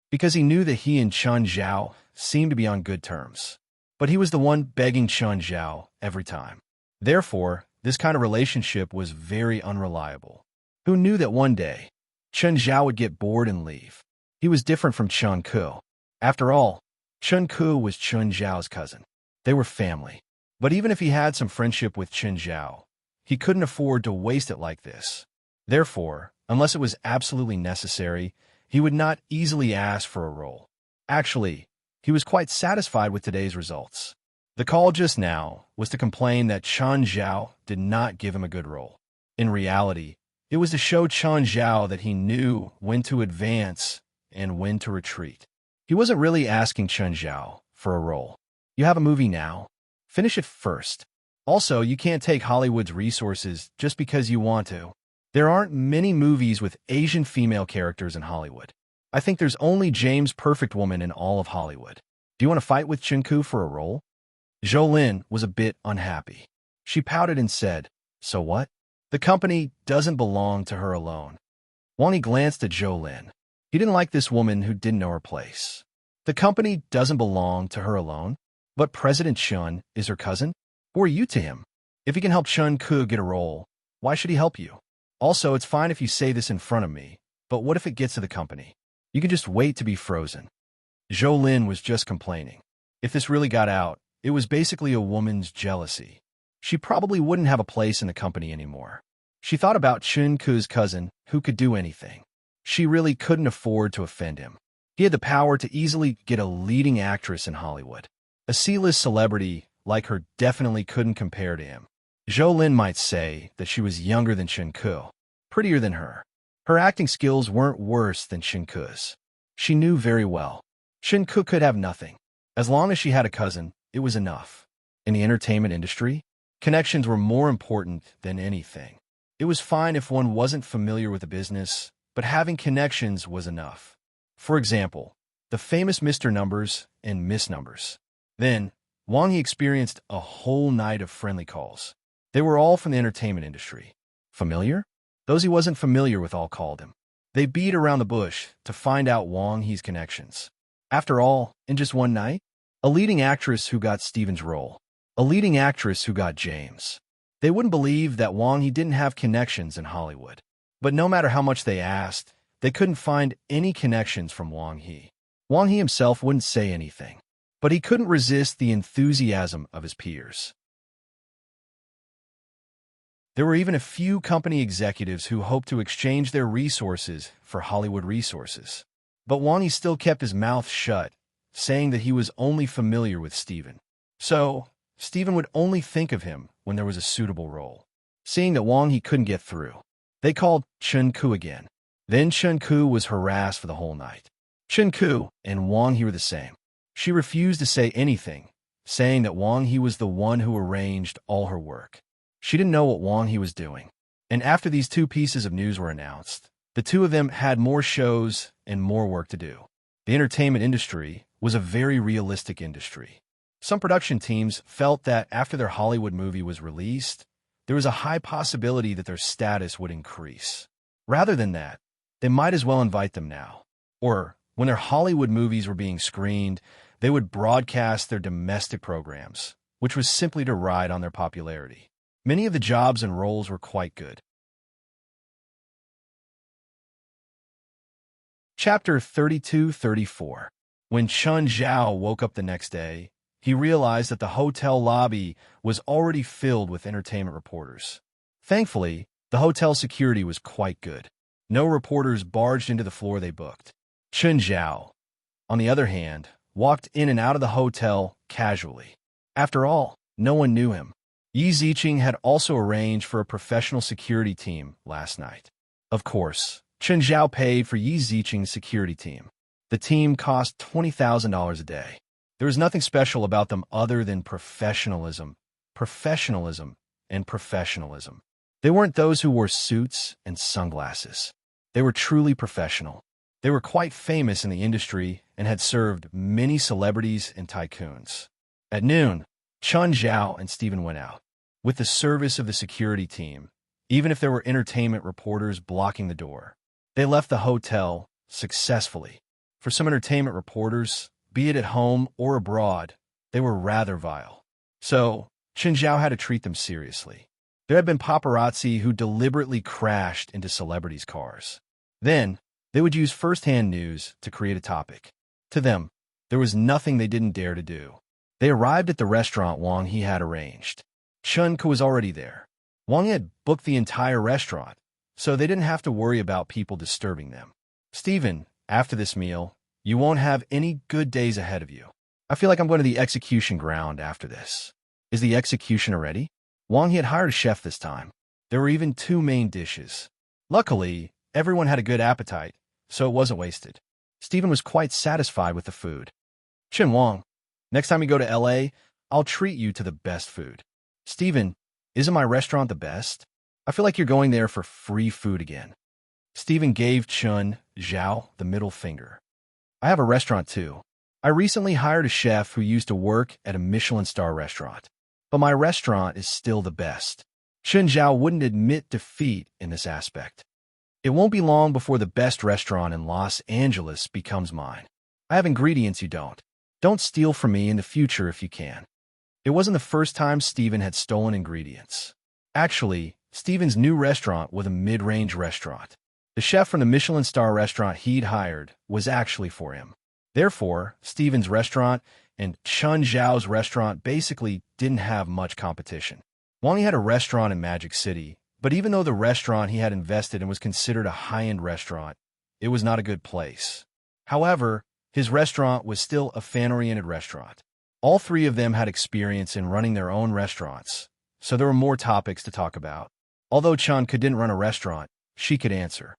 because he knew that he and Chen Zhao seemed to be on good terms. But he was the one begging Chen Zhao every time. Therefore, this kind of relationship was very unreliable. Who knew that one day, Chen Zhao would get bored and leave? He was different from Chen Ke. After all, Chen Ke was Chen Zhao's cousin. They were family. But even if he had some friendship with Chen Zhao, he couldn't afford to waste it like this. Therefore, unless it was absolutely necessary, he would not easily ask for a role. Actually, he was quite satisfied with today's results. The call just now was to complain that Chen Zhao did not give him a good role. In reality, it was to show Chen Zhao that he knew when to advance and when to retreat. He wasn't really asking Chen Zhao for a role. You have a movie now. Finish it first. Also, you can't take Hollywood's resources just because you want to. There aren't many movies with Asian female characters in Hollywood. I think there's only James Perfect Woman in all of Hollywood. Do you want to fight with Chen Ke for a role? Zhou Lin was a bit unhappy. She pouted and said, so what? The company doesn't belong to her alone. Wang Yi glanced at Zhou Lin. He didn't like this woman who didn't know her place. The company doesn't belong to her alone, but President Chen is her cousin? Who are you to him? If he can help Chen Ke get a role, why should he help you? Also, it's fine if you say this in front of me, but what if it gets to the company? You can just wait to be frozen. Zhou Lin was just complaining. If this really got out, it was basically a woman's jealousy. She probably wouldn't have a place in the company anymore. She thought about Chen Ke's cousin, who could do anything. She really couldn't afford to offend him. He had the power to easily get a leading actress in Hollywood. A C-list celebrity like her definitely couldn't compare to him. Zhou Lin might say that she was younger than Chen Ke, prettier than her. Her acting skills weren't worse than Chen Ke's. She knew very well. Chen Ke could have nothing. As long as she had a cousin, it was enough. In the entertainment industry, connections were more important than anything. It was fine if one wasn't familiar with the business, but having connections was enough. For example, the famous Mr. Numbers and Miss Numbers. Then, Wang Yi experienced a whole night of friendly calls. They were all from the entertainment industry. Familiar? Those he wasn't familiar with all called him. They beat around the bush to find out Wang Yi's connections. After all, in just one night, a leading actress who got Steven's role, a leading actress who got James. They wouldn't believe that Wang Yi didn't have connections in Hollywood. But no matter how much they asked, they couldn't find any connections from Wang Yi. Wang Yi himself wouldn't say anything, but he couldn't resist the enthusiasm of his peers. There were even a few company executives who hoped to exchange their resources for Hollywood resources. But Wang Yi still kept his mouth shut, saying that he was only familiar with Steven. So, Steven would only think of him when there was a suitable role. Seeing that Wang Yi couldn't get through, they called Chen Ke again. Then Chen Ku was harassed for the whole night. Chen Ku and Wang He were the same. She refused to say anything, saying that Wang He was the one who arranged all her work. She didn't know what Wang He was doing. And after these two pieces of news were announced, the two of them had more shows and more work to do. The entertainment industry was a very realistic industry. Some production teams felt that after their Hollywood movie was released, there was a high possibility that their status would increase. Rather than that, they might as well invite them now. Or, when their Hollywood movies were being screened, they would broadcast their domestic programs, which was simply to ride on their popularity. Many of the jobs and roles were quite good. Chapter 32-34. When Chun Zhao woke up the next day, he realized that the hotel lobby was already filled with entertainment reporters. Thankfully, the hotel security was quite good. No reporters barged into the floor they booked. Chun Zhao, on the other hand, walked in and out of the hotel casually. After all, no one knew him. Yi Ziqing had also arranged for a professional security team last night. Of course, Chun Zhao paid for Yi Ziqing's security team. The team cost $20,000 a day. There was nothing special about them other than professionalism, and professionalism. They weren't those who wore suits and sunglasses. They were truly professional. They were quite famous in the industry and had served many celebrities and tycoons. At noon, Chun Zhao and Stephen went out. With the service of the security team, even if there were entertainment reporters blocking the door, they left the hotel successfully. For some entertainment reporters, be it at home or abroad, they were rather vile. So, Chun Zhao had to treat them seriously. There had been paparazzi who deliberately crashed into celebrities' cars. Then, they would use first-hand news to create a topic. To them, there was nothing they didn't dare to do. They arrived at the restaurant Wang He had arranged. Chen Ku was already there. Wang had booked the entire restaurant, so they didn't have to worry about people disturbing them. Stephen, after this meal, you won't have any good days ahead of you. I feel like I'm going to the execution ground after this. Is the executioner ready? Wang He had hired a chef this time. There were even 2 main dishes. Luckily, everyone had a good appetite, so it wasn't wasted. Stephen was quite satisfied with the food. Chen Wang, next time you go to LA, I'll treat you to the best food. Stephen, isn't my restaurant the best? I feel like you're going there for free food again. Stephen gave Chun Zhao the middle finger. I have a restaurant too. I recently hired a chef who used to work at a Michelin star restaurant. But my restaurant is still the best. Chun Zhao wouldn't admit defeat in this aspect. It won't be long before the best restaurant in Los Angeles becomes mine. I have ingredients you don't. Don't steal from me in the future if you can. It wasn't the first time Stephen had stolen ingredients. Actually, Stephen's new restaurant was a mid-range restaurant. The chef from the Michelin star restaurant he'd hired was actually for him. Therefore, Stephen's restaurant and Chun Zhao's restaurant basically didn't have much competition. Wang He had a restaurant in Magic City, but even though the restaurant he had invested in was considered a high-end restaurant, it was not a good place. However, his restaurant was still a fan-oriented restaurant. All 3 of them had experience in running their own restaurants, so there were more topics to talk about. Although Chun didn't run a restaurant, she could answer.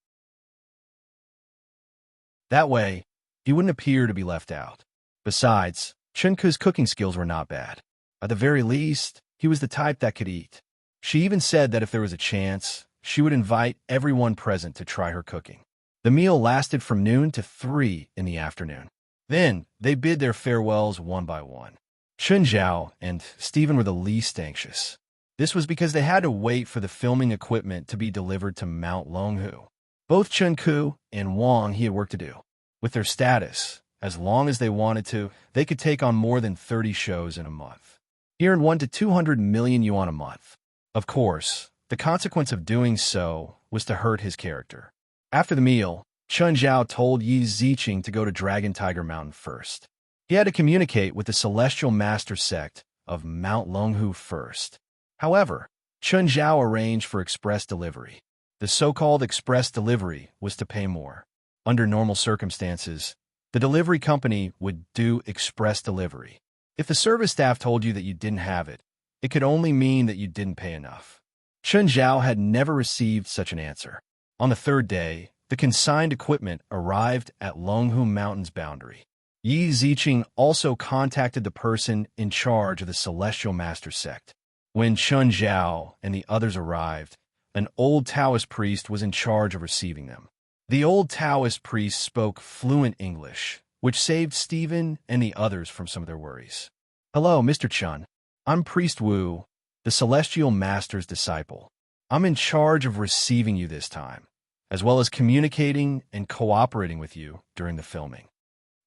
That way, he wouldn't appear to be left out. Besides, Chen Ku's cooking skills were not bad. At the very least, he was the type that could eat. She even said that if there was a chance, she would invite everyone present to try her cooking. The meal lasted from noon to 3 in the afternoon. Then, they bid their farewells one by one. Chun Zhao and Stephen were the least anxious. This was because they had to wait for the filming equipment to be delivered to Mount Longhu. Both Chen Ku and Wang He had work to do. With their status, as long as they wanted to, they could take on more than 30 shows in a month. He earned 1 to 200 million yuan a month. Of course, the consequence of doing so was to hurt his character. After the meal, Chun Zhao told Yi Ziqing to go to Dragon Tiger Mountain first. He had to communicate with the Celestial Master Sect of Mount Longhu first. However, Chun Zhao arranged for express delivery. The so-called express delivery was to pay more. Under normal circumstances, the delivery company would do express delivery. If the service staff told you that you didn't have it, it could only mean that you didn't pay enough. Chun Zhao had never received such an answer. On the 3rd day, the consigned equipment arrived at Longhu Mountain's boundary. Yi Ziqing also contacted the person in charge of the Celestial Master Sect. When Chun Zhao and the others arrived, an old Taoist priest was in charge of receiving them. The old Taoist priest spoke fluent English, which saved Stephen and the others from some of their worries. "Hello, Mr. Chun. I'm Priest Wu, the Celestial Master's disciple. I'm in charge of receiving you this time, as well as communicating and cooperating with you during the filming."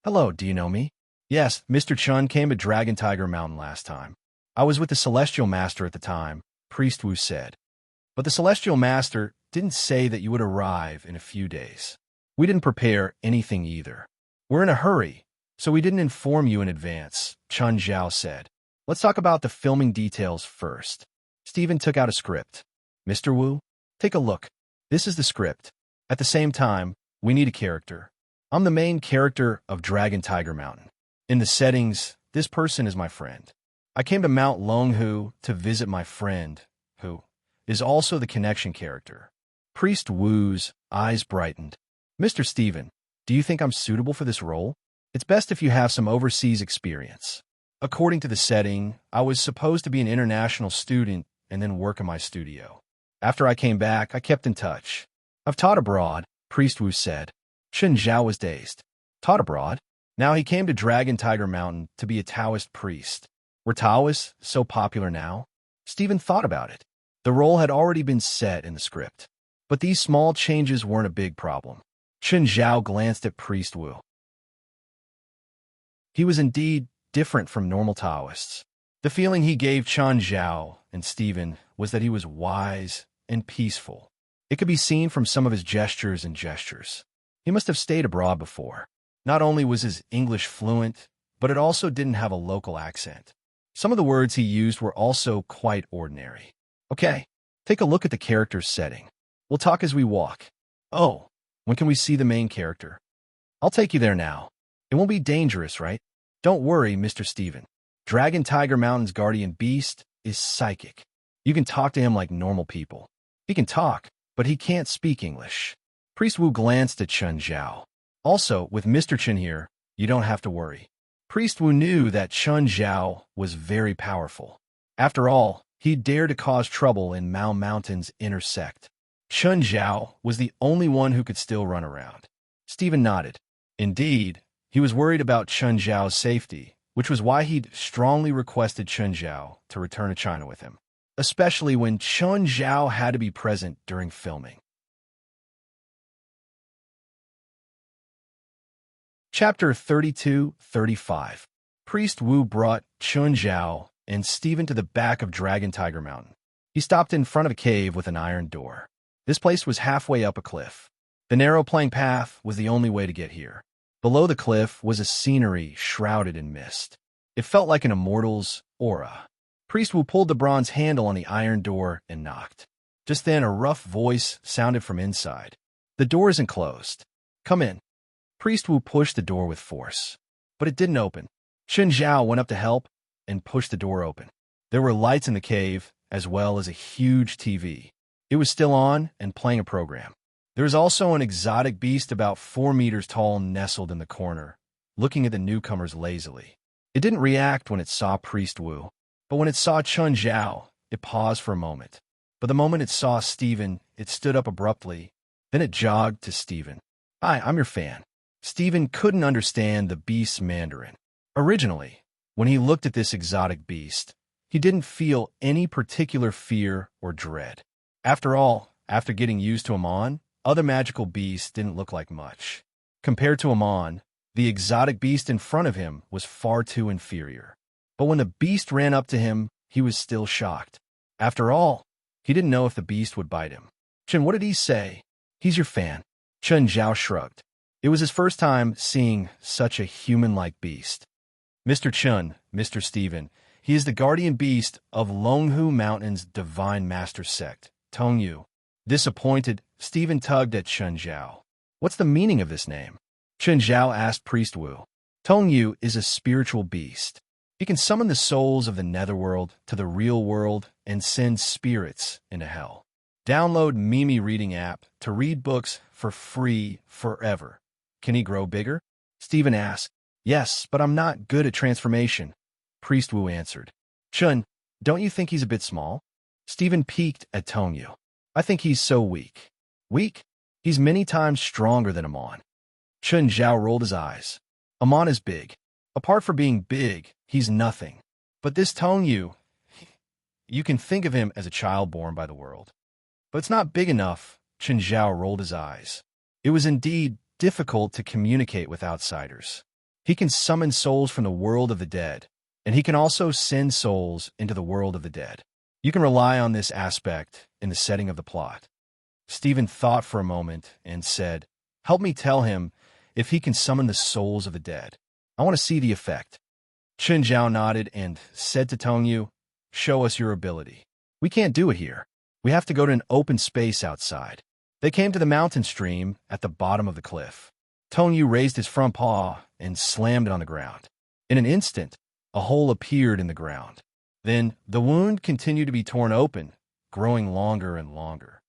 "Hello, do you know me?" "Yes, Mr. Chun came to Dragon Tiger Mountain last time. I was with the Celestial Master at the time," Priest Wu said. "But the Celestial Master didn't say that you would arrive in a few days. We didn't prepare anything either. We're in a hurry, so we didn't inform you in advance," Chun Zhao said. "Let's talk about the filming details first." Stephen took out a script. "Mr. Wu, take a look. This is the script. At the same time, we need a character. I'm the main character of Dragon Tiger Mountain. In the settings, this person is my friend. I came to Mount Longhu to visit my friend, who is also the connection character." Priest Wu's eyes brightened. "Mr. Stephen, do you think I'm suitable for this role? It's best if you have some overseas experience. According to the setting, I was supposed to be an international student and then work in my studio. After I came back, I kept in touch. I've taught abroad," Priest Wu said. Chun Zhao was dazed. "Taught abroad?" Now he came to Dragon Tiger Mountain to be a Taoist priest. Were Taoists so popular now? Stephen thought about it. The role had already been set in the script. But these small changes weren't a big problem. Chun Zhao glanced at Priest Wu. He was indeed different from normal Taoists. The feeling he gave Chun Zhao and Stephen was that he was wise and peaceful. It could be seen from some of his gestures and gestures. He must have stayed abroad before. Not only was his English fluent, but it also didn't have a local accent. Some of the words he used were also quite ordinary. "Okay, take a look at the character's setting. We'll talk as we walk." "Oh, when can we see the main character?" "I'll take you there now. It won't be dangerous, right?" "Don't worry, Mr. Stephen. Dragon Tiger Mountain's guardian beast is psychic. You can talk to him like normal people. He can talk, but he can't speak English." Priest Wu glanced at Chun Zhao. "Also, with Mr. Chun here, you don't have to worry." Priest Wu knew that Chun Zhao was very powerful. After all, he dared to cause trouble in Mao Mountain's inner sect. Chun Zhao was the only one who could still run around. Stephen nodded. Indeed, he was worried about Chun Zhao's safety, which was why he'd strongly requested Chun Zhao to return to China with him, especially when Chun Zhao had to be present during filming. Chapter 32-35. Priest Wu brought Chun Zhao and Stephen to the back of Dragon Tiger Mountain. He stopped in front of a cave with an iron door. This place was halfway up a cliff. The narrow plank path was the only way to get here. Below the cliff was a scenery shrouded in mist. It felt like an immortal's aura. Priest Wu pulled the bronze handle on the iron door and knocked. Just then, a rough voice sounded from inside. "The door isn't closed. Come in." Priest Wu pushed the door with force, but it didn't open. Chun Zhao went up to help and pushed the door open. There were lights in the cave, as well as a huge TV. It was still on and playing a program. There was also an exotic beast about 4 meters tall nestled in the corner, looking at the newcomers lazily. It didn't react when it saw Priest Wu, but when it saw Chun Zhao, it paused for a moment. But the moment it saw Stephen, it stood up abruptly. Then it jogged to Stephen. "Hi, I'm your fan." Stephen couldn't understand the beast's Mandarin. Originally, when he looked at this exotic beast, he didn't feel any particular fear or dread. After all, after getting used to Amon, other magical beasts didn't look like much. Compared to Amon, the exotic beast in front of him was far too inferior. But when the beast ran up to him, he was still shocked. After all, he didn't know if the beast would bite him. "Chun, what did he say?" "He's your fan." Chun Zhao shrugged. It was his first time seeing such a human-like beast. "Mr. Chun, Mr. Stephen, he is the guardian beast of Longhu Mountain's divine master sect, Tongyu." Disappointed, Stephen tugged at Chun Zhao. "What's the meaning of this name?" Chun Zhao asked Priest Wu. "Tongyu is a spiritual beast. He can summon the souls of the netherworld to the real world and send spirits into hell. Download Mimi Reading app to read books for for free forever. Can he grow bigger? Stephen asked. Yes, but I'm not good at transformation, Priest Wu answered. Chun, don't you think he's a bit small? Stephen peeked at Tongyu. I think he's so weak. Weak? He's many times stronger than Amon. Chun Zhao rolled his eyes. Amon is big. Apart from being big, he's nothing. But this Tongyu, you can think of him as a child born by the world. But it's not big enough, Chun Zhao rolled his eyes. It was indeed difficult to communicate with outsiders. He can summon souls from the world of the dead, and he can also send souls into the world of the dead. You can rely on this aspect in the setting of the plot. Stephen thought for a moment and said, help me tell him if he can summon the souls of the dead. I want to see the effect. Chun Zhao nodded and said to Tongyu, show us your ability. We can't do it here. We have to go to an open space outside. They came to the mountain stream at the bottom of the cliff. Tongyu raised his front paw and slammed it on the ground. In an instant, a hole appeared in the ground. Then the wound continued to be torn open, growing longer and longer.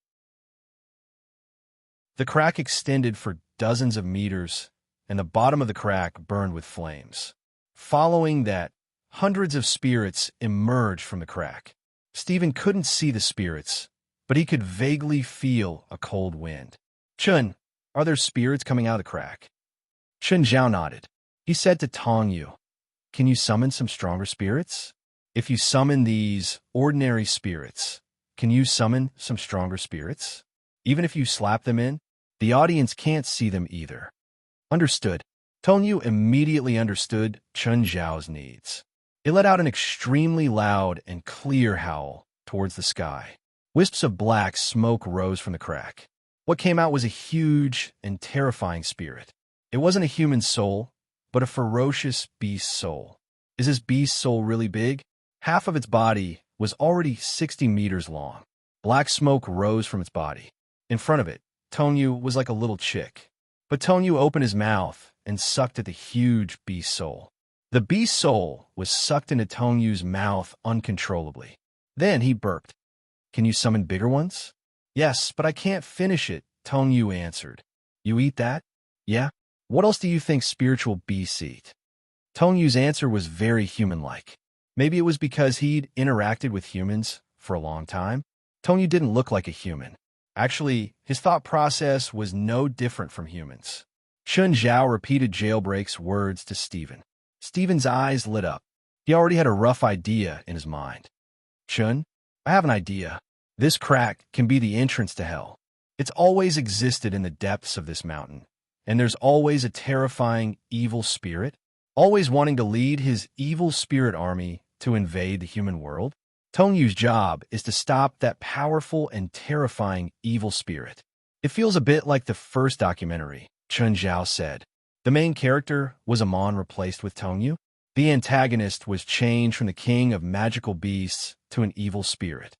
The crack extended for dozens of meters, and the bottom of the crack burned with flames. Following that, hundreds of spirits emerged from the crack. Stephen couldn't see the spirits, but he could vaguely feel a cold wind. Chun, are there spirits coming out of the crack? Chun Zhao nodded. He said to Tongyu, can you summon some stronger spirits? If you summon these ordinary spirits, can you summon some stronger spirits? Even if you slap them in, the audience can't see them either. Understood. Tongyu immediately understood Chun Zhao's needs. It let out an extremely loud and clear howl towards the sky. Wisps of black smoke rose from the crack. What came out was a huge and terrifying spirit. It wasn't a human soul, but a ferocious beast soul. Is this beast soul really big? Half of its body was already 60 meters long. Black smoke rose from its body. In front of it, Tongyu was like a little chick. But Tongyu opened his mouth and sucked at the huge beast soul. The beast soul was sucked into Tongyu's mouth uncontrollably. Then he burped. Can you summon bigger ones? Yes, but I can't finish it, Tongyu answered. You eat that? Yeah. What else do you think spiritual beasts eat? Tongyu's answer was very human-like. Maybe it was because he'd interacted with humans for a long time. Tongyu didn't look like a human. Actually, his thought process was no different from humans. Chun Zhao repeated Jailbreak's words to Stephen. Stephen's eyes lit up. He already had a rough idea in his mind. Chun, I have an idea. This crack can be the entrance to hell. It's always existed in the depths of this mountain, and there's always a terrifying evil spirit, always wanting to lead his evil spirit army to invade the human world. Tongyu's job is to stop that powerful and terrifying evil spirit. It feels a bit like the first documentary, Chun Zhao said. The main character was Amon replaced with Tongyu. The antagonist was changed from the king of magical beasts to an evil spirit.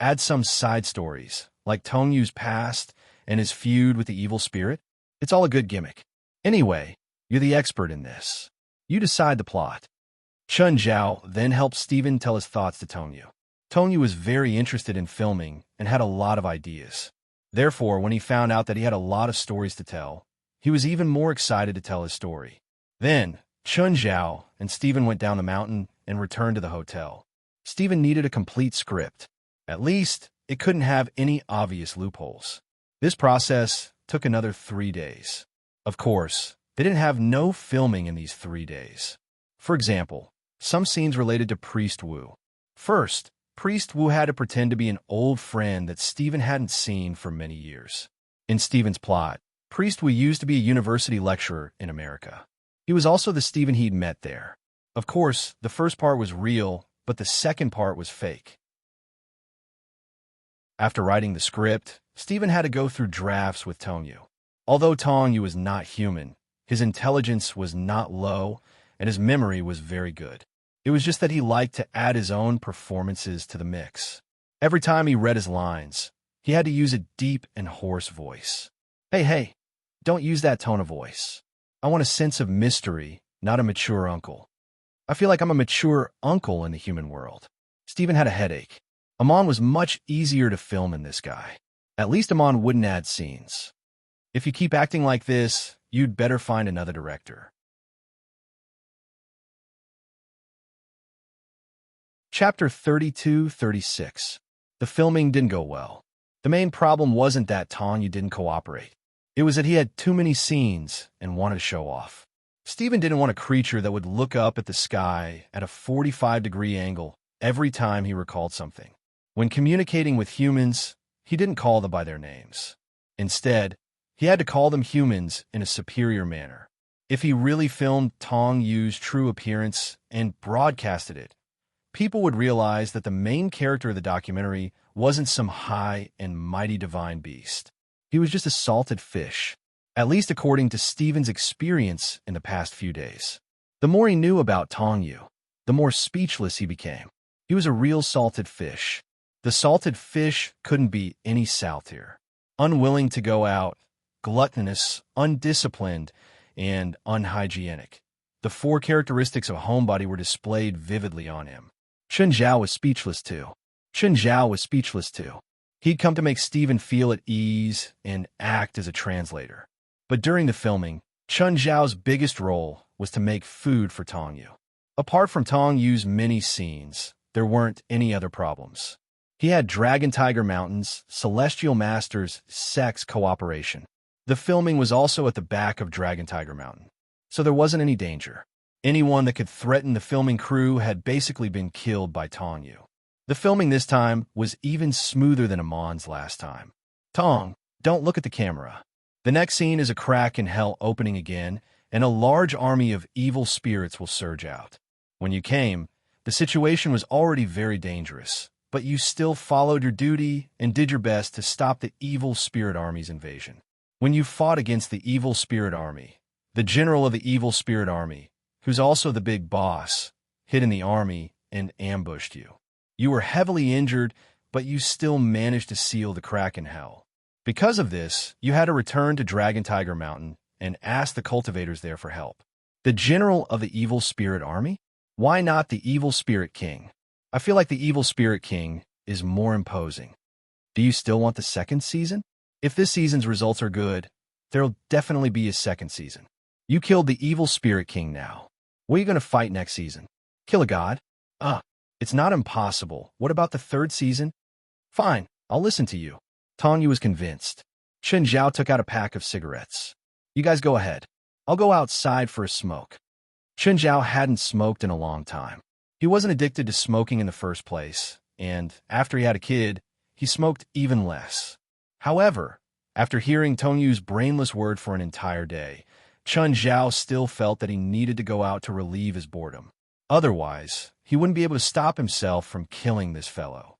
Add some side stories, like Tongyu's past and his feud with the evil spirit. It's all a good gimmick. Anyway, you're the expert in this. You decide the plot. Chun Zhao then helped Stephen tell his thoughts to Tongyu. Tongyu was very interested in filming and had a lot of ideas. Therefore, when he found out that he had a lot of stories to tell, he was even more excited to tell his story. Then, Chun Zhao and Stephen went down the mountain and returned to the hotel. Stephen needed a complete script. At least, it couldn't have any obvious loopholes. This process took another 3 days. Of course, they didn't have no filming in these 3 days. For example, some scenes related to Priest Wu. First, Priest Wu had to pretend to be an old friend that Stephen hadn't seen for many years. In Stephen's plot, Priest Wu used to be a university lecturer in America. He was also the Stephen he'd met there. Of course, the first part was real, but the second part was fake. After writing the script, Stephen had to go through drafts with Tongyu. Although Tongyu was not human, his intelligence was not low, and his memory was very good. It was just that he liked to add his own performances to the mix. Every time he read his lines, he had to use a deep and hoarse voice. Hey, don't use that tone of voice. I want a sense of mystery, not a mature uncle. I feel like I'm a mature uncle in the human world. Stephen had a headache. Amon was much easier to film in this guy. At least Amon wouldn't add scenes. If you keep acting like this, you'd better find another director. Chapter 32-36. The filming didn't go well. The main problem wasn't that Tanya didn't cooperate. It was that he had too many scenes and wanted to show off. Stephen didn't want a creature that would look up at the sky at a 45-degree angle every time he recalled something. When communicating with humans, he didn't call them by their names. Instead, he had to call them humans in a superior manner. If he really filmed Tong Yu's true appearance and broadcasted it, people would realize that the main character of the documentary wasn't some high and mighty divine beast. He was just a salted fish, at least according to Stephen's experience in the past few days. The more he knew about Tong Yu, the more speechless he became. He was a real salted fish. The salted fish couldn't be any saltier. Unwilling to go out, gluttonous, undisciplined, and unhygienic. The four characteristics of a homebody were displayed vividly on him. Chen Zhao was speechless too. He'd come to make Stephen feel at ease and act as a translator. But during the filming, Chen Zhao's biggest role was to make food for Tong Yu. Apart from Tong Yu's many scenes, there weren't any other problems. He had Dragon Tiger Mountains, Celestial Masters, sex cooperation. The filming was also at the back of Dragon Tiger Mountain, so there wasn't any danger. Anyone that could threaten the filming crew had basically been killed by Tong Yu. The filming this time was even smoother than Amon's last time. Tong, don't look at the camera. The next scene is a crack in hell opening again, and a large army of evil spirits will surge out. When you came, the situation was already very dangerous, but you still followed your duty and did your best to stop the evil spirit army's invasion. When you fought against the evil spirit army, the general of the evil spirit army, who's also the big boss, hid in the army and ambushed you. You were heavily injured, but you still managed to seal the crack in hell. Because of this, you had to return to Dragon Tiger Mountain and ask the cultivators there for help. The general of the evil spirit army? Why not the evil spirit king? I feel like the evil spirit king is more imposing. Do you still want the second season? If this season's results are good, there'll definitely be a second season. You killed the evil spirit king now. What are you going to fight next season? Kill a god? It's not impossible. What about the third season? Fine, I'll listen to you. Tong Yu was convinced. Chen Zhao took out a pack of cigarettes. You guys go ahead. I'll go outside for a smoke. Chen Zhao hadn't smoked in a long time. He wasn't addicted to smoking in the first place, and after he had a kid, he smoked even less. However, after hearing Tong Yu's brainless word for an entire day, Chen Zhao still felt that he needed to go out to relieve his boredom. Otherwise, he wouldn't be able to stop himself from killing this fellow.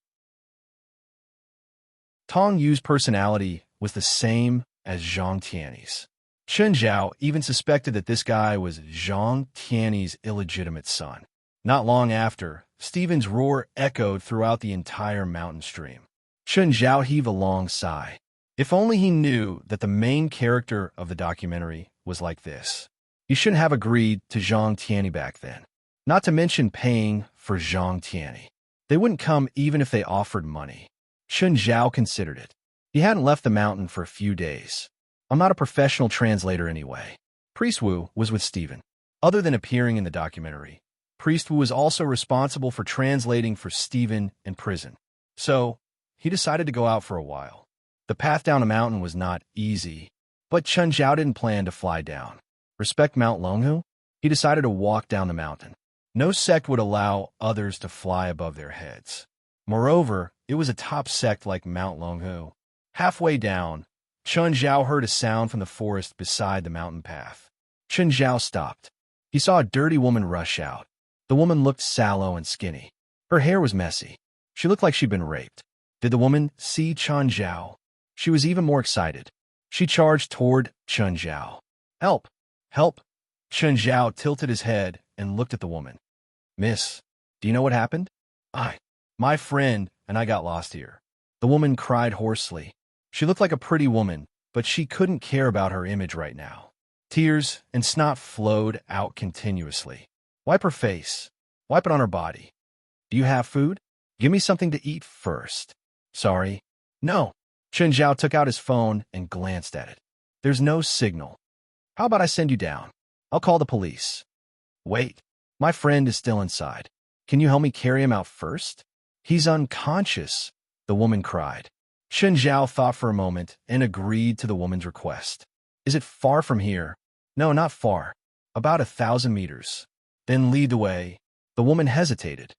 Tong Yu's personality was the same as Zhang Tiany's. Chen Zhao even suspected that this guy was Zhang Tiany's illegitimate son. Not long after, Stephen's roar echoed throughout the entire mountain stream. Chen Zhao heaved a long sigh. If only he knew that the main character of the documentary was like this. He shouldn't have agreed to Zhang Tiany back then. Not to mention paying for Zhang Tiany. They wouldn't come even if they offered money. Chen Zhao considered it. He hadn't left the mountain for a few days. I'm not a professional translator anyway. Priest Wu was with Stephen. Other than appearing in the documentary, Priest Wu was also responsible for translating for Stephen in prison. So, he decided to go out for a while. The path down the mountain was not easy, but Chen Zhao didn't plan to fly down. Respect Mount Longhu? He decided to walk down the mountain. No sect would allow others to fly above their heads. Moreover, it was a top sect like Mount Longhu. Halfway down, Chen Zhao heard a sound from the forest beside the mountain path. Chen Zhao stopped. He saw a dirty woman rush out. The woman looked sallow and skinny. Her hair was messy. She looked like she'd been raped. Did the woman see Chen Zhao? She was even more excited. She charged toward Chen Zhao. Help! Help! Chen Zhao tilted his head and looked at the woman. Miss, do you know what happened? My friend and I got lost here. The woman cried hoarsely. She looked like a pretty woman, but she couldn't care about her image right now. Tears and snot flowed out continuously. Wipe her face. Wipe it on her body. Do you have food? Give me something to eat first. Sorry. No. Chen Zhao took out his phone and glanced at it. There's no signal. How about I send you down? I'll call the police. Wait, my friend is still inside. Can you help me carry him out first? He's unconscious, the woman cried. Chen Zhao thought for a moment and agreed to the woman's request. Is it far from here? No, not far. About 1,000 meters. Then lead the way. The woman hesitated.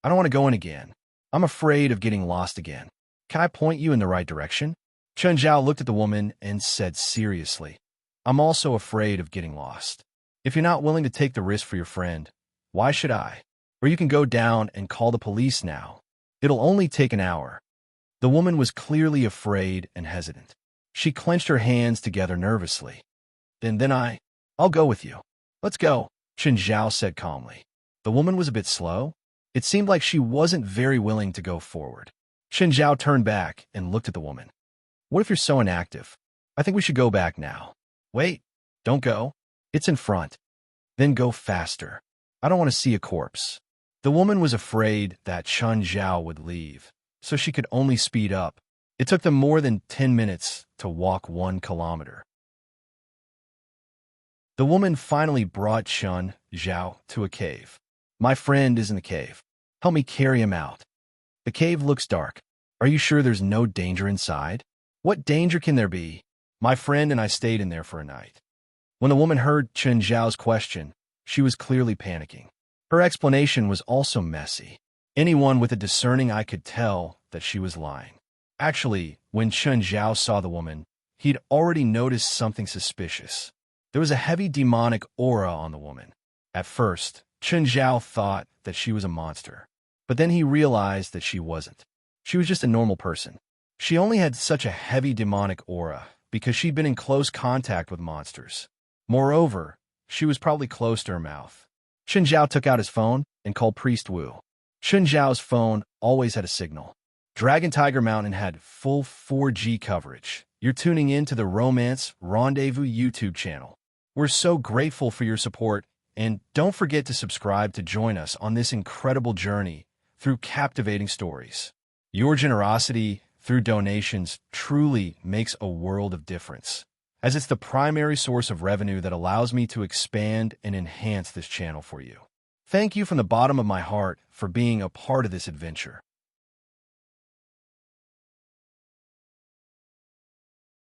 I don't want to go in again. I'm afraid of getting lost again. Can I point you in the right direction? Chen Zhao looked at the woman and said seriously, I'm also afraid of getting lost. If you're not willing to take the risk for your friend, why should I? Or you can go down and call the police now. It'll only take an hour. The woman was clearly afraid and hesitant. She clenched her hands together nervously. I'll go with you. Let's go, Chen Zhao said calmly. The woman was a bit slow. It seemed like she wasn't very willing to go forward. Chen Zhao turned back and looked at the woman. What if you're so inactive? I think we should go back now. Wait, don't go. It's in front. Then go faster. I don't want to see a corpse. The woman was afraid that Chen Zhao would leave, so she could only speed up. It took them more than 10 minutes to walk 1 kilometer. The woman finally brought Chen Zhao to a cave. My friend is in the cave. Help me carry him out. The cave looks dark. Are you sure there's no danger inside? What danger can there be? My friend and I stayed in there for a night. When the woman heard Chen Zhao's question, she was clearly panicking. Her explanation was also messy. Anyone with a discerning eye could tell that she was lying. Actually, when Chen Zhao saw the woman, he'd already noticed something suspicious. There was a heavy demonic aura on the woman. At first, Chen Zhao thought that she was a monster, but then he realized that she wasn't. She was just a normal person. She only had such a heavy demonic aura because she'd been in close contact with monsters. Moreover, she was probably close to her mouth. Chen Zhao took out his phone and called Priest Wu. Chen Zhao's phone always had a signal. Dragon Tiger Mountain had full 4G coverage. You're tuning in to the Romance Rendezvous YouTube channel. We're so grateful for your support, and don't forget to subscribe to join us on this incredible journey through captivating stories. Your generosity through donations truly makes a world of difference, as it's the primary source of revenue that allows me to expand and enhance this channel for you. Thank you from the bottom of my heart for being a part of this adventure.